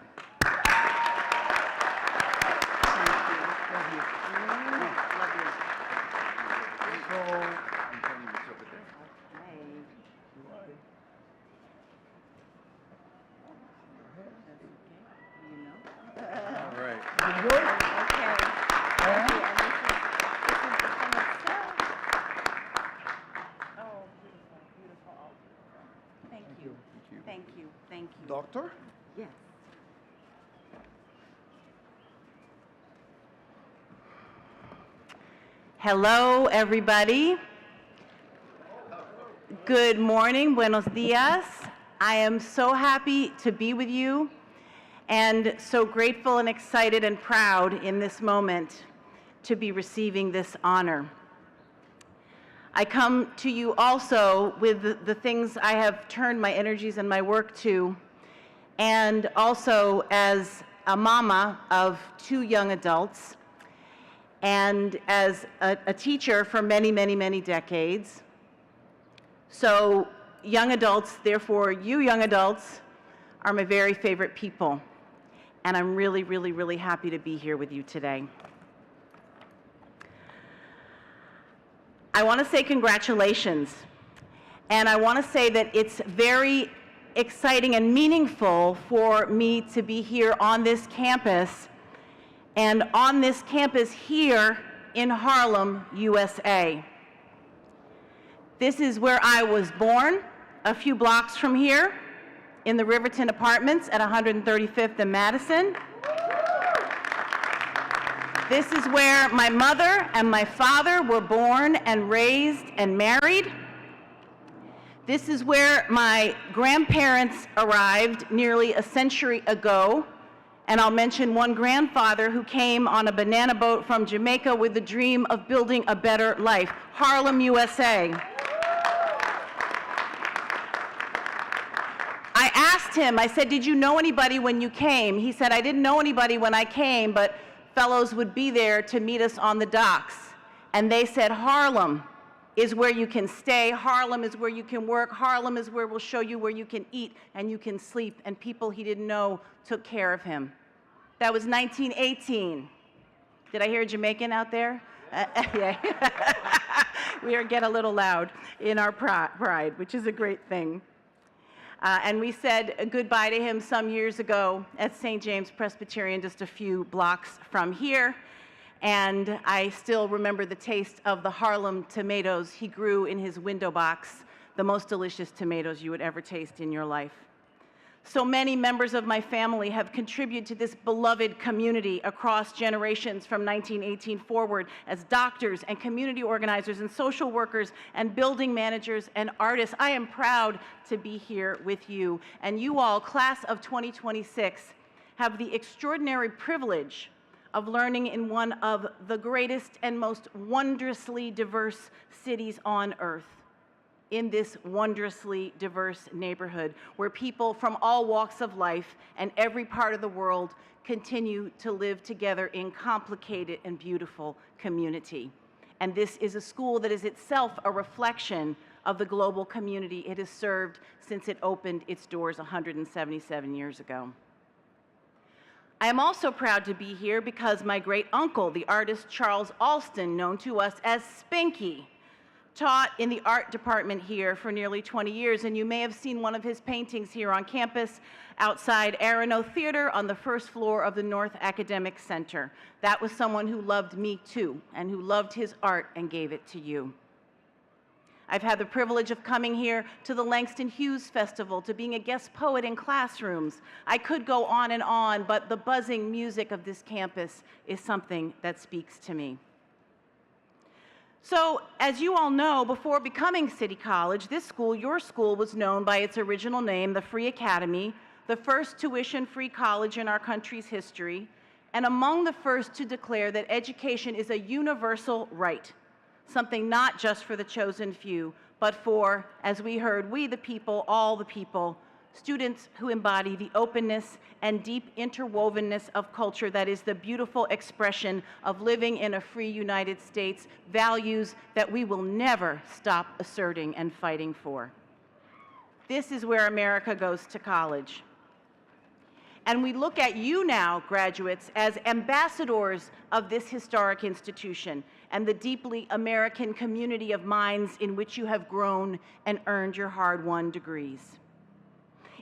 Thank you. Doctor? Yes. Hello, everybody. Good morning, buenos dias. I am so happy to be with you and so grateful and excited and proud in this moment to be receiving this honor. I come to you also with the things I have turned my energies and my work to, and also as a mama of 2 young adults, and as a teacher for many, many, many decades. So young adults, therefore you young adults, are my very favorite people, and I'm really, really, really happy to be here with you today. I want to say congratulations, and I want to say that it's very exciting and meaningful for me to be here on this campus, and on this campus here in Harlem, USA. This is where I was born, a few blocks from here, in the Riverton Apartments at 135th and Madison. This is where my mother and my father were born and raised and married. This is where my grandparents arrived nearly a century ago. And I'll mention one grandfather who came on a banana boat from Jamaica with the dream of building a better life. Harlem, USA. I asked him, I said, did you know anybody when you came? He said, I didn't know anybody when I came, but fellows would be there to meet us on the docks. And they said, Harlem is where you can stay. Harlem is where you can work. Harlem is where we'll show you where you can eat and you can sleep. And people he didn't know took care of him. That was 1918. Did I hear a Jamaican out there? Yeah. We get a little loud in our pride, which is a great thing. And we said goodbye to him some years ago at St. James Presbyterian, just a few blocks from here. And I still remember the taste of the Harlem tomatoes he grew in his window box, the most delicious tomatoes you would ever taste in your life. So many members of my family have contributed to this beloved community across generations from 1918 forward as doctors and community organizers and social workers and building managers and artists. I am proud to be here with you. And you all, class of 2026, have the extraordinary privilege of learning in one of the greatest and most wondrously diverse cities on earth, in this wondrously diverse neighborhood where people from all walks of life and every part of the world continue to live together in complicated and beautiful community. And this is a school that is itself a reflection of the global community it has served since it opened its doors 177 years ago. I am also proud to be here because my great uncle, the artist Charles Alston, known to us as Spinky, taught in the art department here for nearly 20 years, and you may have seen one of his paintings here on campus outside Arano Theater on the first floor of the North Academic Center. That was someone who loved me too, and who loved his art and gave it to you. I've had the privilege of coming here to the Langston Hughes Festival, to being a guest poet in classrooms. I could go on, but the buzzing music of this campus is something that speaks to me. So, as you all know, before becoming City College, this school, your school, was known by its original name, the Free Academy, the first tuition-free college in our country's history, and among the first to declare that education is a universal right, something not just for the chosen few, but for, as we heard, we the people, all the people, students who embody the openness and deep interwovenness of culture that is the beautiful expression of living in a free United States, values that we will never stop asserting and fighting for. This is where America goes to college. And we look at you now, graduates, as ambassadors of this historic institution and the deeply American community of minds in which you have grown and earned your hard-won degrees.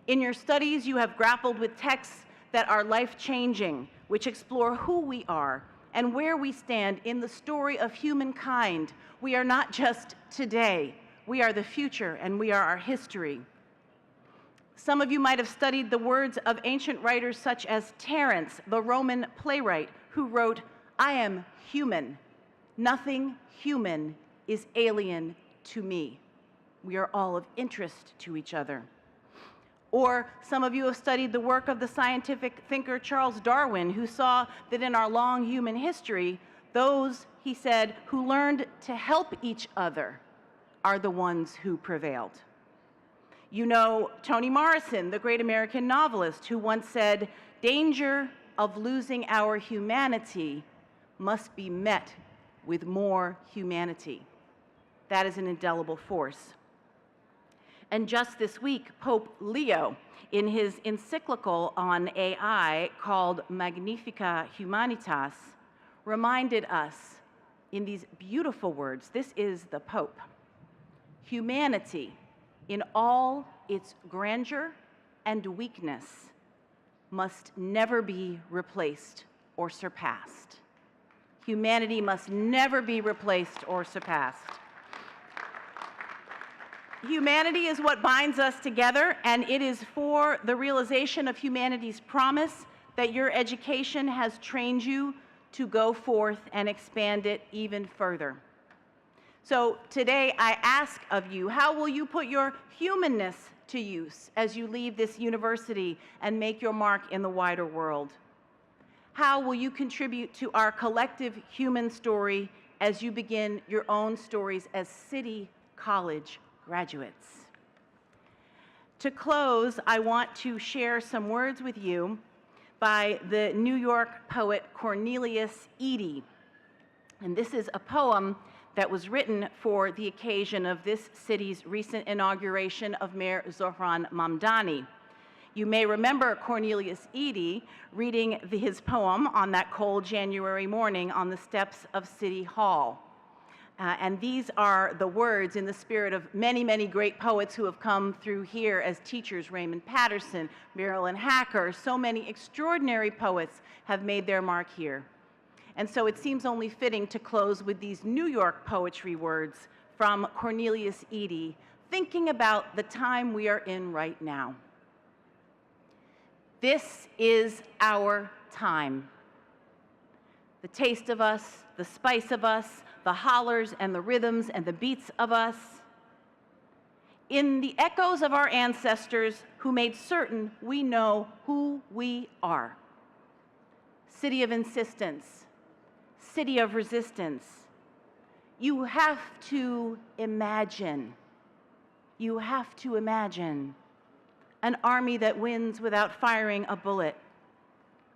In your studies, you have grappled with texts that are life-changing, which explore who we are and where we stand in the story of humankind. We are not just today. We are the future, and we are our history. Some of you might have studied the words of ancient writers such as Terence, the Roman playwright, who wrote, "I am human. Nothing human is alien to me. We are all of interest to each other." Or some of you have studied the work of the scientific thinker Charles Darwin, who saw that in our long human history, those, he said, who learned to help each other are the ones who prevailed. You know Toni Morrison, the great American novelist, who once said, "Danger of losing our humanity must be met with more humanity." That is an indelible force. And just this week, Pope Leo, in his encyclical on AI called Magnificat Humanitas, reminded us in these beautiful words, this is the Pope, humanity in all its grandeur and weakness must never be replaced or surpassed. Humanity must never be replaced or surpassed. Humanity is what binds us together, and it is for the realization of humanity's promise that your education has trained you to go forth and expand it even further. So today I ask of you, how will you put your humanness to use as you leave this university and make your mark in the wider world? How will you contribute to our collective human story as you begin your own stories as City College graduates? To close, I want to share some words with you by the New York poet Cornelius Eady. And this is a poem that was written for the occasion of this city's recent inauguration of Mayor Zohran Mamdani. You may remember Cornelius Eady reading his poem on that cold January morning on the steps of City Hall. And these are the words in the spirit of many, many great poets who have come through here as teachers. Raymond Patterson, Marilyn Hacker, so many extraordinary poets have made their mark here. And so it seems only fitting to close with these New York poetry words from Cornelius Eady, thinking about the time we are in right now. This is our time. The taste of us, the spice of us, the hollers and the rhythms and the beats of us. In the echoes of our ancestors who made certain we know who we are. City of insistence, city of resistance. You have to imagine. You have to imagine an army that wins without firing a bullet.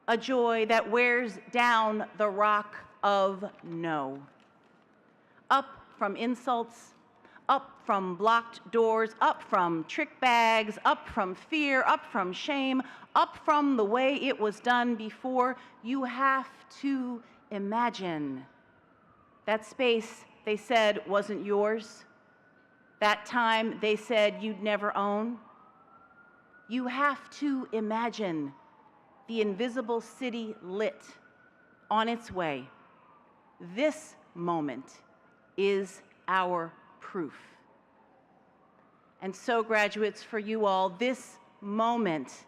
A joy that wears down the rock of no. Up from insults, up from blocked doors, up from trick bags, up from fear, up from shame, up from the way it was done before. You have to imagine. That space, they said, wasn't yours. That time, they said you'd never own. You have to imagine the invisible city lit on its way. This moment is our proof. And so, graduates, for you all, this moment,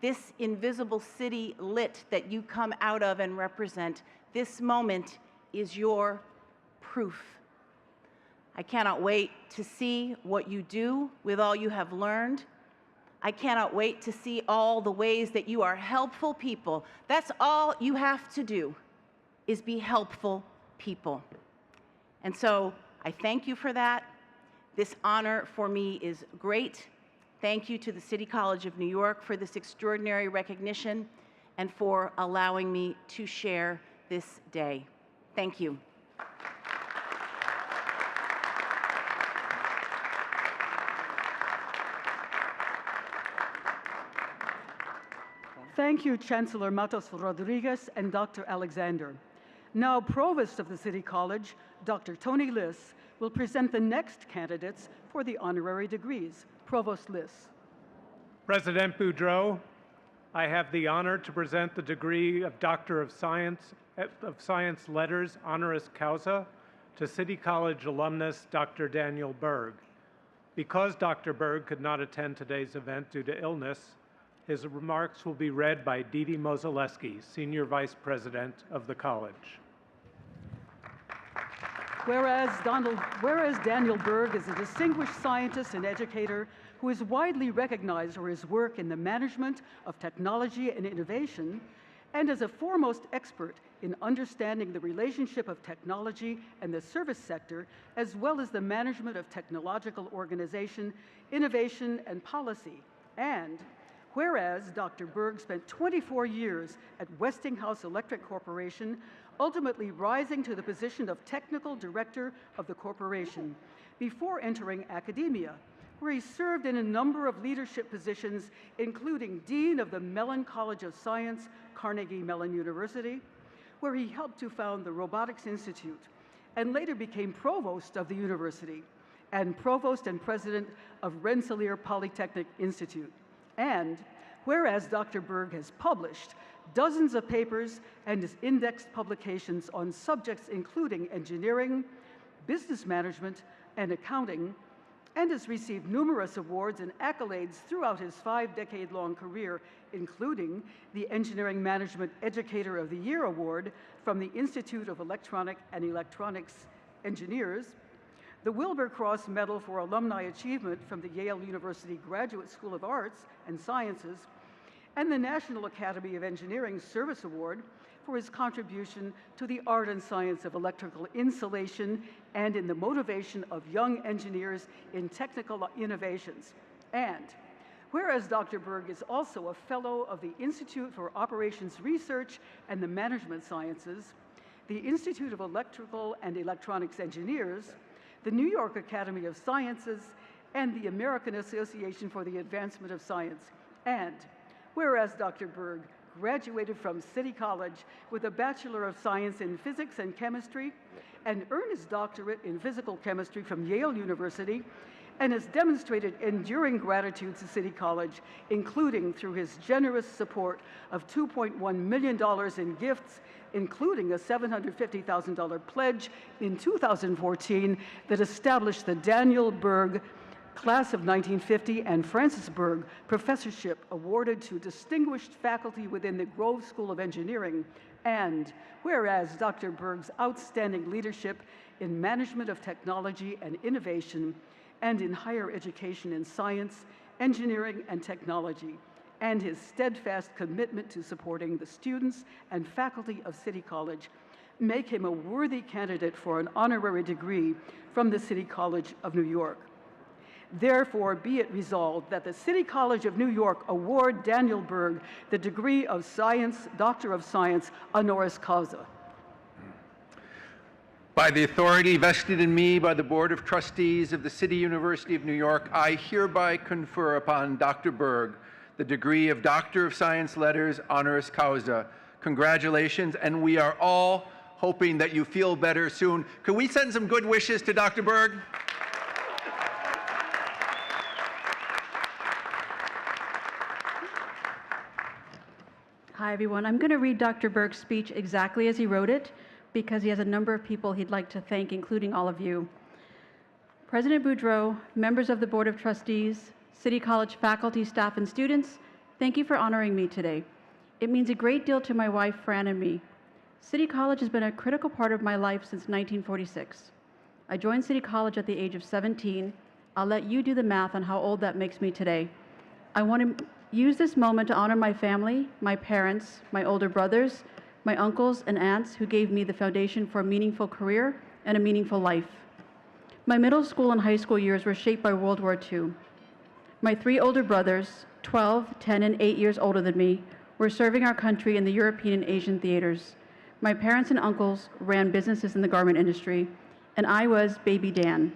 this invisible city lit that you come out of and represent, this moment is your proof. I cannot wait to see what you do with all you have learned. I cannot wait to see all the ways that you are helpful people. That's all you have to do, is be helpful people. And so I thank you for that. This honor for me is great. Thank you to the City College of New York for this extraordinary recognition and for allowing me to share this day. Thank you. Thank you, Chancellor Matos Rodriguez and Dr. Alexander. Now, Provost of the City College, Dr. Tony Liss, will present the next candidates for the honorary degrees. Provost Liss. President Boudreau, I have the honor to present the degree of Doctor of Science Letters honoris causa to City College alumnus Dr. Daniel Berg. Because Dr. Berg could not attend today's event due to illness, his remarks will be read by Didi Mozaleski, Senior Vice President of the college. Whereas Daniel Berg is a distinguished scientist and educator who is widely recognized for his work in the management of technology and innovation, and as a foremost expert in understanding the relationship of technology and the service sector, as well as the management of technological organization, innovation, and policy. And whereas Dr. Berg spent 24 years at Westinghouse Electric Corporation, ultimately rising to the position of technical director of the corporation before entering academia, where he served in a number of leadership positions, including Dean of the Mellon College of Science, Carnegie Mellon University, where he helped to found the Robotics Institute, and later became provost of the university, and provost and president of Rensselaer Polytechnic Institute. And whereas Dr. Berg has published dozens of papers and has indexed publications on subjects including engineering, business management, and accounting, and has received numerous awards and accolades throughout his 5-decade-long career, including the Engineering Management Educator of the Year Award from the Institute of Electronic and Electronics Engineers, the Wilbur Cross Medal for Alumni Achievement from the Yale University Graduate School of Arts and Sciences, and the National Academy of Engineering Service Award for his contribution to the art and science of electrical insulation and in the motivation of young engineers in technical innovations. And whereas Dr. Berg is also a fellow of the Institute for Operations Research and the Management Sciences, the Institute of Electrical and Electronics Engineers, the New York Academy of Sciences, and the American Association for the Advancement of Science. And whereas Dr. Berg graduated from City College with a Bachelor of Science in Physics and Chemistry, and earned his doctorate in Physical Chemistry from Yale University, and has demonstrated enduring gratitude to City College, including through his generous support of $2.1 million in gifts, including a $750,000 pledge in 2014 that established the Daniel Berg Class of 1950 and Francis Berg Professorship awarded to distinguished faculty within the Grove School of Engineering. And whereas Dr. Berg's outstanding leadership in management of technology and innovation and in higher education in science, engineering, and technology, and his steadfast commitment to supporting the students and faculty of City College make him a worthy candidate for an honorary degree from the City College of New York. Therefore, be it resolved that the City College of New York award Daniel Berg the degree of Science, Doctor of Science, honoris causa. By the authority vested in me by the Board of Trustees of the City University of New York, I hereby confer upon Dr. Berg the degree of Doctor of Science Letters, honoris causa. Congratulations, and we are all hoping that you feel better soon. Can we send some good wishes to Dr. Berg? Hi, everyone. I'm going to read Dr. Berg's speech exactly as he wrote it because he has a number of people he'd like to thank, including all of you. President Boudreau, members of the Board of Trustees, City College faculty, staff, and students, thank you for honoring me today. It means a great deal to my wife, Fran, and me. City College has been a critical part of my life since 1946. I joined City College at the age of 17. I'll let you do the math on how old that makes me today. I want to use this moment to honor my family, my parents, my older brothers, my uncles and aunts who gave me the foundation for a meaningful career and a meaningful life. My middle school and high school years were shaped by World War II. My 3 older brothers, 12, 10, and 8 years older than me, were serving our country in the European and Asian theaters. My parents and uncles ran businesses in the garment industry, and I was Baby Dan.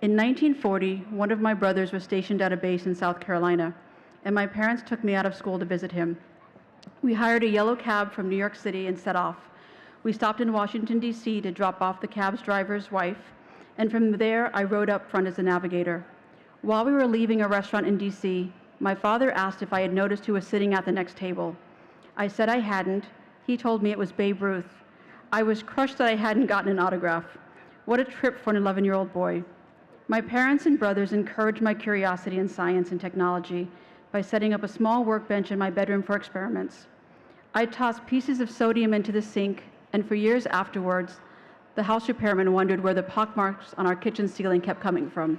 In 1940, one of my brothers was stationed at a base in South Carolina, and my parents took me out of school to visit him. We hired a yellow cab from New York City and set off. We stopped in Washington, D.C. to drop off the cab's driver's wife, and from there I rode up front as a navigator. While we were leaving a restaurant in D.C., my father asked if I had noticed who was sitting at the next table. I said I hadn't. He told me it was Babe Ruth. I was crushed that I hadn't gotten an autograph. What a trip for an 11-year-old boy. My parents and brothers encouraged my curiosity in science and technology by setting up a small workbench in my bedroom for experiments. I tossed pieces of sodium into the sink, and for years afterwards, the house repairman wondered where the pockmarks on our kitchen ceiling kept coming from.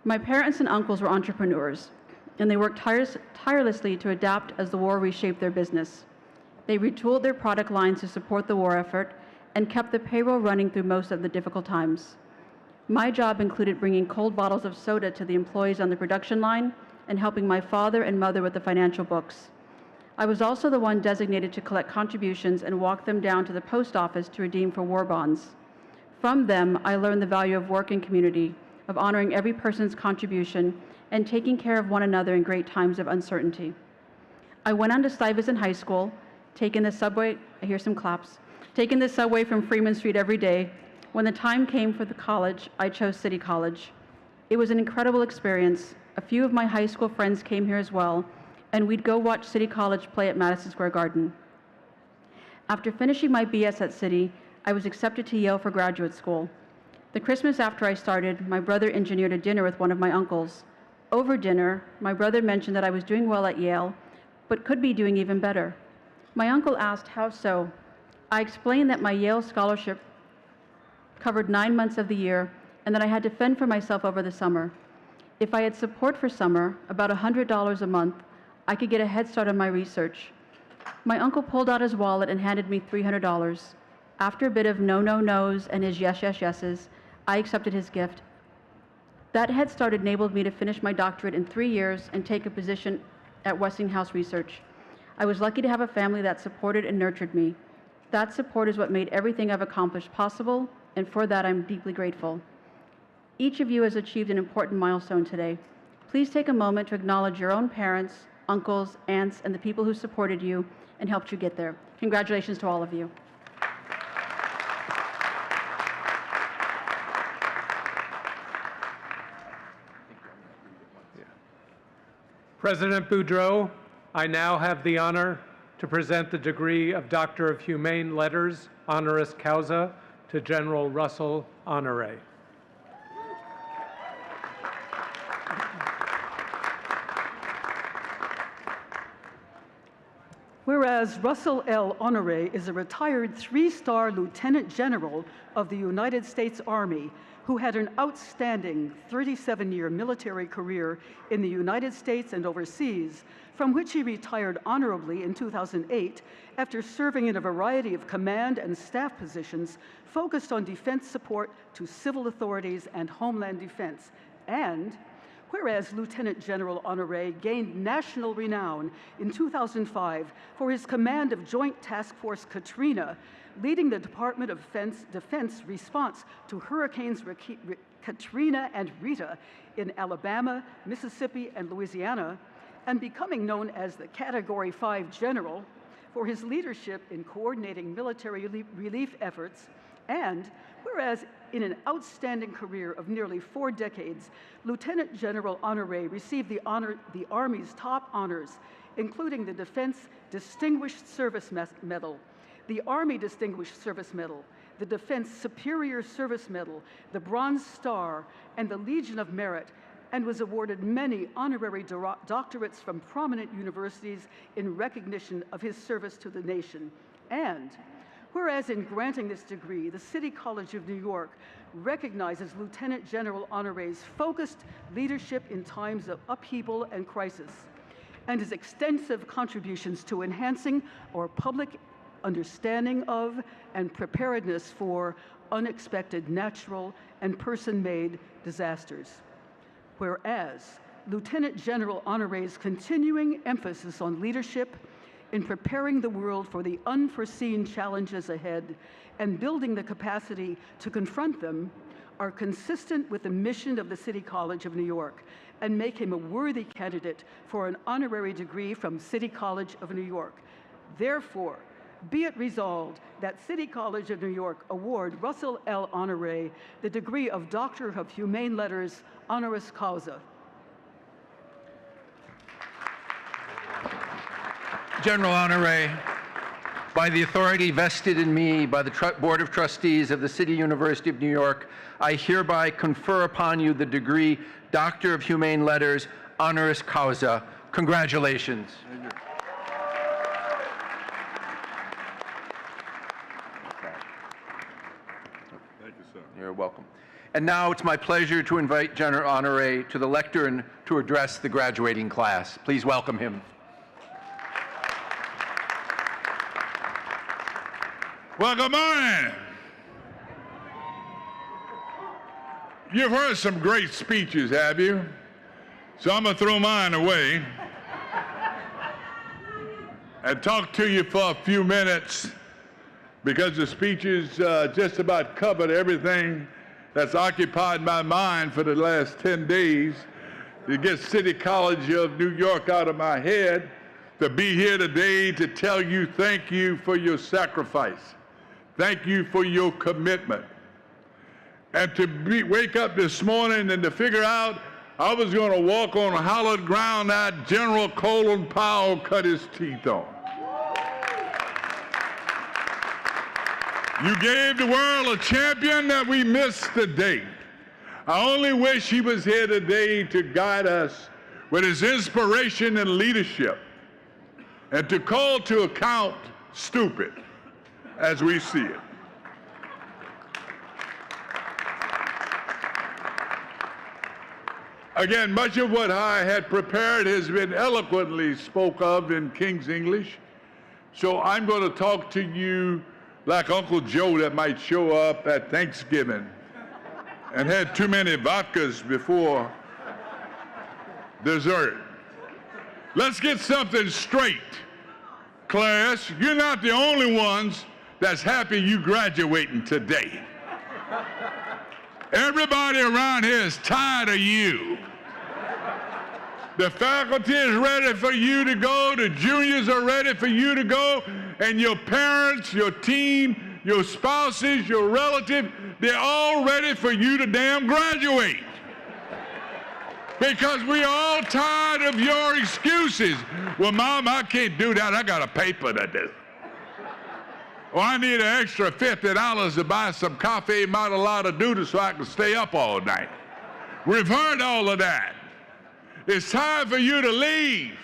My parents and uncles were entrepreneurs, and they worked tirelessly to adapt as the war reshaped their business. They retooled their product lines to support the war effort and kept the payroll running through most of the difficult times. My job included bringing cold bottles of soda to the employees on the production line and helping my father and mother with the financial books. I was also the one designated to collect contributions and walk them down to the post office to redeem for war bonds. From them, I learned the value of work and community, of honoring every person's contribution, and taking care of one another in great times of uncertainty. I went on to Stuyvesant High School, taking the subway, I hear some claps, taking the subway from Freeman Street every day. When the time came for the college, I chose City College. It was an incredible experience. A few of my high school friends came here as well, and we'd go watch City College play at Madison Square Garden. After finishing my BS at City, I was accepted to Yale for graduate school. The Christmas after I started, my brother engineered a dinner with one of my uncles. Over dinner, my brother mentioned that I was doing well at Yale, but could be doing even better. My uncle asked how so. I explained that my Yale scholarship covered 9 months of the year and that I had to fend for myself over the summer. If I had support for summer, about $100 a month, I could get a head start on my research. My uncle pulled out his wallet and handed me $300. After a bit of no-no-nos and his yes-yes-yeses, I accepted his gift. That head start enabled me to finish my doctorate in 3 years and take a position at Westinghouse Research. I was lucky to have a family that supported and nurtured me. That support is what made everything I've accomplished possible, and for that I'm deeply grateful. Each of you has achieved an important milestone today. Please take a moment to acknowledge your own parents, uncles, aunts, and the people who supported you and helped you get there. Congratulations to all of you. President Boudreau, I now have the honor to present the degree of Doctor of Humane Letters, honoris causa, to General Russell Honore. Whereas Russell L. Honore is a retired 3-star Lieutenant General of the United States Army who had an outstanding 37-year military career in the United States and overseas, from which he retired honorably in 2008 after serving in a variety of command and staff positions focused on defense support to civil authorities and homeland defense. And Whereas Lieutenant General Honoré gained national renown in 2005 for his command of Joint Task Force Katrina, leading the Department of Defense response to Hurricanes Katrina and Rita in Alabama, Mississippi, and Louisiana, and becoming known as the Category 5 General for his leadership in coordinating military relief efforts, and whereas in an outstanding career of nearly 4 decades, Lieutenant General Honoré received the Army's top honors, including the Defense Distinguished Service Medal, the Army Distinguished Service Medal, the Defense Superior Service Medal, the Bronze Star, and the Legion of Merit, and was awarded many honorary doctorates from prominent universities in recognition of his service to the nation. And whereas in granting this degree, the City College of New York recognizes Lieutenant General Honoré's focused leadership in times of upheaval and crisis, and his extensive contributions to enhancing our public understanding of and preparedness for unexpected natural and person-made disasters. Whereas Lieutenant General Honoré's continuing emphasis on leadership in preparing the world for the unforeseen challenges ahead and building the capacity to confront them are consistent with the mission of the City College of New York and make him a worthy candidate for an honorary degree from City College of New York. Therefore, be it resolved that City College of New York award Russell L. Honoré the degree of Doctor of Humane Letters, honoris causa. General Honoré, by the authority vested in me by the Board of Trustees of the City University of New York, I hereby confer upon you the degree Doctor of Humane Letters, honoris causa. Congratulations. Thank you, sir. You're welcome. And now it's my pleasure to invite General Honoré to the lectern to address the graduating class. Please welcome him. Well, good morning. You've heard some great speeches, have you? So I'm going to throw mine away and talk to you for a few minutes because the speeches just about covered everything that's occupied my mind for the last 10 days to get City College of New York out of my head, to be here today to tell you thank you for your sacrifice. Thank you for your commitment. And to wake up this morning and to figure out I was going to walk on hallowed ground that General Colin Powell cut his teeth on. You gave the world a champion that we missed today. I only wish he was here today to guide us with his inspiration and leadership and to call to account stupid as we see it. Again, much of what I had prepared has been eloquently spoke of in King's English, so I'm going to talk to you like Uncle Joe that might show up at Thanksgiving and had too many vodkas before dessert. Let's get something straight, class. You're not the only ones that's happy you graduating today. Everybody around here is tired of you. The faculty is ready for you to go, the juniors are ready for you to go, and your parents, your team, your spouses, your relatives, they're all ready for you to damn graduate. Because we're all tired of your excuses. Well, Mom, I can't do that. I got a paper to do. Or I need an extra $50 to buy some coffee Matalata Duda so I can stay up all night. We've heard all of that. It's time for you to leave.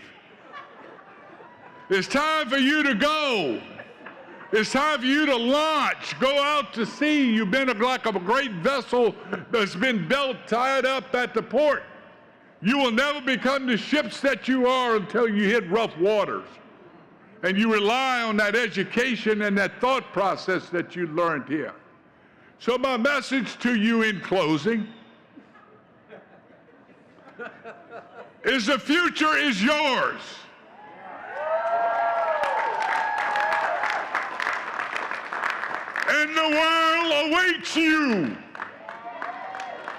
It's time for you to go. It's time for you to launch. Go out to sea. You've been like a great vessel that's been built, tied up at the port. You will never become the ships that you are until you hit rough waters. And you rely on that education and that thought process that you learned here. So my message to you in closing is the future is yours. And the world awaits you.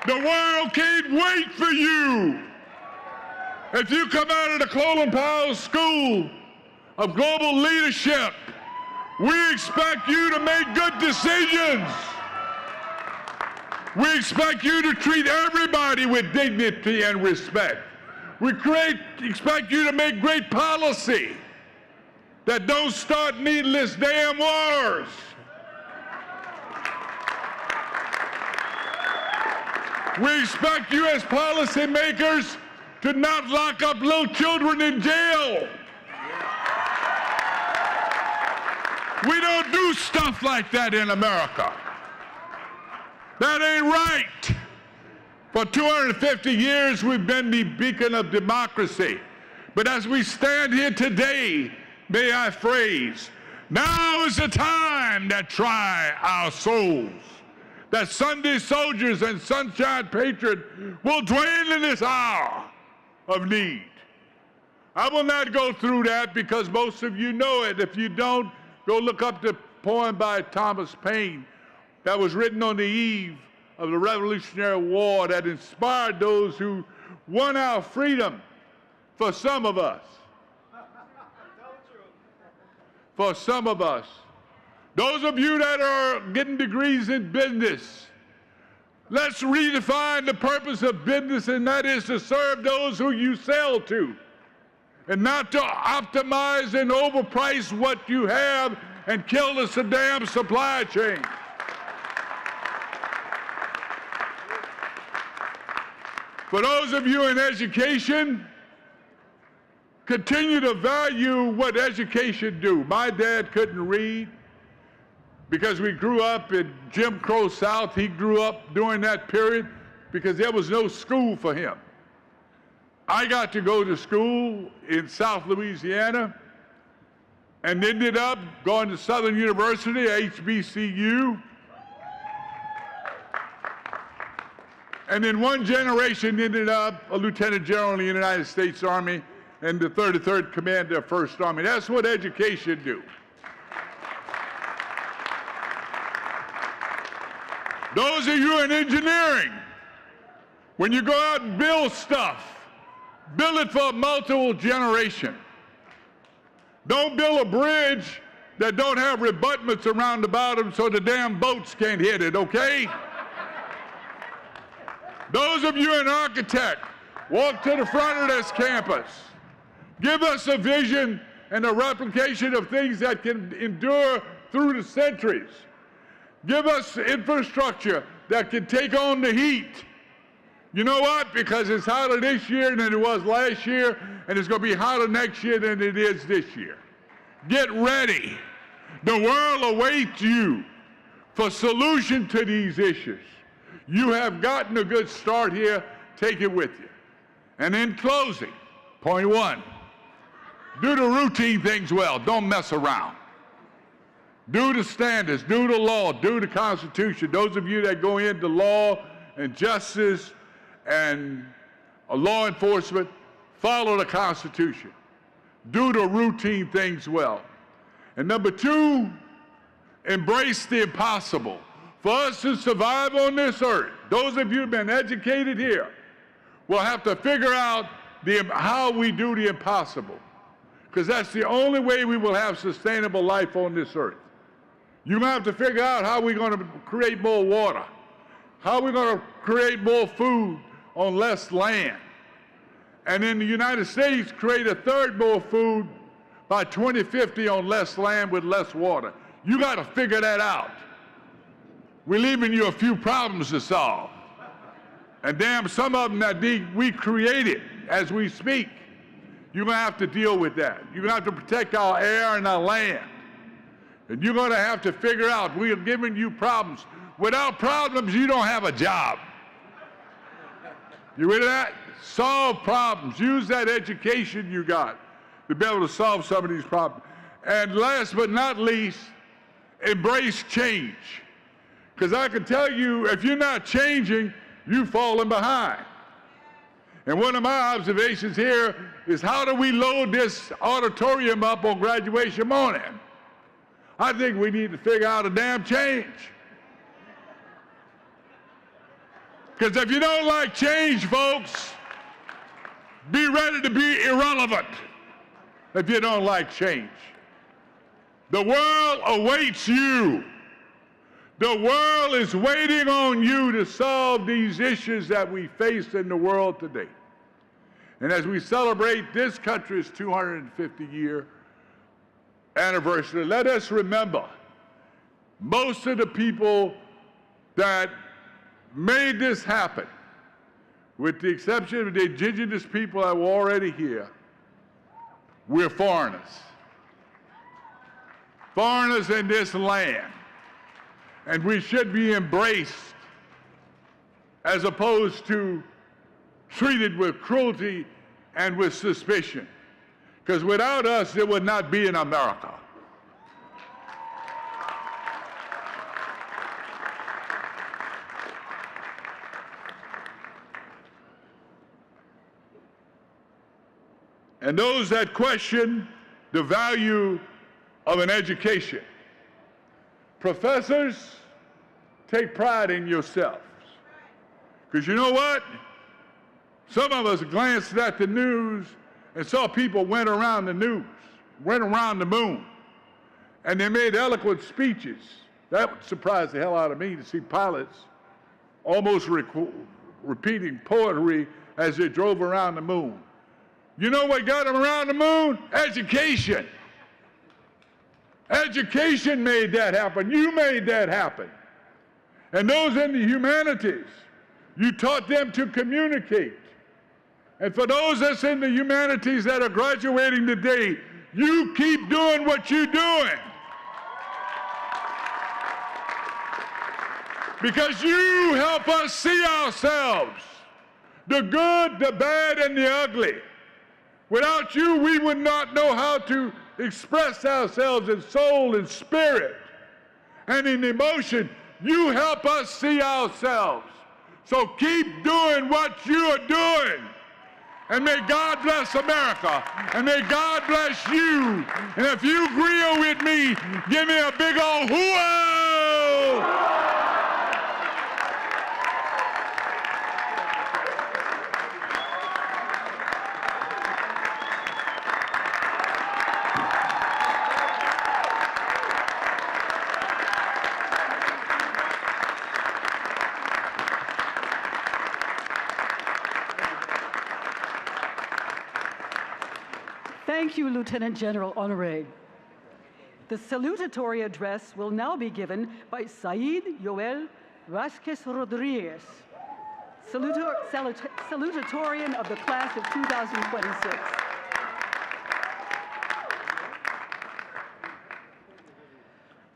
The world can't wait for you. If you come out of the Colin Powell School of Global Leadership, we expect you to make good decisions. We expect you to treat everybody with dignity and respect. We expect you to make great policy that don't start needless damn wars. We expect you as policymakers to not lock up little children in jail. We don't do stuff like that in America. That ain't right. For 250 years, we've been the beacon of democracy. But as we stand here today, may I phrase, now is the time that try our souls. That Sunday soldiers and sunshine patriots will dwell in this hour of need. I will not go through that because most of you know it. If you don't, go look up the poem by Thomas Paine that was written on the eve of the Revolutionary War that inspired those who won our freedom for some of us. For some of us. Those of you that are getting degrees in business, let's redefine the purpose of business, and that is to serve those who you sell to, and not to optimize and overprice what you have and kill the damn supply chain. For those of you in education, continue to value what education do. My dad couldn't read because we grew up in Jim Crow South. He grew up during that period because there was no school for him. I got to go to school in South Louisiana and ended up going to Southern University, HBCU. And in one generation ended up a lieutenant general in the United States Army and the 33rd Commander of 1st Army. That's what education do. Those of you in engineering, when you go out and build stuff, build it for a multiple generation. Don't build a bridge that don't have rebutments around the bottom so the damn boats can't hit it, okay? Those of you in architect, walk to the front of this campus. Give us a vision and a replication of things that can endure through the centuries. Give us infrastructure that can take on the heat. You know what? Because it's hotter this year than it was last year, and it's going to be hotter next year than it is this year. Get ready. The world awaits you for solution to these issues. You have gotten a good start here. Take it with you. And in closing, point one, do the routine things well. Don't mess around. Do the standards, do the law, do the Constitution. Those of you that go into law and justice and law enforcement, follow the Constitution. Do the routine things well. And number two, embrace the impossible. For us to survive on this earth, those of you who have been educated here will have to figure out how we do the impossible. Because that's the only way we will have sustainable life on this earth. You're going to have to figure out how we're going to create more water, how we're going to create more food on less land. And in the United States, create a third more food by 2050 on less land with less water. You got to figure that out. We're leaving you a few problems to solve. And damn, some of them that we created as we speak. You're going to have to deal with that. You're going to have to protect our air and our land. And you're going to have to figure out, we are giving you problems. Without problems, you don't have a job. You ready for that? Solve problems. Use that education you got to be able to solve some of these problems. And last but not least, embrace change. Because I can tell you, if you're not changing, you're falling behind. And one of my observations here is how do we load this auditorium up on graduation morning? I think we need to figure out a damn change. Because if you don't like change, folks, be ready to be irrelevant if you don't like change. The world awaits you. The world is waiting on you to solve these issues that we face in the world today. And as we celebrate this country's 250-year anniversary, let us remember most of the people that made this happen, with the exception of the indigenous people that were already here, we're foreigners. Foreigners in this land. And we should be embraced as opposed to treated with cruelty and with suspicion. Because without us, there would not be an America. And those that question the value of an education, professors, take pride in yourselves. Because you know what? Some of us glanced at the news and saw people went around the news, went around the moon, and they made eloquent speeches. That would surprise the hell out of me to see pilots almost repeating poetry as they drove around the moon. You know what got them around the moon? Education. Education made that happen. You made that happen. And those in the humanities, you taught them to communicate. And for those that's in the humanities that are graduating today, you keep doing what you're doing. Because you help us see ourselves, the good, the bad, and the ugly. Without you, we would not know how to express ourselves in soul and spirit and in emotion. You help us see ourselves. So keep doing what you are doing. And may God bless America. And may God bless you. And if you agree with me, give me a big old hoo-oh! Thank you, Lieutenant General Honoré. The salutatory address will now be given by Said Yoel Vasquez Rodriguez, salutatorian of the class of 2026.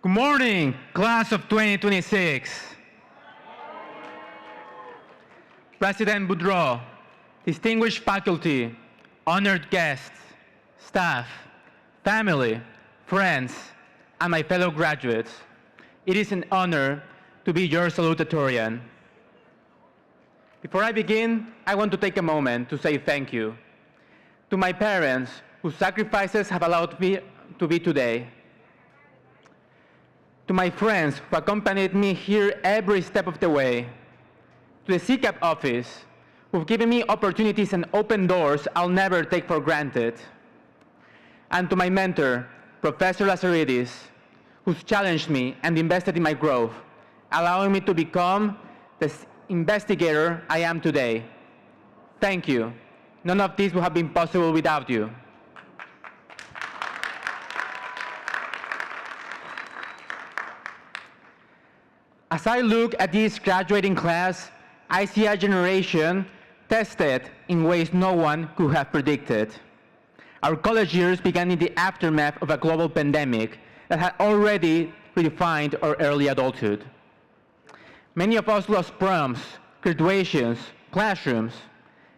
Good morning, class of 2026. President Boudreau, distinguished faculty, honored guests, staff, family, friends, and my fellow graduates, it is an honor to be your salutatorian. Before I begin, I want to take a moment to say thank you to my parents whose sacrifices have allowed me to be today, to my friends who accompanied me here every step of the way, to the CCAP office who've given me opportunities and open doors I'll never take for granted, and to my mentor, Professor Lazaridis, who's challenged me and invested in my growth, allowing me to become the investigator I am today. Thank you. None of this would have been possible without you. As I look at this graduating class, I see a generation tested in ways no one could have predicted. Our college years began in the aftermath of a global pandemic that had already redefined our early adulthood. Many of us lost proms, graduations, classrooms,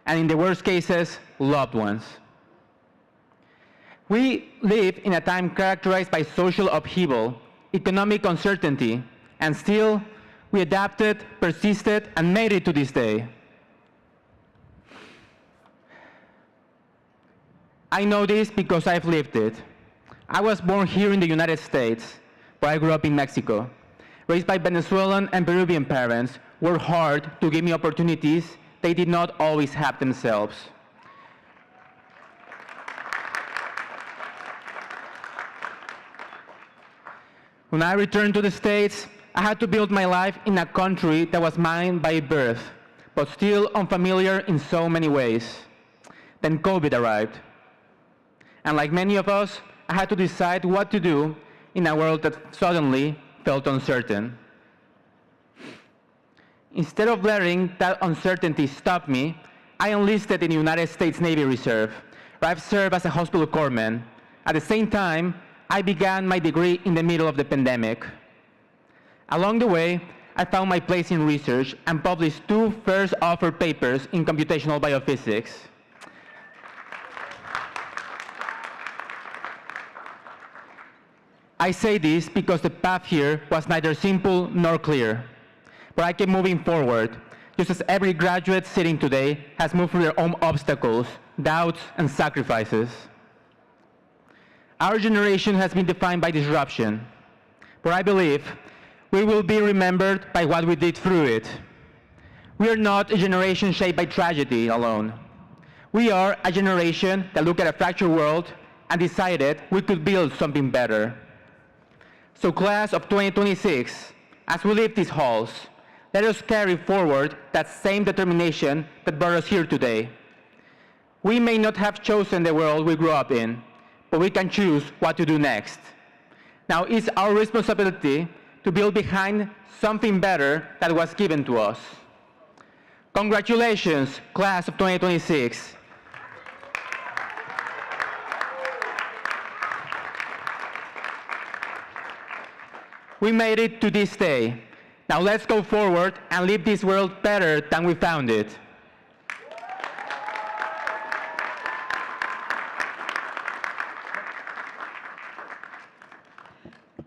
and in the worst cases, loved ones. We live in a time characterized by social upheaval, economic uncertainty, and still, we adapted, persisted, and made it to this day. I know this because I've lived it. I was born here in the United States, but I grew up in Mexico. Raised by Venezuelan and Peruvian parents, worked hard to give me opportunities they did not always have themselves. When I returned to the States, I had to build my life in a country that was mine by birth, but still unfamiliar in so many ways. Then COVID arrived. And like many of us, I had to decide what to do in a world that suddenly felt uncertain. Instead of letting that uncertainty stop me, I enlisted in the United States Navy Reserve, where I've served as a hospital corpsman. At the same time, I began my degree in the middle of the pandemic. Along the way, I found my place in research and published 2 first offer papers in computational biophysics. I say this because the path here was neither simple nor clear, but I kept moving forward, just as every graduate sitting today has moved through their own obstacles, doubts, and sacrifices. Our generation has been defined by disruption, but I believe we will be remembered by what we did through it. We are not a generation shaped by tragedy alone. We are a generation that looked at a fractured world and decided we could build something better. So class of 2026, as we leave these halls, let us carry forward that same determination that brought us here today. We may not have chosen the world we grew up in, but we can choose what to do next. Now it's our responsibility to build behind something better that was given to us. Congratulations, class of 2026. We made it to this day. Now let's go forward and leave this world better than we found it.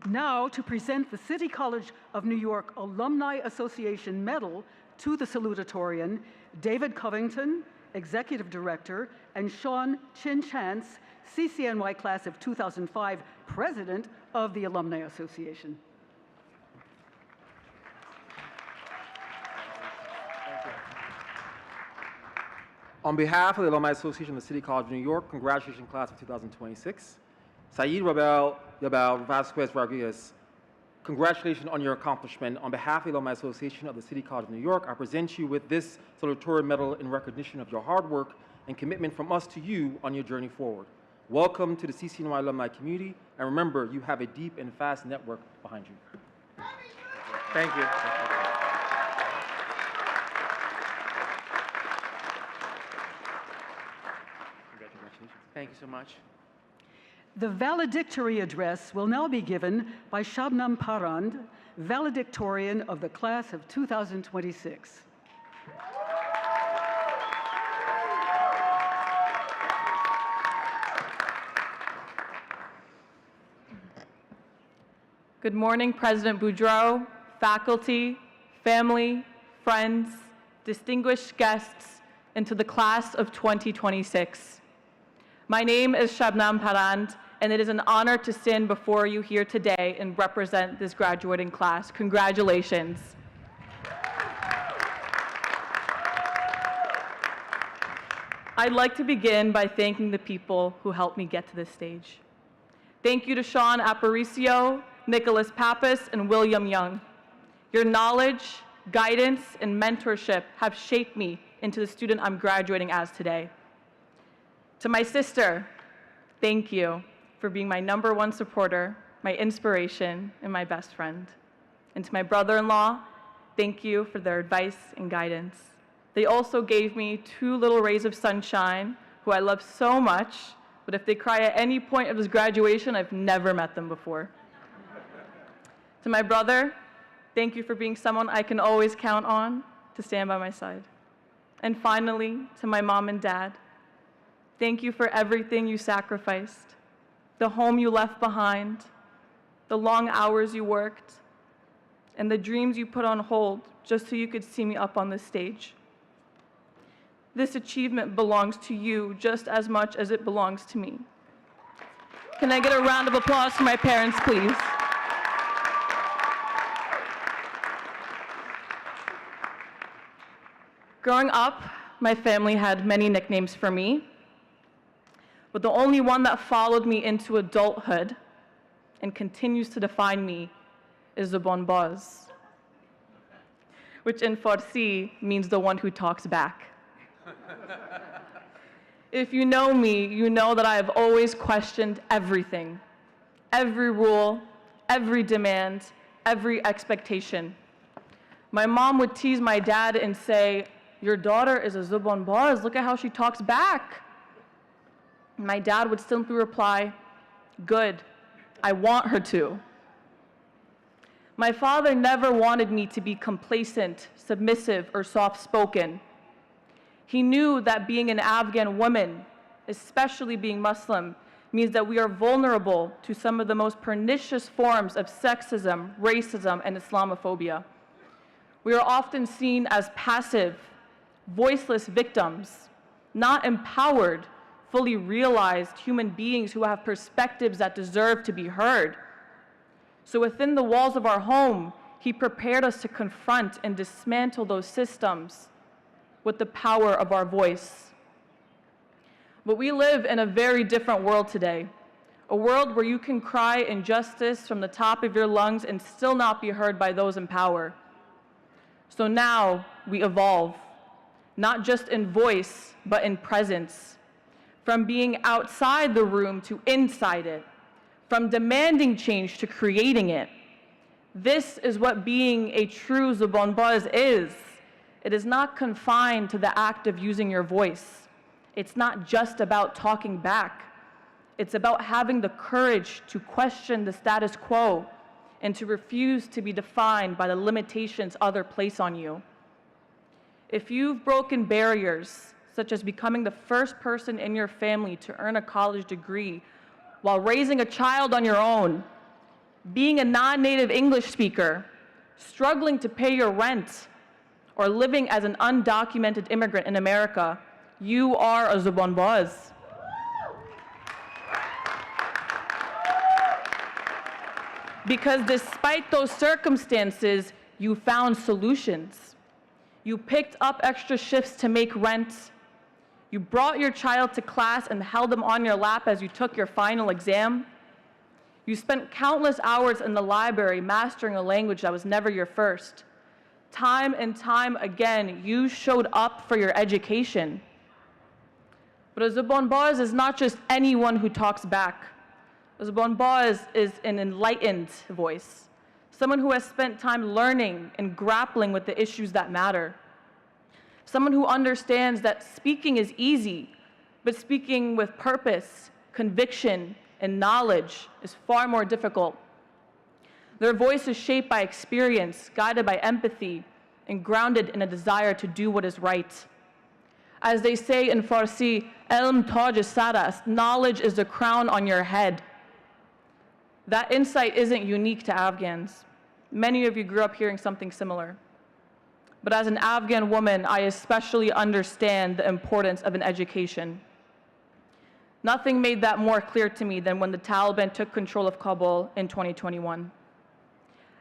Now, to present the City College of New York Alumni Association Medal to the salutatorian, David Covington, Executive Director, and Sean Chin-Chance, CCNY Class of 2005 President of the Alumni Association. On behalf of the Alumni Association of the City College of New York, congratulations, class of 2026. Saeed Yabal Vasquez Rodriguez, congratulations on your accomplishment. On behalf of the Alumni Association of the City College of New York, I present you with this salutatorian medal in recognition of your hard work and commitment from us to you on your journey forward. Welcome to the CCNY alumni community, and remember, you have a deep and fast network behind you. Thank you. Congratulations. Thank you so much. The valedictory address will now be given by Shabnam Parand, valedictorian of the class of 2026. Good morning, President Boudreau, faculty, family, friends, distinguished guests, and to the class of 2026. My name is Shabnam Parand, and it is an honor to stand before you here today and represent this graduating class. Congratulations. I'd like to begin by thanking the people who helped me get to this stage. Thank you to Sean Aparicio, Nicholas Pappas, and William Young. Your knowledge, guidance, and mentorship have shaped me into the student I'm graduating as today. To my sister, thank you for being my #1 supporter, my inspiration, and my best friend. And to my brother-in-law, thank you for their advice and guidance. They also gave me 2 little rays of sunshine, who I love so much, but if they cry at any point of this graduation, I've never met them before. To my brother, thank you for being someone I can always count on to stand by my side. And finally, to my mom and dad, thank you for everything you sacrificed, the home you left behind, the long hours you worked, and the dreams you put on hold just so you could see me up on the stage. This achievement belongs to you just as much as it belongs to me. Can I get a round of applause for my parents, please? Growing up, my family had many nicknames for me, but the only one that followed me into adulthood and continues to define me is Zubon Boz, which in Farsi means the one who talks back. If you know me, you know that I have always questioned everything, every rule, every demand, every expectation. My mom would tease my dad and say, "Your daughter is a Zubon Boz, look at how she talks back." My dad would simply reply, "Good, I want her to." My father never wanted me to be complacent, submissive, or soft-spoken. He knew that being an Afghan woman, especially being Muslim, means that we are vulnerable to some of the most pernicious forms of sexism, racism, and Islamophobia. We are often seen as passive, voiceless victims, not empowered, fully realized human beings who have perspectives that deserve to be heard. So within the walls of our home, he prepared us to confront and dismantle those systems with the power of our voice. But we live in a very different world today, a world where you can cry injustice from the top of your lungs and still not be heard by those in power. So now we evolve, not just in voice, but in presence, from being outside the room to inside it, from demanding change to creating it. This is what being a true Zubon Boz is. It is not confined to the act of using your voice. It's not just about talking back. It's about having the courage to question the status quo and to refuse to be defined by the limitations others place on you. If you've broken barriers, such as becoming the first person in your family to earn a college degree while raising a child on your own, being a non-native English speaker, struggling to pay your rent, or living as an undocumented immigrant in America, you are a Zubon Boz. Because despite those circumstances, you found solutions. You picked up extra shifts to make rent. You brought your child to class and held them on your lap as you took your final exam. You spent countless hours in the library mastering a language that was never your first. Time and time again, you showed up for your education. But a Zubon Boz is not just anyone who talks back. A Zubon Boz is an enlightened voice, someone who has spent time learning and grappling with the issues that matter. Someone who understands that speaking is easy, but speaking with purpose, conviction, and knowledge is far more difficult. Their voice is shaped by experience, guided by empathy, and grounded in a desire to do what is right. As they say in Farsi, "Ilm taj saras," knowledge is the crown on your head. That insight isn't unique to Afghans. Many of you grew up hearing something similar. But as an Afghan woman, I especially understand the importance of an education. Nothing made that more clear to me than when the Taliban took control of Kabul in 2021.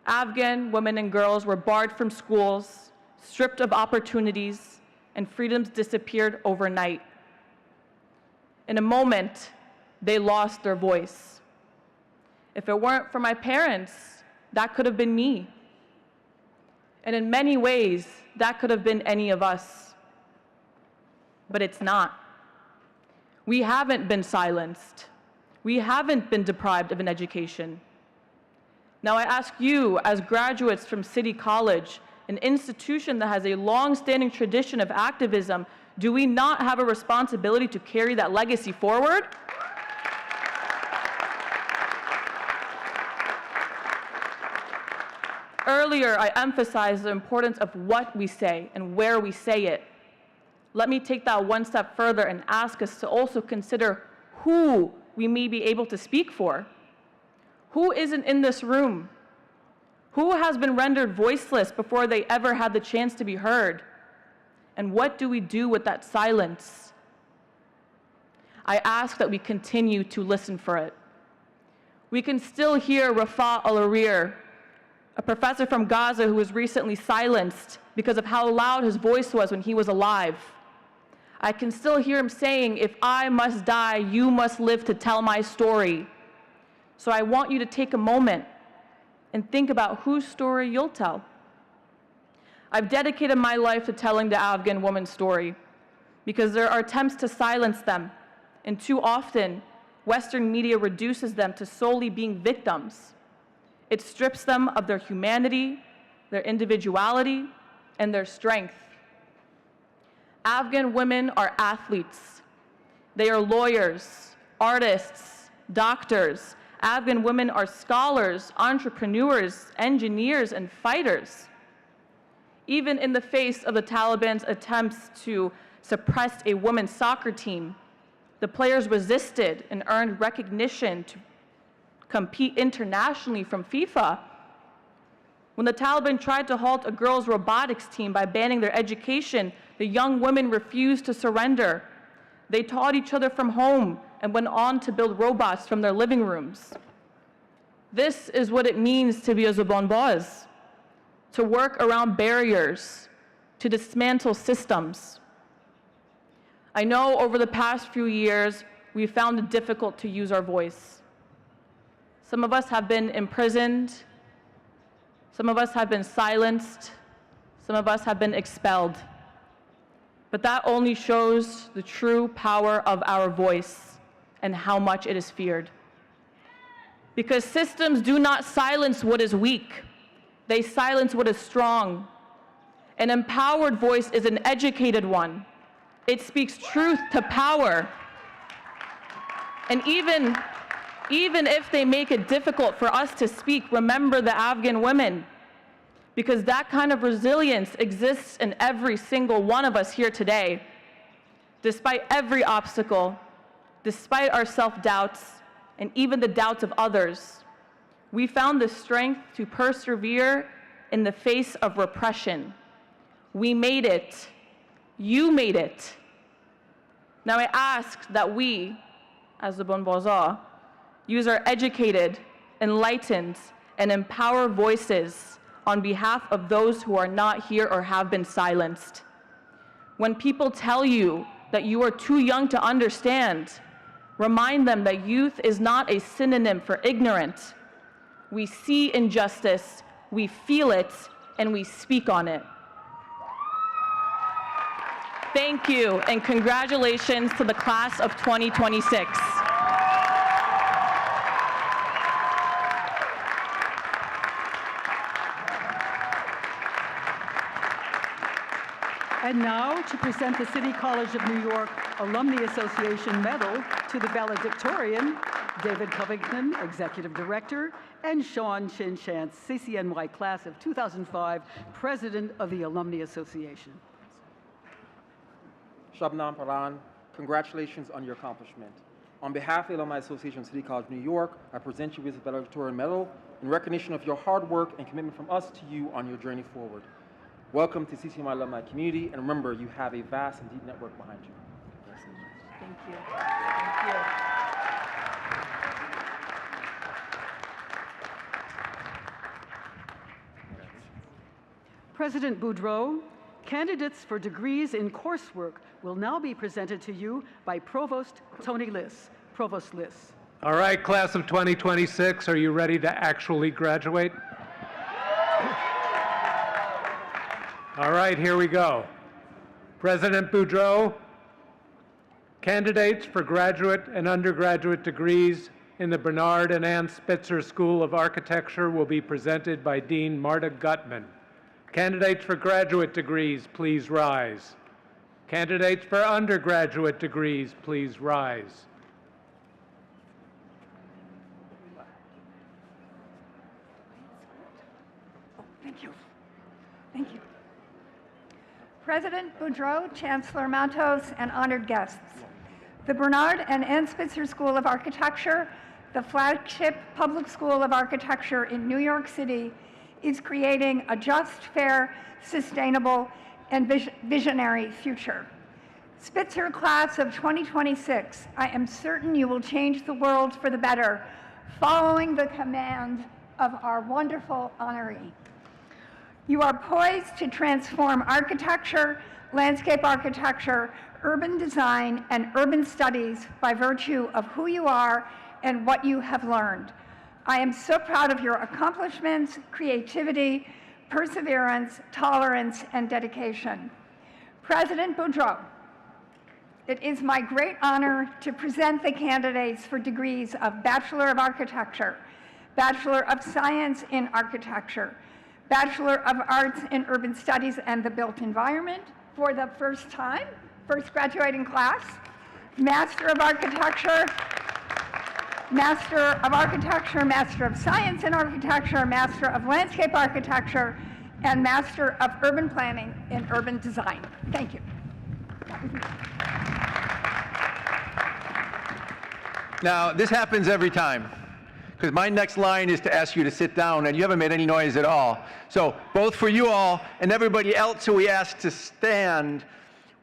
Afghan women and girls were barred from schools, stripped of opportunities, and freedoms disappeared overnight. In a moment, they lost their voice. If it weren't for my parents, that could have been me. And in many ways, that could have been any of us. But it's not. We haven't been silenced. We haven't been deprived of an education. Now I ask you, as graduates from City College, an institution that has a long-standing tradition of activism, do we not have a responsibility to carry that legacy forward? Earlier, I emphasized the importance of what we say and where we say it. Let me take that one step further and ask us to also consider who we may be able to speak for. Who isn't in this room? Who has been rendered voiceless before they ever had the chance to be heard? And what do we do with that silence? I ask that we continue to listen for it. We can still hear Rafah Al-Arir, a professor from Gaza who was recently silenced because of how loud his voice was when he was alive. I can still hear him saying, "If I must die, you must live to tell my story." So I want you to take a moment and think about whose story you'll tell. I've dedicated my life to telling the Afghan woman's story because there are attempts to silence them, and too often, Western media reduces them to solely being victims. It strips them of their humanity, their individuality, and their strength. Afghan women are athletes. They are lawyers, artists, doctors. Afghan women are scholars, entrepreneurs, engineers, and fighters. Even in the face of the Taliban's attempts to suppress a women's soccer team, the players resisted and earned recognition to compete internationally from FIFA. When the Taliban tried to halt a girls' robotics team by banning their education, the young women refused to surrender. They taught each other from home and went on to build robots from their living rooms. This is what it means to be a Zubonboz, to work around barriers, to dismantle systems. I know over the past few years, we've found it difficult to use our voice. Some of us have been imprisoned. Some of us have been silenced. Some of us have been expelled. But that only shows the true power of our voice and how much it is feared. Because systems do not silence what is weak. They silence what is strong. An empowered voice is an educated one. It speaks truth to power. And even if they make it difficult for us to speak, remember the Afghan women, because that kind of resilience exists in every single one of us here today. Despite every obstacle, despite our self-doubts, and even the doubts of others, we found the strength to persevere in the face of repression. We made it. You made it. Now I ask that we, as the Zubonboza, use our educated, enlightened, and empowered voices on behalf of those who are not here or have been silenced. When people tell you that you are too young to understand, remind them that youth is not a synonym for ignorant. We see injustice, we feel it, and we speak on it. Thank you, and congratulations to the class of 2026. And now, to present the City College of New York Alumni Association Medal to the valedictorian, David Covington, Executive Director, and Sean Chinchance, CCNY Class of 2005, President of the Alumni Association. Shabnam Paran, congratulations on your accomplishment. On behalf of the Alumni Association City College of New York, I present you with the valedictorian medal in recognition of your hard work and commitment from us to you on your journey forward. Welcome to CCNY alumni community, and remember, you have a vast and deep network behind you. Thank you. Thank you. President Boudreau, candidates for degrees in coursework will now be presented to you by Provost Tony Liss. Provost Liss. All right, class of 2026, are you ready to actually graduate? All right, here we go. President Boudreau, candidates for graduate and undergraduate degrees in the Bernard and Ann Spitzer School of Architecture will be presented by Dean Marta Gutman. Candidates for graduate degrees, please rise. Candidates for undergraduate degrees, please rise. Thank you. Thank you. President Boudreau, Chancellor Matos, and honored guests. The Bernard and Ann Spitzer School of Architecture, the flagship public school of architecture in New York City, is creating a just, fair, sustainable, and visionary future. Spitzer class of 2026, I am certain you will change the world for the better, following the command of our wonderful honoree. You are poised to transform architecture, landscape architecture, urban design, and urban studies by virtue of who you are and what you have learned. I am so proud of your accomplishments, creativity, perseverance, tolerance, and dedication. President Boudreau, it is my great honor to present the candidates for degrees of Bachelor of Architecture, Bachelor of Science in Architecture, Bachelor of Arts in Urban Studies and the Built Environment for the first time, first graduating class, Master of Architecture, Master of Architecture, Master of Science in Architecture, Master of Landscape Architecture, and Master of Urban Planning in Urban Design. Thank you. Now, this happens every time, because my next line is to ask you to sit down, and you haven't made any noise at all. So both for you all and everybody else who we asked to stand,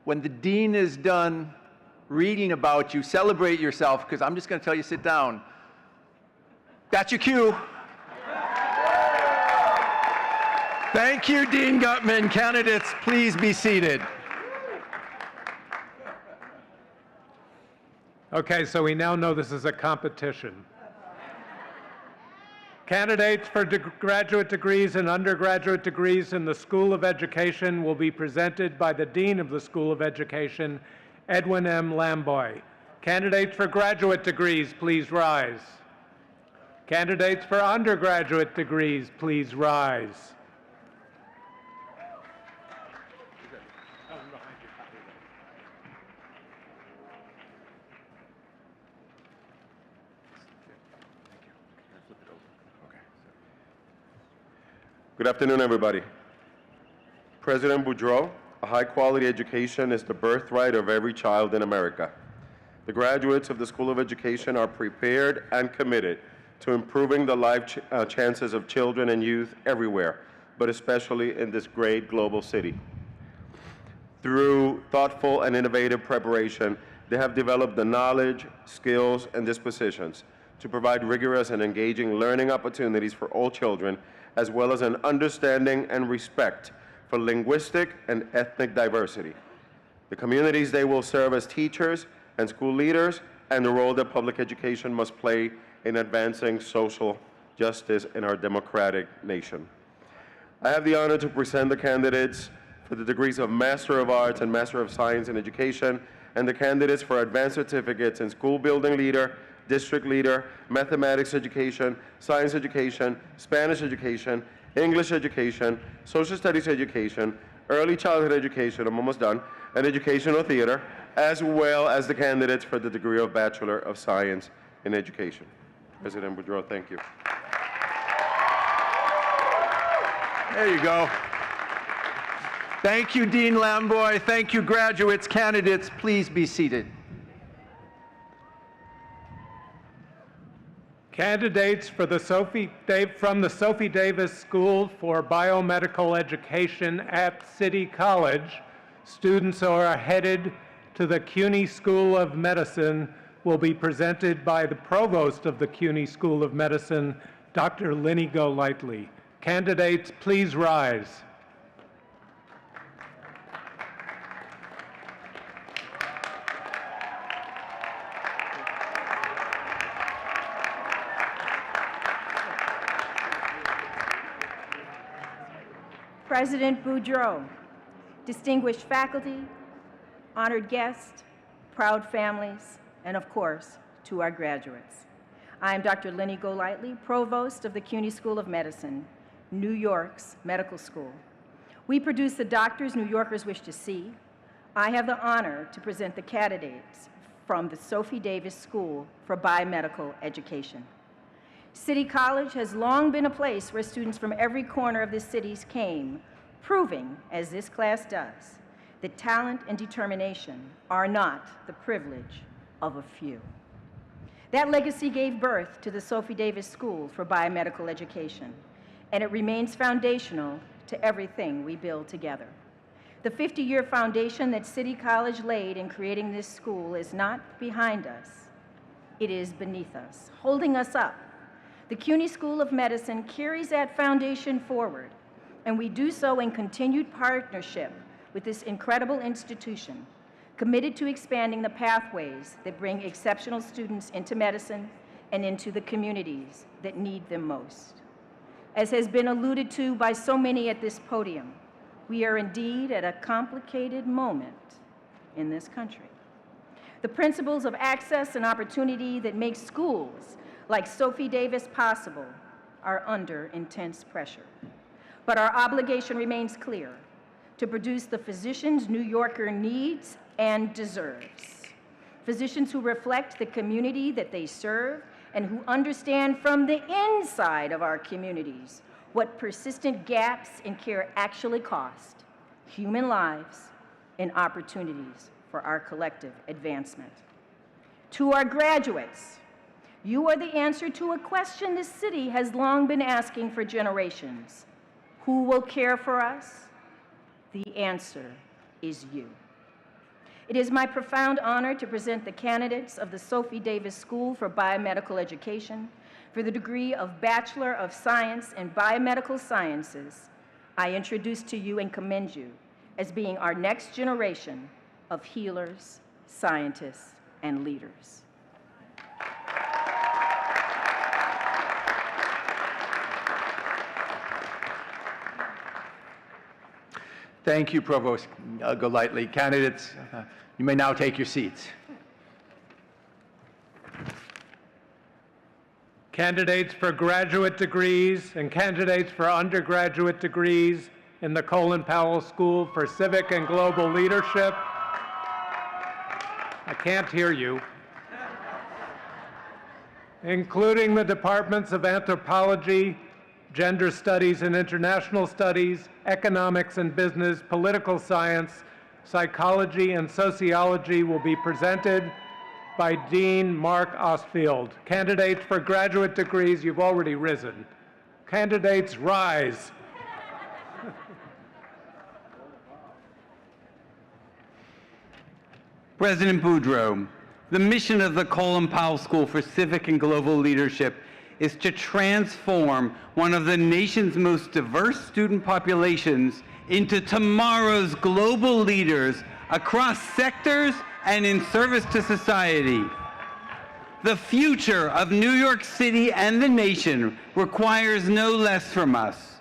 when the dean is done reading about you, celebrate yourself, because I'm just going to tell you sit down. That's your cue. Thank you, Dean Gutman. Candidates, please be seated. Okay, so we now know this is a competition. Candidates for graduate degrees and undergraduate degrees in the School of Education will be presented by the Dean of the School of Education, Edwin M. Lamboy. Candidates for graduate degrees, please rise. Candidates for undergraduate degrees, please rise. Good afternoon, everybody. President Boudreau, a high-quality education is the birthright of every child in America. The graduates of the School of Education are prepared and committed to improving the life chances of children and youth everywhere, but especially in this great global city. Through thoughtful and innovative preparation, they have developed the knowledge, skills, and dispositions to provide rigorous and engaging learning opportunities for all children, as well as an understanding and respect for linguistic and ethnic diversity, the communities they will serve as teachers and school leaders, and the role that public education must play in advancing social justice in our democratic nation. I have the honor to present the candidates for the degrees of Master of Arts and Master of Science in Education, and the candidates for advanced certificates in School Building Leader, District Leader, Mathematics Education, Science Education, Spanish Education, English Education, Social Studies Education, Early Childhood Education, I'm almost done, and Educational Theater, as well as the candidates for the degree of Bachelor of Science in Education. President Boudreau, thank you. There you go. Thank you, Dean Lamboy. Thank you, graduates. Candidates, please be seated. Candidates for the from the Sophie Davis School for Biomedical Education at City College, students who are headed to the CUNY School of Medicine will be presented by the Provost of the CUNY School of Medicine, Dr. Linny Golightly. Candidates, please rise. President Boudreau, distinguished faculty, honored guests, proud families, and of course, to our graduates. I am Dr. Linny Golightly, Provost of the CUNY School of Medicine, New York's medical school. We produce the doctors New Yorkers wish to see. I have the honor to present the candidates from the Sophie Davis School for Biomedical Education. City College has long been a place where students from every corner of the cities came, proving, as this class does, that talent and determination are not the privilege of a few. That legacy gave birth to the Sophie Davis School for Biomedical Education, and it remains foundational to everything we build together. The 50-year foundation that City College laid in creating this school is not behind us. It is beneath us, holding us up. The CUNY School of Medicine carries that foundation forward, and we do so in continued partnership with this incredible institution, committed to expanding the pathways that bring exceptional students into medicine and into the communities that need them most. As has been alluded to by so many at this podium, we are indeed at a complicated moment in this country. The principles of access and opportunity that make schools like Sophie Davis possible are under intense pressure. But our obligation remains clear: to produce the physicians New Yorker needs and deserves. Physicians who reflect the community that they serve and who understand from the inside of our communities what persistent gaps in care actually cost: human lives and opportunities for our collective advancement. To our graduates, you are the answer to a question this city has long been asking for generations. Who will care for us? The answer is you. It is my profound honor to present the candidates of the Sophie Davis School for Biomedical Education for the degree of Bachelor of Science in Biomedical Sciences. I introduce to you and commend you as being our next generation of healers, scientists, and leaders. Thank you, Provost Golightly. Candidates, you may now take your seats. Candidates for graduate degrees and candidates for undergraduate degrees in the Colin Powell School for Civic and Global Leadership. I can't hear you. Including the departments of Anthropology, Gender Studies and International Studies, Economics and Business, Political Science, Psychology and Sociology will be presented by Dean Mark Ostfield. Candidates for graduate degrees, you've already risen. Candidates, rise. President Boudreau, the mission of the Colin Powell School for Civic and Global Leadership is to transform one of the nation's most diverse student populations into tomorrow's global leaders across sectors and in service to society. The future of New York City and the nation requires no less from us.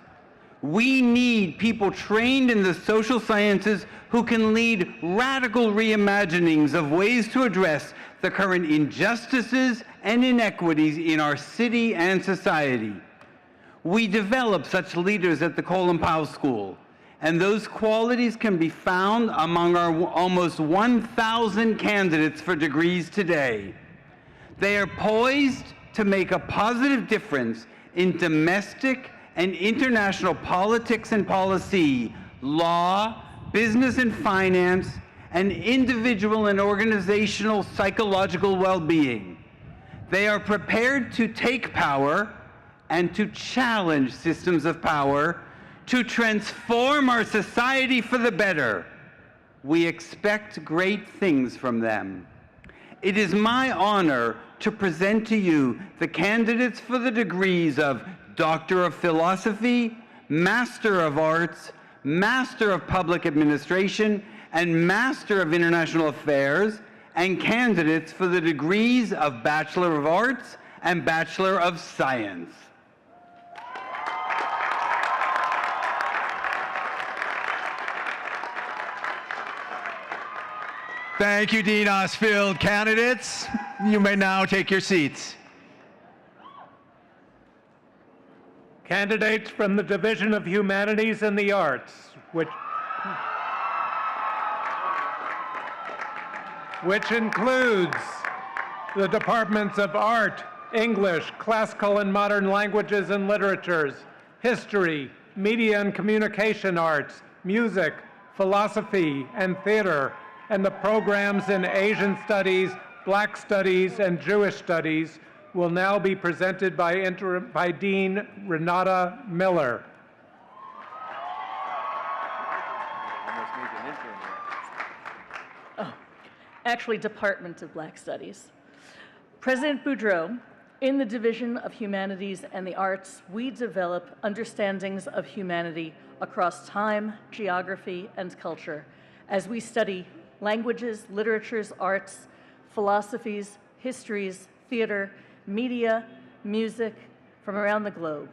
We need people trained in the social sciences who can lead radical reimaginings of ways to address the current injustices and inequities in our city and society. We develop such leaders at the Colin Powell School, and those qualities can be found among our almost 1,000 candidates for degrees today. They are poised to make a positive difference in domestic and international politics and policy, law, business and finance, and individual and organizational psychological well-being. They are prepared to take power and to challenge systems of power, to transform our society for the better. We expect great things from them. It is my honor to present to you the candidates for the degrees of Doctor of Philosophy, Master of Arts, Master of Public Administration, and Master of International Affairs, and candidates for the degrees of Bachelor of Arts and Bachelor of Science. Thank you, Dean Ostfield. Candidates, you may now take your seats. Candidates from the Division of Humanities and the Arts, which includes the departments of Art, English, Classical and Modern Languages and Literatures, History, Media and Communication Arts, Music, Philosophy, and Theater, and the programs in Asian Studies, Black Studies, and Jewish Studies will now be presented by Dean Renata Miller. actually Department of Black Studies. President Boudreau, in the Division of Humanities and the Arts, we develop understandings of humanity across time, geography, and culture as we study languages, literatures, arts, philosophies, histories, theater, media, music from around the globe.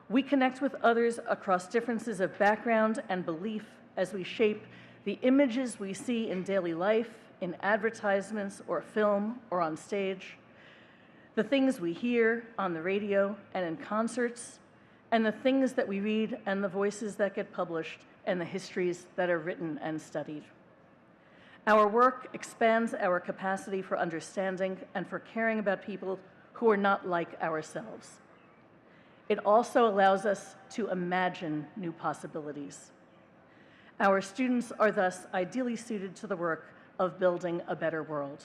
We connect with others across differences of background and belief as we shape the images we see in daily life, in advertisements or film or on stage, the things we hear on the radio and in concerts, and the things that we read and the voices that get published and the histories that are written and studied. Our work expands our capacity for understanding and for caring about people who are not like ourselves. It also allows us to imagine new possibilities. Our students are thus ideally suited to the work of building a better world.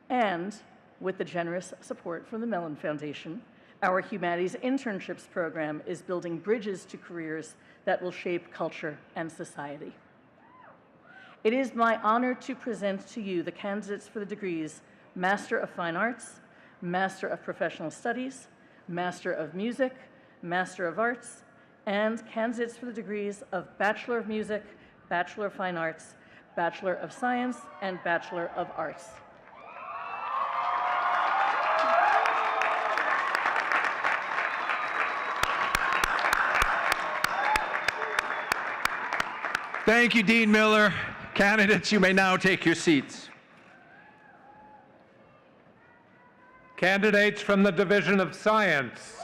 And with the generous support from the Mellon Foundation, our Humanities Internships program is building bridges to careers that will shape culture and society. It is my honor to present to you the candidates for the degrees Master of Fine Arts, Master of Professional Studies, Master of Music, Master of Arts, and candidates for the degrees of Bachelor of Music, Bachelor of Fine Arts, Bachelor of Science, and Bachelor of Arts. Thank you, Dean Miller. Candidates, you may now take your seats. Candidates from the Division of Science,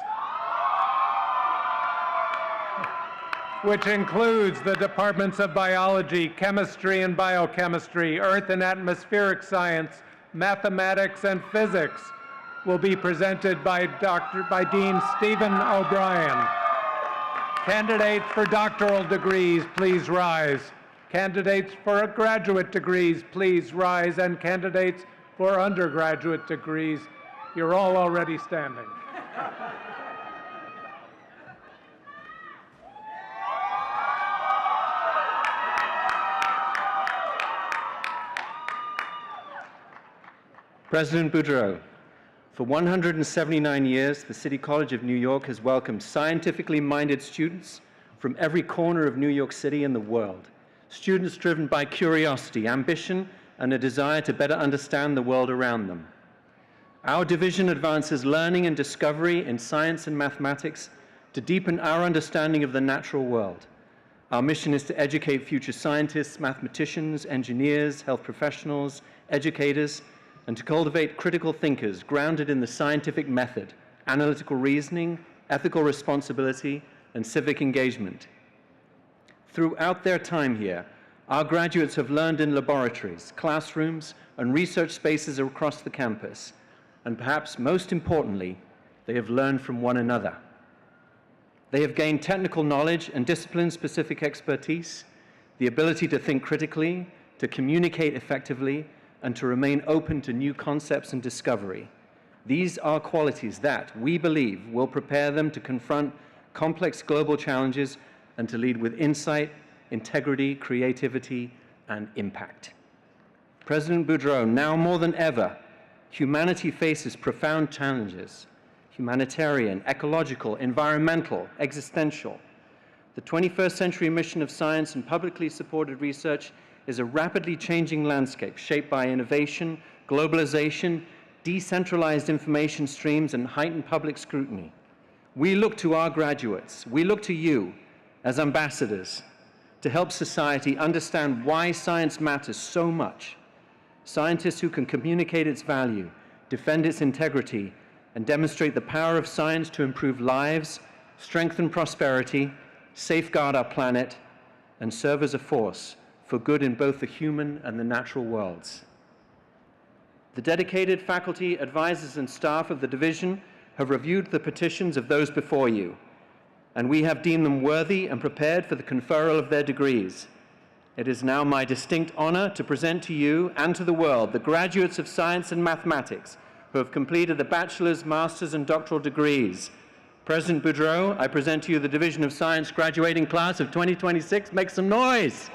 which includes the departments of Biology, Chemistry and Biochemistry, Earth and Atmospheric Science, Mathematics and Physics, will be presented by Dean Stephen O'Brien. Candidates for doctoral degrees, please rise. Candidates for graduate degrees, please rise. And candidates for undergraduate degrees, you're all already standing. President Boudreau, for 179 years, the City College of New York has welcomed scientifically minded students from every corner of New York City and the world. Students driven by curiosity, ambition, and a desire to better understand the world around them. Our division advances learning and discovery in science and mathematics to deepen our understanding of the natural world. Our mission is to educate future scientists, mathematicians, engineers, health professionals, educators, and to cultivate critical thinkers grounded in the scientific method, analytical reasoning, ethical responsibility, and civic engagement. Throughout their time here, our graduates have learned in laboratories, classrooms, and research spaces across the campus. And perhaps most importantly, they have learned from one another. They have gained technical knowledge and discipline-specific expertise, the ability to think critically, to communicate effectively, and to remain open to new concepts and discovery. These are qualities that, we believe, will prepare them to confront complex global challenges and to lead with insight, integrity, creativity, and impact. President Boudreau, now more than ever, humanity faces profound challenges: humanitarian, ecological, environmental, existential. The 21st century mission of science and publicly supported research is a rapidly changing landscape shaped by innovation, globalization, decentralized information streams, and heightened public scrutiny. We look to our graduates, we look to you as ambassadors to help society understand why science matters so much. Scientists who can communicate its value, defend its integrity, and demonstrate the power of science to improve lives, strengthen prosperity, safeguard our planet, and serve as a force for good in both the human and the natural worlds. The dedicated faculty, advisors, and staff of the division have reviewed the petitions of those before you, and we have deemed them worthy and prepared for the conferral of their degrees. It is now my distinct honor to present to you and to the world the graduates of science and mathematics who have completed the bachelor's, master's, and doctoral degrees. President Boudreau, I present to you the Division of Science graduating class of 2026. Make some noise.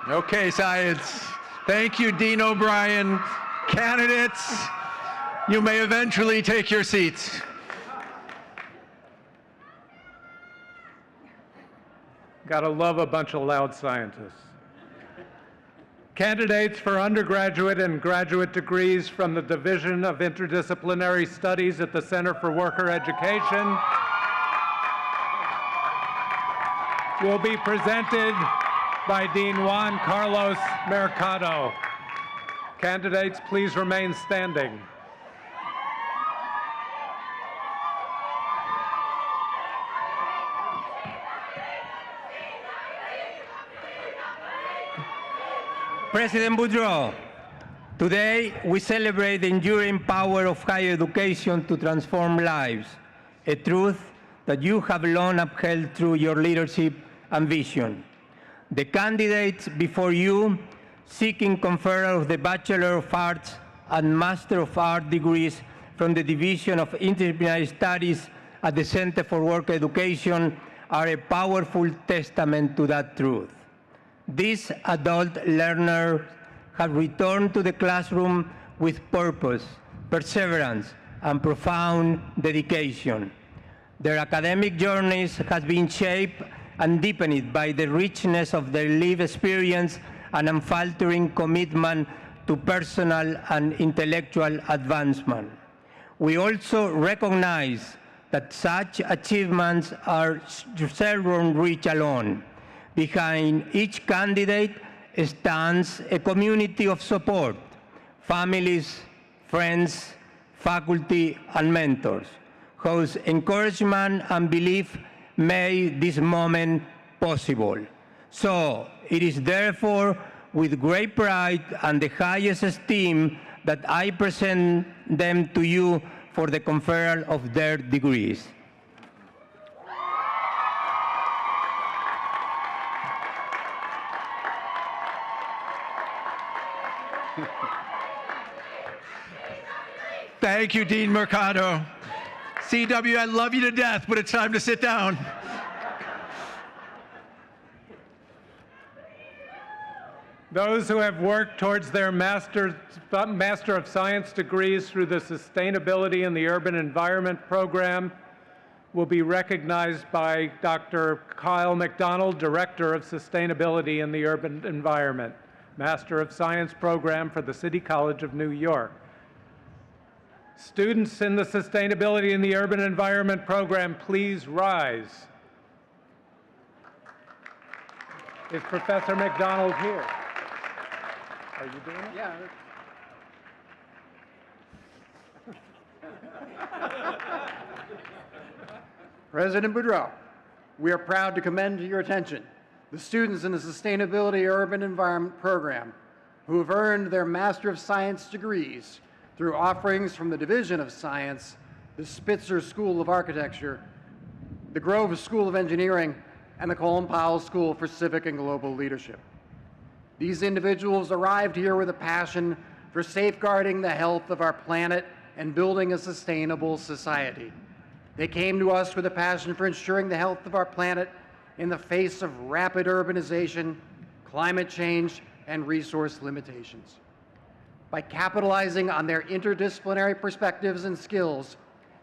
Okay, science. Thank you, Dean O'Brien. Candidates, you may eventually take your seats. Gotta love a bunch of loud scientists. Candidates for undergraduate and graduate degrees from the Division of Interdisciplinary Studies at the Center for Worker Education will be presented by Dean Juan Carlos Mercado. Candidates, please remain standing. President Boudreau, today we celebrate the enduring power of higher education to transform lives, a truth that you have long upheld through your leadership and vision. The candidates before you seeking conferral of the Bachelor of Arts and Master of Arts degrees from the Division of Interdisciplinary Studies at the Center for Worker Education are a powerful testament to that truth. These adult learners have returned to the classroom with purpose, perseverance, and profound dedication. Their academic journeys have been shaped and deepened by the richness of their lived experience and unfaltering commitment to personal and intellectual advancement. We also recognize that such achievements are seldom reached alone. Behind each candidate stands a community of support, families, friends, faculty, and mentors, whose encouragement and belief made this moment possible. So, it is therefore with great pride and the highest esteem that I present them to you for the conferral of their degrees. Thank you, Dean Mercado. CW, I love you to death, but it's time to sit down. Those who have worked towards their Master of Science degrees through the Sustainability in the Urban Environment program will be recognized by Dr. Kyle McDonald, Director of Sustainability in the Urban Environment, Master of Science program for the City College of New York. Students in the Sustainability in the Urban Environment program, please rise. Is Professor McDonald here? Are you doing it? Yeah. President Boudreau, we are proud to commend to your attention the students in the Sustainability Urban Environment program who have earned their Master of Science degrees through offerings from the Division of Science, the Spitzer School of Architecture, the Grove School of Engineering, and the Colin Powell School for Civic and Global Leadership. These individuals arrived here with a passion for safeguarding the health of our planet and building a sustainable society. They came to us with a passion for ensuring the health of our planet in the face of rapid urbanization, climate change, and resource limitations. By capitalizing on their interdisciplinary perspectives and skills,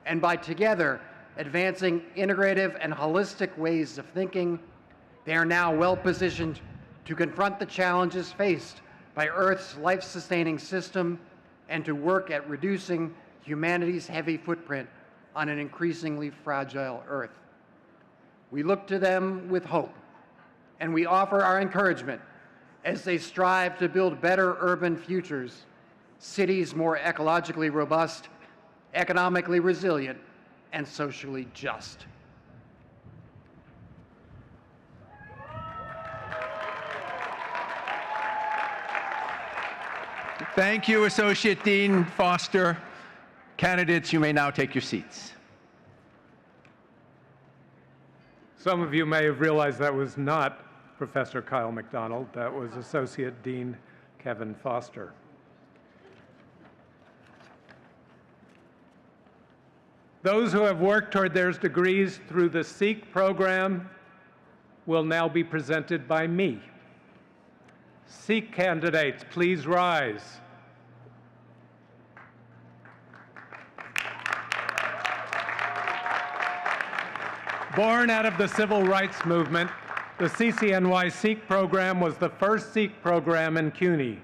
and by together advancing integrative and holistic ways of thinking, they are now well positioned to confront the challenges faced by Earth's life-sustaining system and to work at reducing humanity's heavy footprint on an increasingly fragile Earth. We look to them with hope, and we offer our encouragement as they strive to build better urban futures, cities more ecologically robust, economically resilient, and socially just. Thank you, Associate Dean Foster. Candidates, you may now take your seats. Some of you may have realized that was not Professor Kyle McDonald. That was Associate Dean Kevin Foster. Those who have worked toward their degrees through the SEEK program will now be presented by me. Sikh candidates, please rise. Born out of the civil rights movement, the CCNY Sikh program was the first Sikh program in CUNY.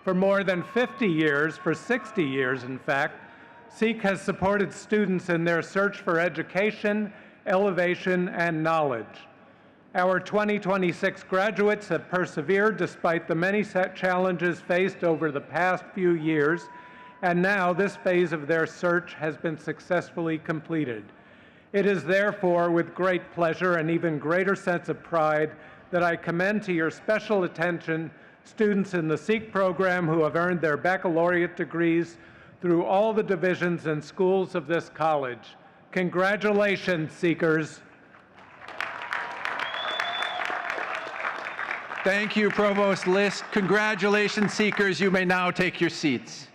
For more than 50 years, for 60 years in fact, Sikh has supported students in their search for education, elevation, and knowledge. Our 2026 graduates have persevered despite the many challenges faced over the past few years, and now this phase of their search has been successfully completed. It is therefore with great pleasure and even greater sense of pride that I commend to your special attention students in the Sikh program who have earned their baccalaureate degrees through all the divisions and schools of this college. Congratulations, Seekers. Thank you, Provost List. Congratulations, Seekers. You may now take your seats.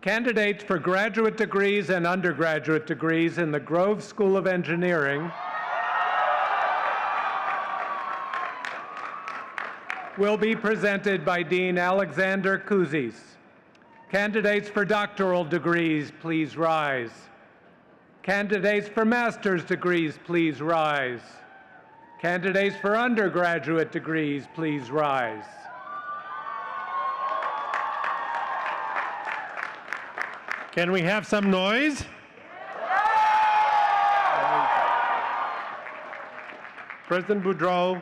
Candidates for graduate degrees and undergraduate degrees in the Grove School of Engineering will be presented by Dean Alexander Kouzis. Candidates for doctoral degrees, please rise. Candidates for master's degrees, please rise. Candidates for undergraduate degrees, please rise. Can we have some noise? President Boudreau,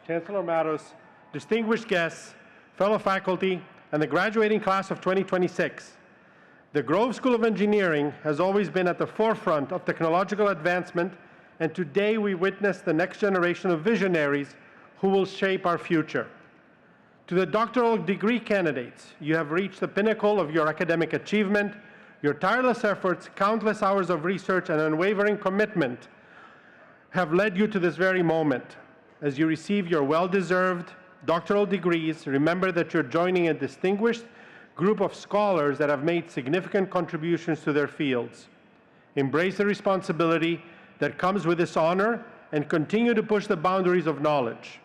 Chancellor Matos, distinguished guests, fellow faculty, and the graduating class of 2026. The Grove School of Engineering has always been at the forefront of technological advancement, and today we witness the next generation of visionaries who will shape our future. To the doctoral degree candidates, you have reached the pinnacle of your academic achievement. Your tireless efforts, countless hours of research, and unwavering commitment have led you to this very moment. As you receive your well-deserved doctoral degrees, remember that you're joining a distinguished group of scholars that have made significant contributions to their fields. Embrace the responsibility that comes with this honor and continue to push the boundaries of knowledge.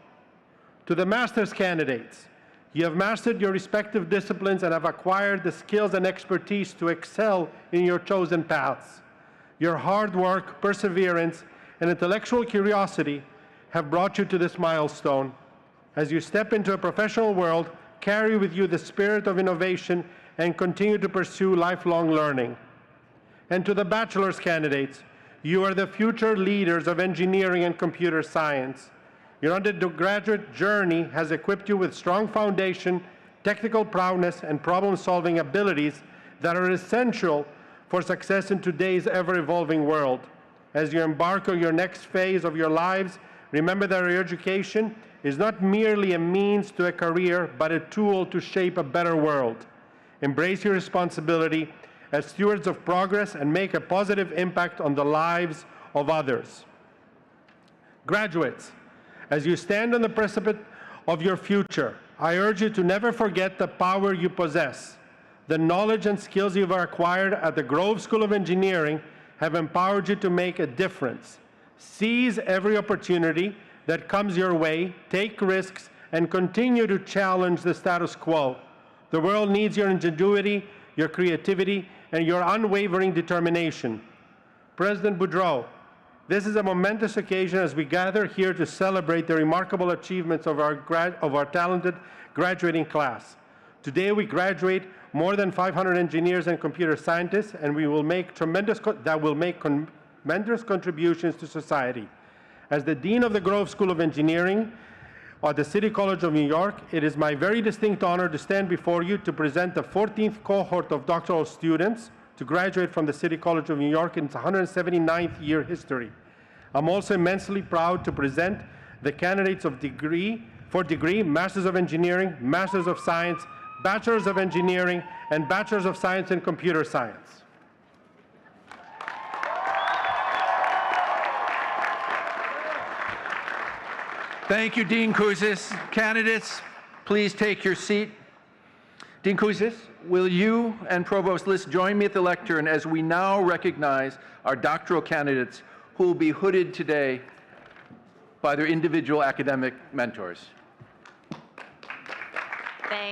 To the master's candidates, you have mastered your respective disciplines and have acquired the skills and expertise to excel in your chosen paths. Your hard work, perseverance, and intellectual curiosity have brought you to this milestone. As you step into a professional world, carry with you the spirit of innovation and continue to pursue lifelong learning. And to the bachelor's candidates, you are the future leaders of engineering and computer science. Your undergraduate journey has equipped you with strong foundation, technical prowess, and problem-solving abilities that are essential for success in today's ever-evolving world. As you embark on your next phase of your lives, remember that your education is not merely a means to a career, but a tool to shape a better world. Embrace your responsibility as stewards of progress and make a positive impact on the lives of others. Graduates, as you stand on the precipice of your future, I urge you to never forget the power you possess. The knowledge and skills you've acquired at the Grove School of Engineering have empowered you to make a difference. Seize every opportunity that comes your way, take risks, and continue to challenge the status quo. The world needs your ingenuity, your creativity, and your unwavering determination. President Boudreau, this is a momentous occasion as we gather here to celebrate the remarkable achievements of our talented graduating class. Today we graduate more than 500 engineers and computer scientists, and we will make tremendous contributions to society. As the Dean of the Grove School of Engineering at the City College of New York, it is my very distinct honor to stand before you to present the 14th cohort of doctoral students to graduate from the City College of New York in its 179th year history. I'm also immensely proud to present the candidates for degree, Masters of Engineering, Masters of Science, Bachelors of Engineering, and Bachelors of Science in Computer Science. Thank you, Dean Kouzis. Candidates, please take your seat. Dean Kouzis, will you and Provost List join me at the lectern as we now recognize our doctoral candidates who will be hooded today by their individual academic mentors.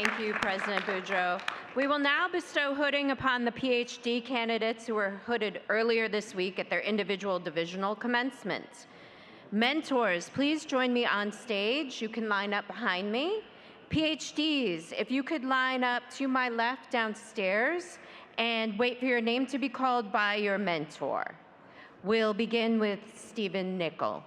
Thank you, President Boudreau. We will now bestow hooding upon the PhD candidates who were hooded earlier this week at their individual divisional commencements. Mentors, please join me on stage. You can line up behind me. PhDs, if you could line up to my left downstairs and wait for your name to be called by your mentor. We'll begin with Stephen Nickel.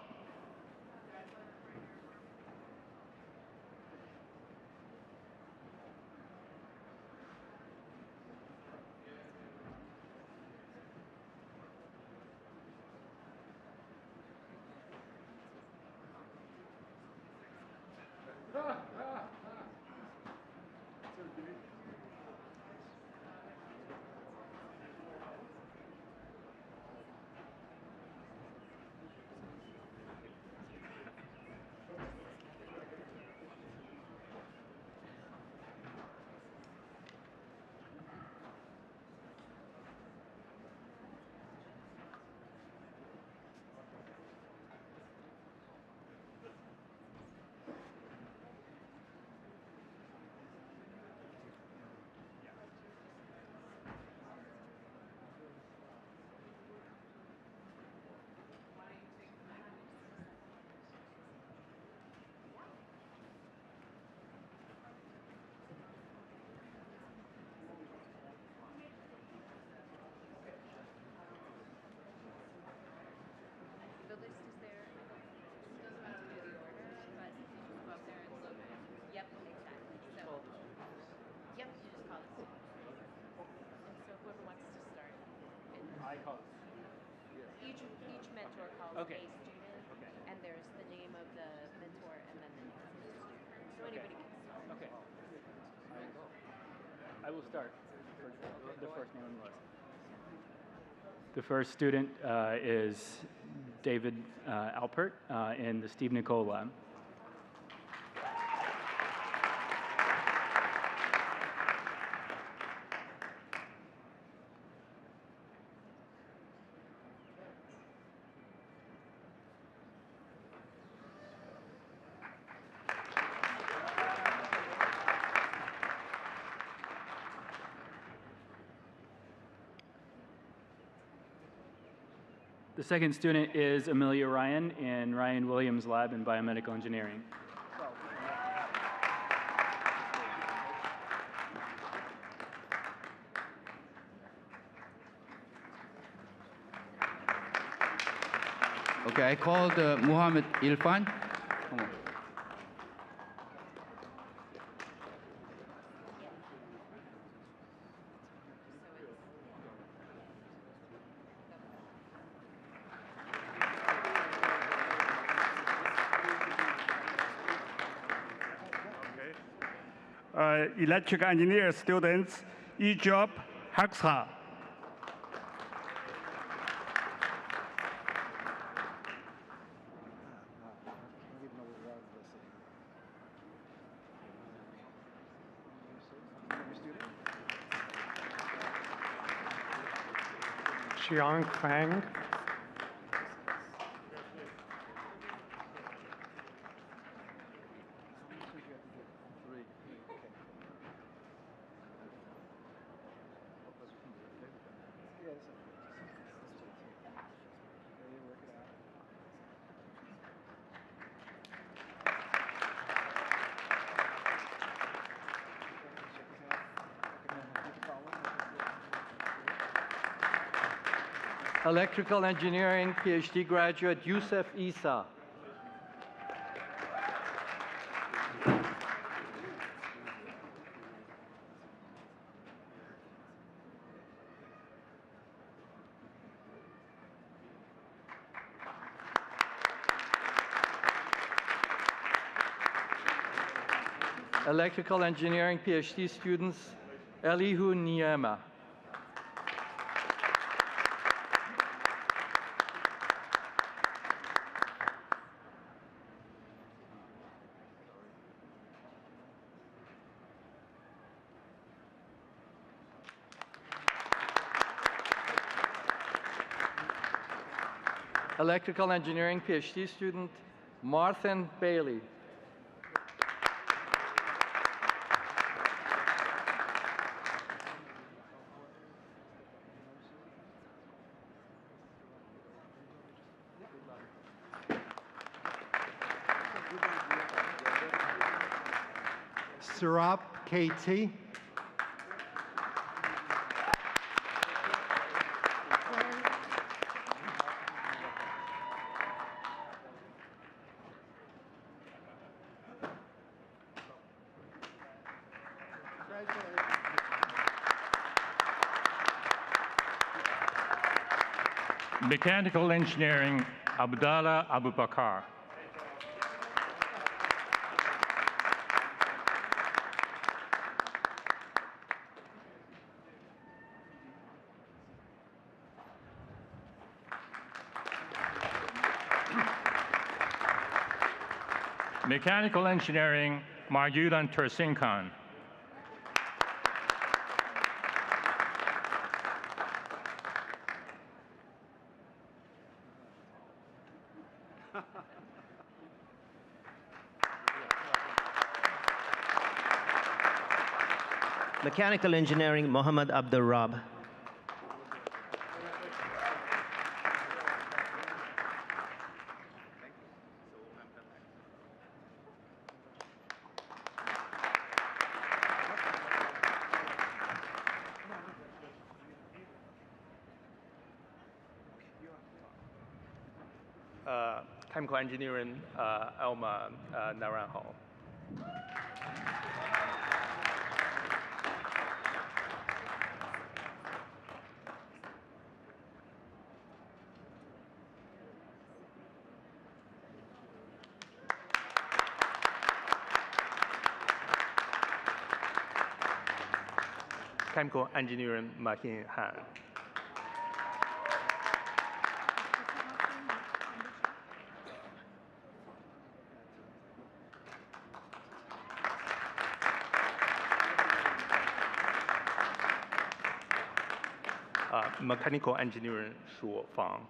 Each mentor calls a student, and there's the name of the mentor and then the name of the student. So anybody can start. Okay. I will start. The first name on the list. The first student is David Alpert in the Steve Nicole Lab. The second student is Amelia Ryan in Ryan Williams' lab in biomedical engineering. Okay, I called Muhammad Irfan. Come on. Electrical engineer students, Ijab Haksa. Xiang Fang. Electrical engineering PhD graduate Yusuf Isa. Electrical engineering PhD students Elihu Niema. Electrical engineering PhD student Marthin Bailey. Sarap, KT. Mechanical Engineering, Abdallah Abubakar. Mechanical Engineering, Marjudan Tursinkan. Mechanical Engineering, Mohammad Abdul Rab. Chemical Engineering, Elma Naranjo. Chemical Engineering, Mahin Han. Mechanical Engineering, Shuo Fang.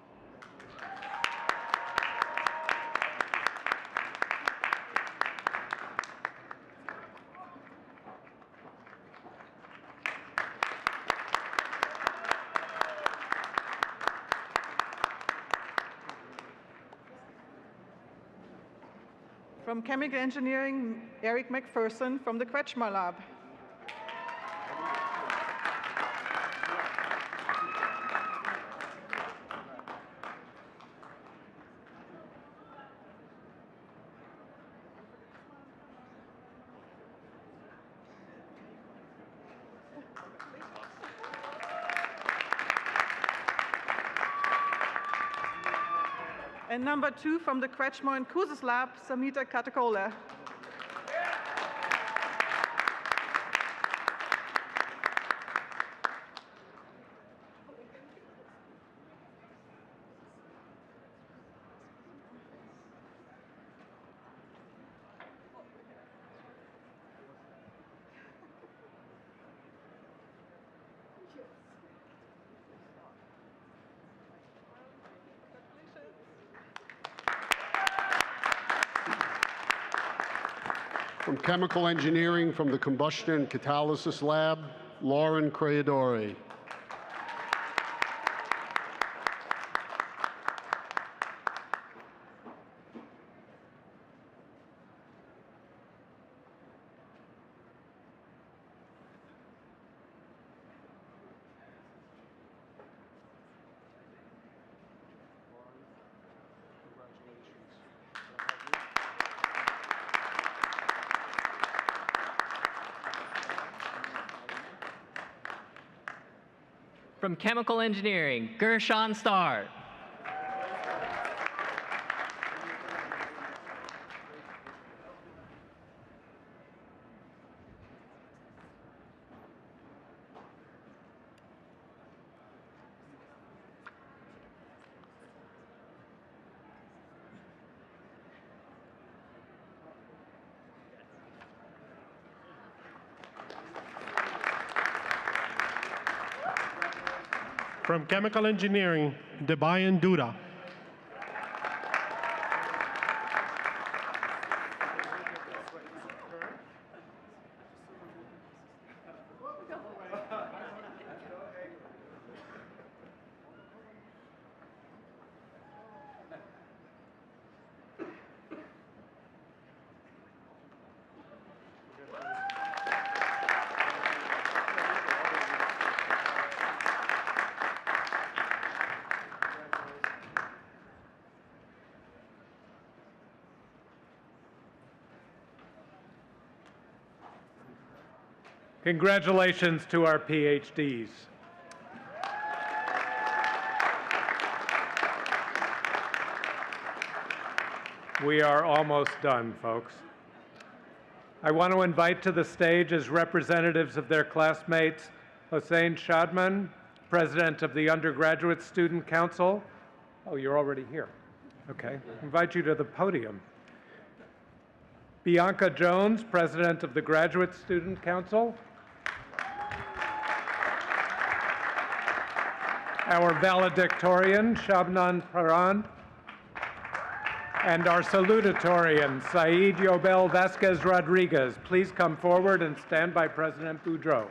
From Chemical Engineering, Eric McPherson from the Kretschmer Lab. And number 2 from the Kretschmer and Kouzes Lab, Samita Katakola. From Chemical Engineering, from the Combustion and Catalysis Lab, Lauren Creadore. From Chemical Engineering, Gershon Starr. From Chemical Engineering, Debayan Duda. Congratulations to our PhDs. We are almost done, folks. I want to invite to the stage as representatives of their classmates, Hossein Shadman, President of the Undergraduate Student Council. Oh, you're already here. Okay. Invite you to the podium. Bianca Jones, President of the Graduate Student Council. Our valedictorian, Shabnan Paran. And our salutatorian, Saeed Yobel Vasquez Rodriguez. Please come forward and stand by President Boudreau.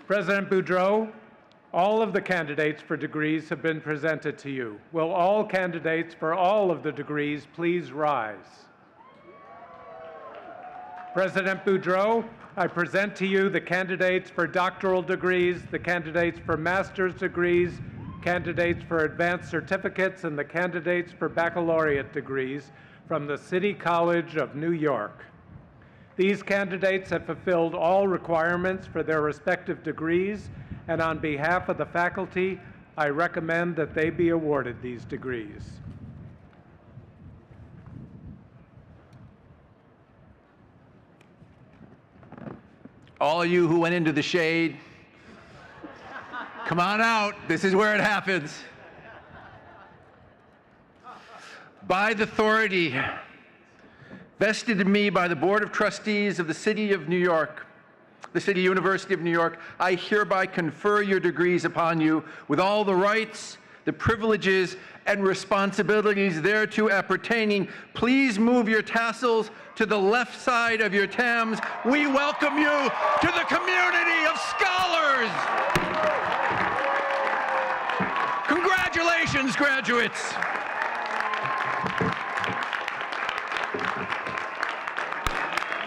President Boudreau, all of the candidates for degrees have been presented to you. Will all candidates for all of the degrees please rise? President Boudreau, I present to you the candidates for doctoral degrees, the candidates for master's degrees, candidates for advanced certificates, and the candidates for baccalaureate degrees from the City College of New York. These candidates have fulfilled all requirements for their respective degrees, and on behalf of the faculty, I recommend that they be awarded these degrees. All of you who went into the shade, come on out. This is where it happens. By the authority vested in me by the Board of Trustees of the City of New York, the City University of New York, I hereby confer your degrees upon you with all the rights, the privileges, and responsibilities thereto appertaining. Please move your tassels to the left side of your TAMs. We welcome you to the community of scholars. Congratulations, graduates.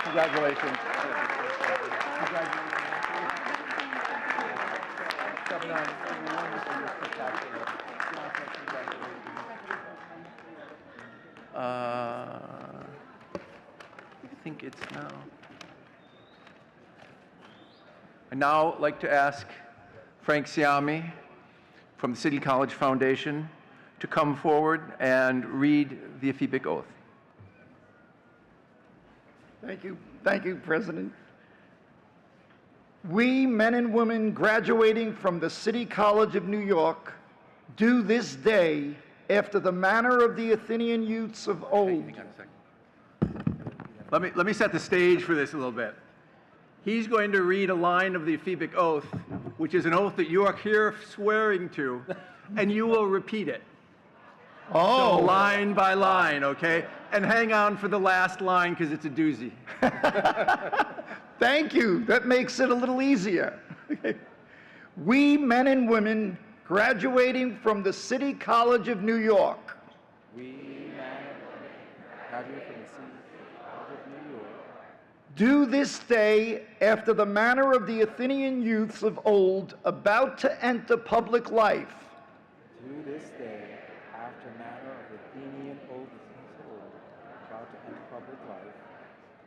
Congratulations. I think it's now. I'd now like to ask Frank Siami from the City College Foundation to come forward and read the Ephebic Oath. Thank you, President. We, men and women graduating from the City College of New York, do this day after the manner of the Athenian youths of old. Hang on a second. Let me set the stage for this a little bit. He's going to read a line of the Ephebic Oath, which is an oath that you are here swearing to, and you will repeat it. Oh. So line by line, okay? And hang on for the last line because it's a doozy. Thank you. That makes it a little easier. We, men and women graduating from the City College of New York. We, men and women graduating from the City College of New York. Do this day after the manner of the Athenian youths of old about to enter public life. Do this day after manner of the Athenian old about to enter public life.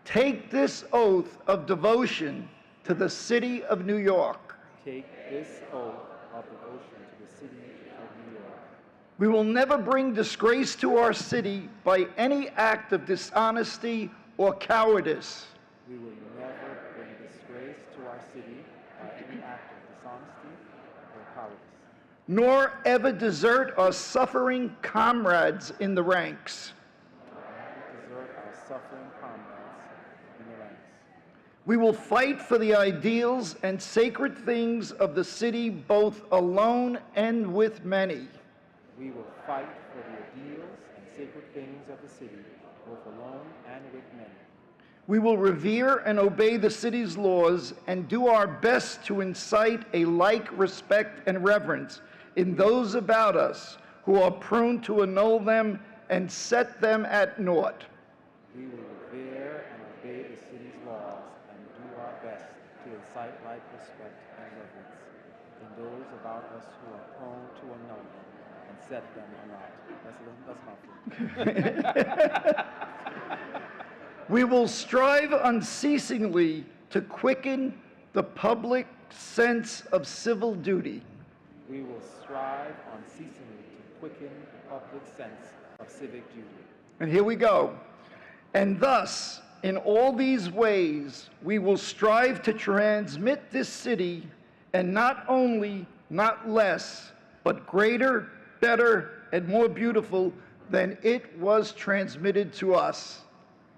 Take this oath of devotion to the City of New York. Take this oath of devotion to the City of New York. We will never bring disgrace to our city by any act of dishonesty or cowardice. We will never bring disgrace to our city by any act of dishonesty or cowardice. Nor ever desert our suffering comrades in the ranks. Desert our suffering comrades in the ranks. We will fight for the ideals and sacred things of the city both alone and with many. We will fight for the ideals and sacred things of the city both alone and with many. We will revere and obey the city's laws and do our best to incite a like respect and reverence in those about us who are prone to annul them and set them at naught. We will revere and obey the city's laws and do our best to incite like respect and reverence in those about us who are prone to annul them and set them at naught. That's not We will strive unceasingly to quicken the public sense of civil duty. We will strive unceasingly to quicken the public sense of civic duty. And here we go. And thus, in all these ways, we will strive to transmit this city, and not only, not less, but greater, better, and more beautiful than it was transmitted to us.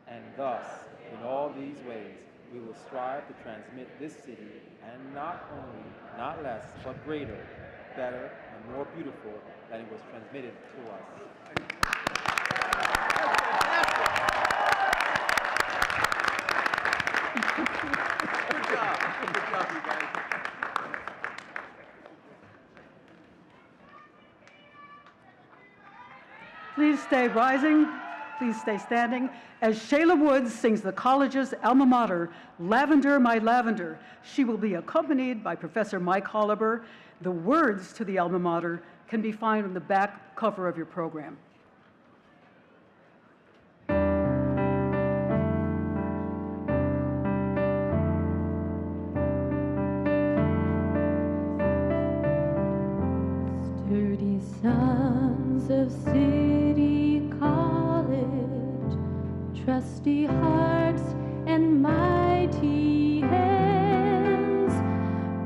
And thus, in all these ways, we will strive to transmit this city, and not only, not less, but greater, better, and more beautiful than it was transmitted to us. Good job. Good job, you guys. Please stay rising. Please stay standing as Shayla Woods sings the college's alma mater, Lavender, My Lavender. She will be accompanied by Professor Mike Holliber. The words to the alma mater can be found on the back cover of your program. Sturdy sons of City College, trusty hearts and mighty hands,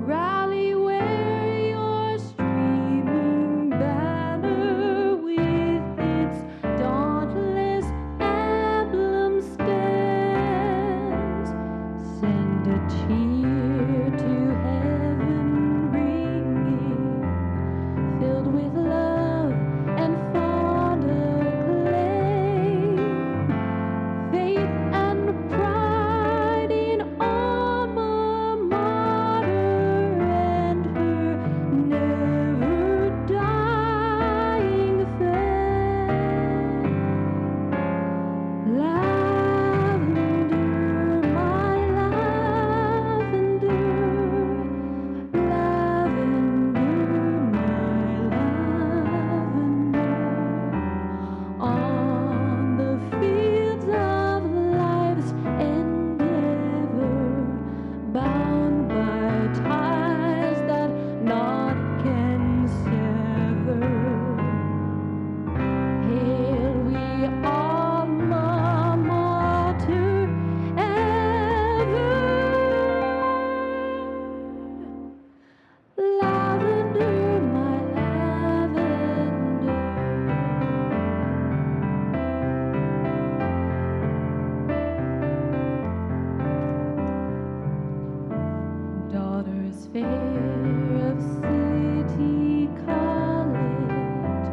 rally where your streaming banner with its dauntless emblem stands. Send a cheer to heaven ringing, filled with love and fond acclaim, faith and pride in alma mater and her never dying fame. Lavender, my lavender, on the fields of life's endeavor, bound by ties that naught can sever. Hail we alma mater ever. Lavender, my lavender. Daughters fair of City College,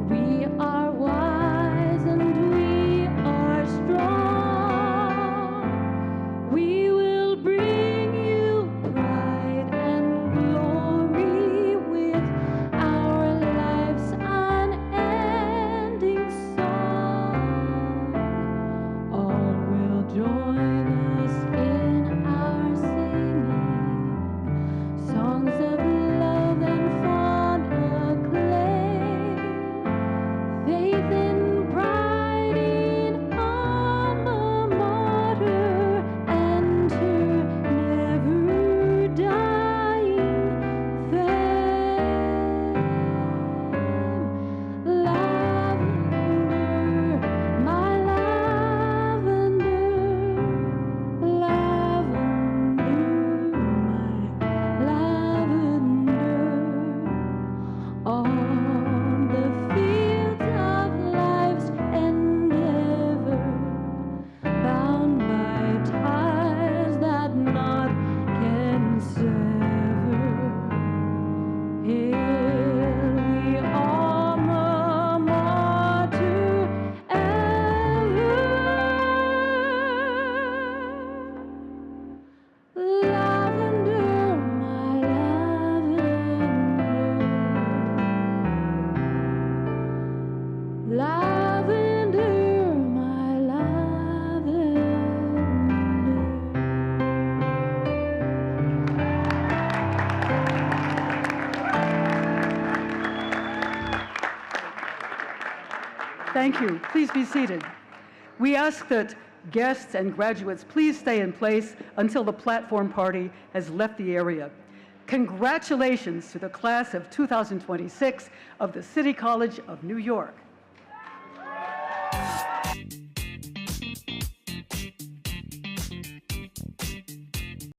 we are wise and we are strong. We will bring you pride and glory with our life's unending song. All will join us in our singing, songs of love and fond acclaim, faith and pride in alma mater and her never dying fame. Lavender, my lavender, lavender, my lavender, on the fields of life's endeavor, bound by ties that naught can sever. Hail we alma mater ever. Lavender, my lavender. Lavender, my lavender. Thank you. Please be seated. We ask that Guests and graduates, please stay in place until the platform party has left the area. Congratulations to the class of 2026 of the City College of New York.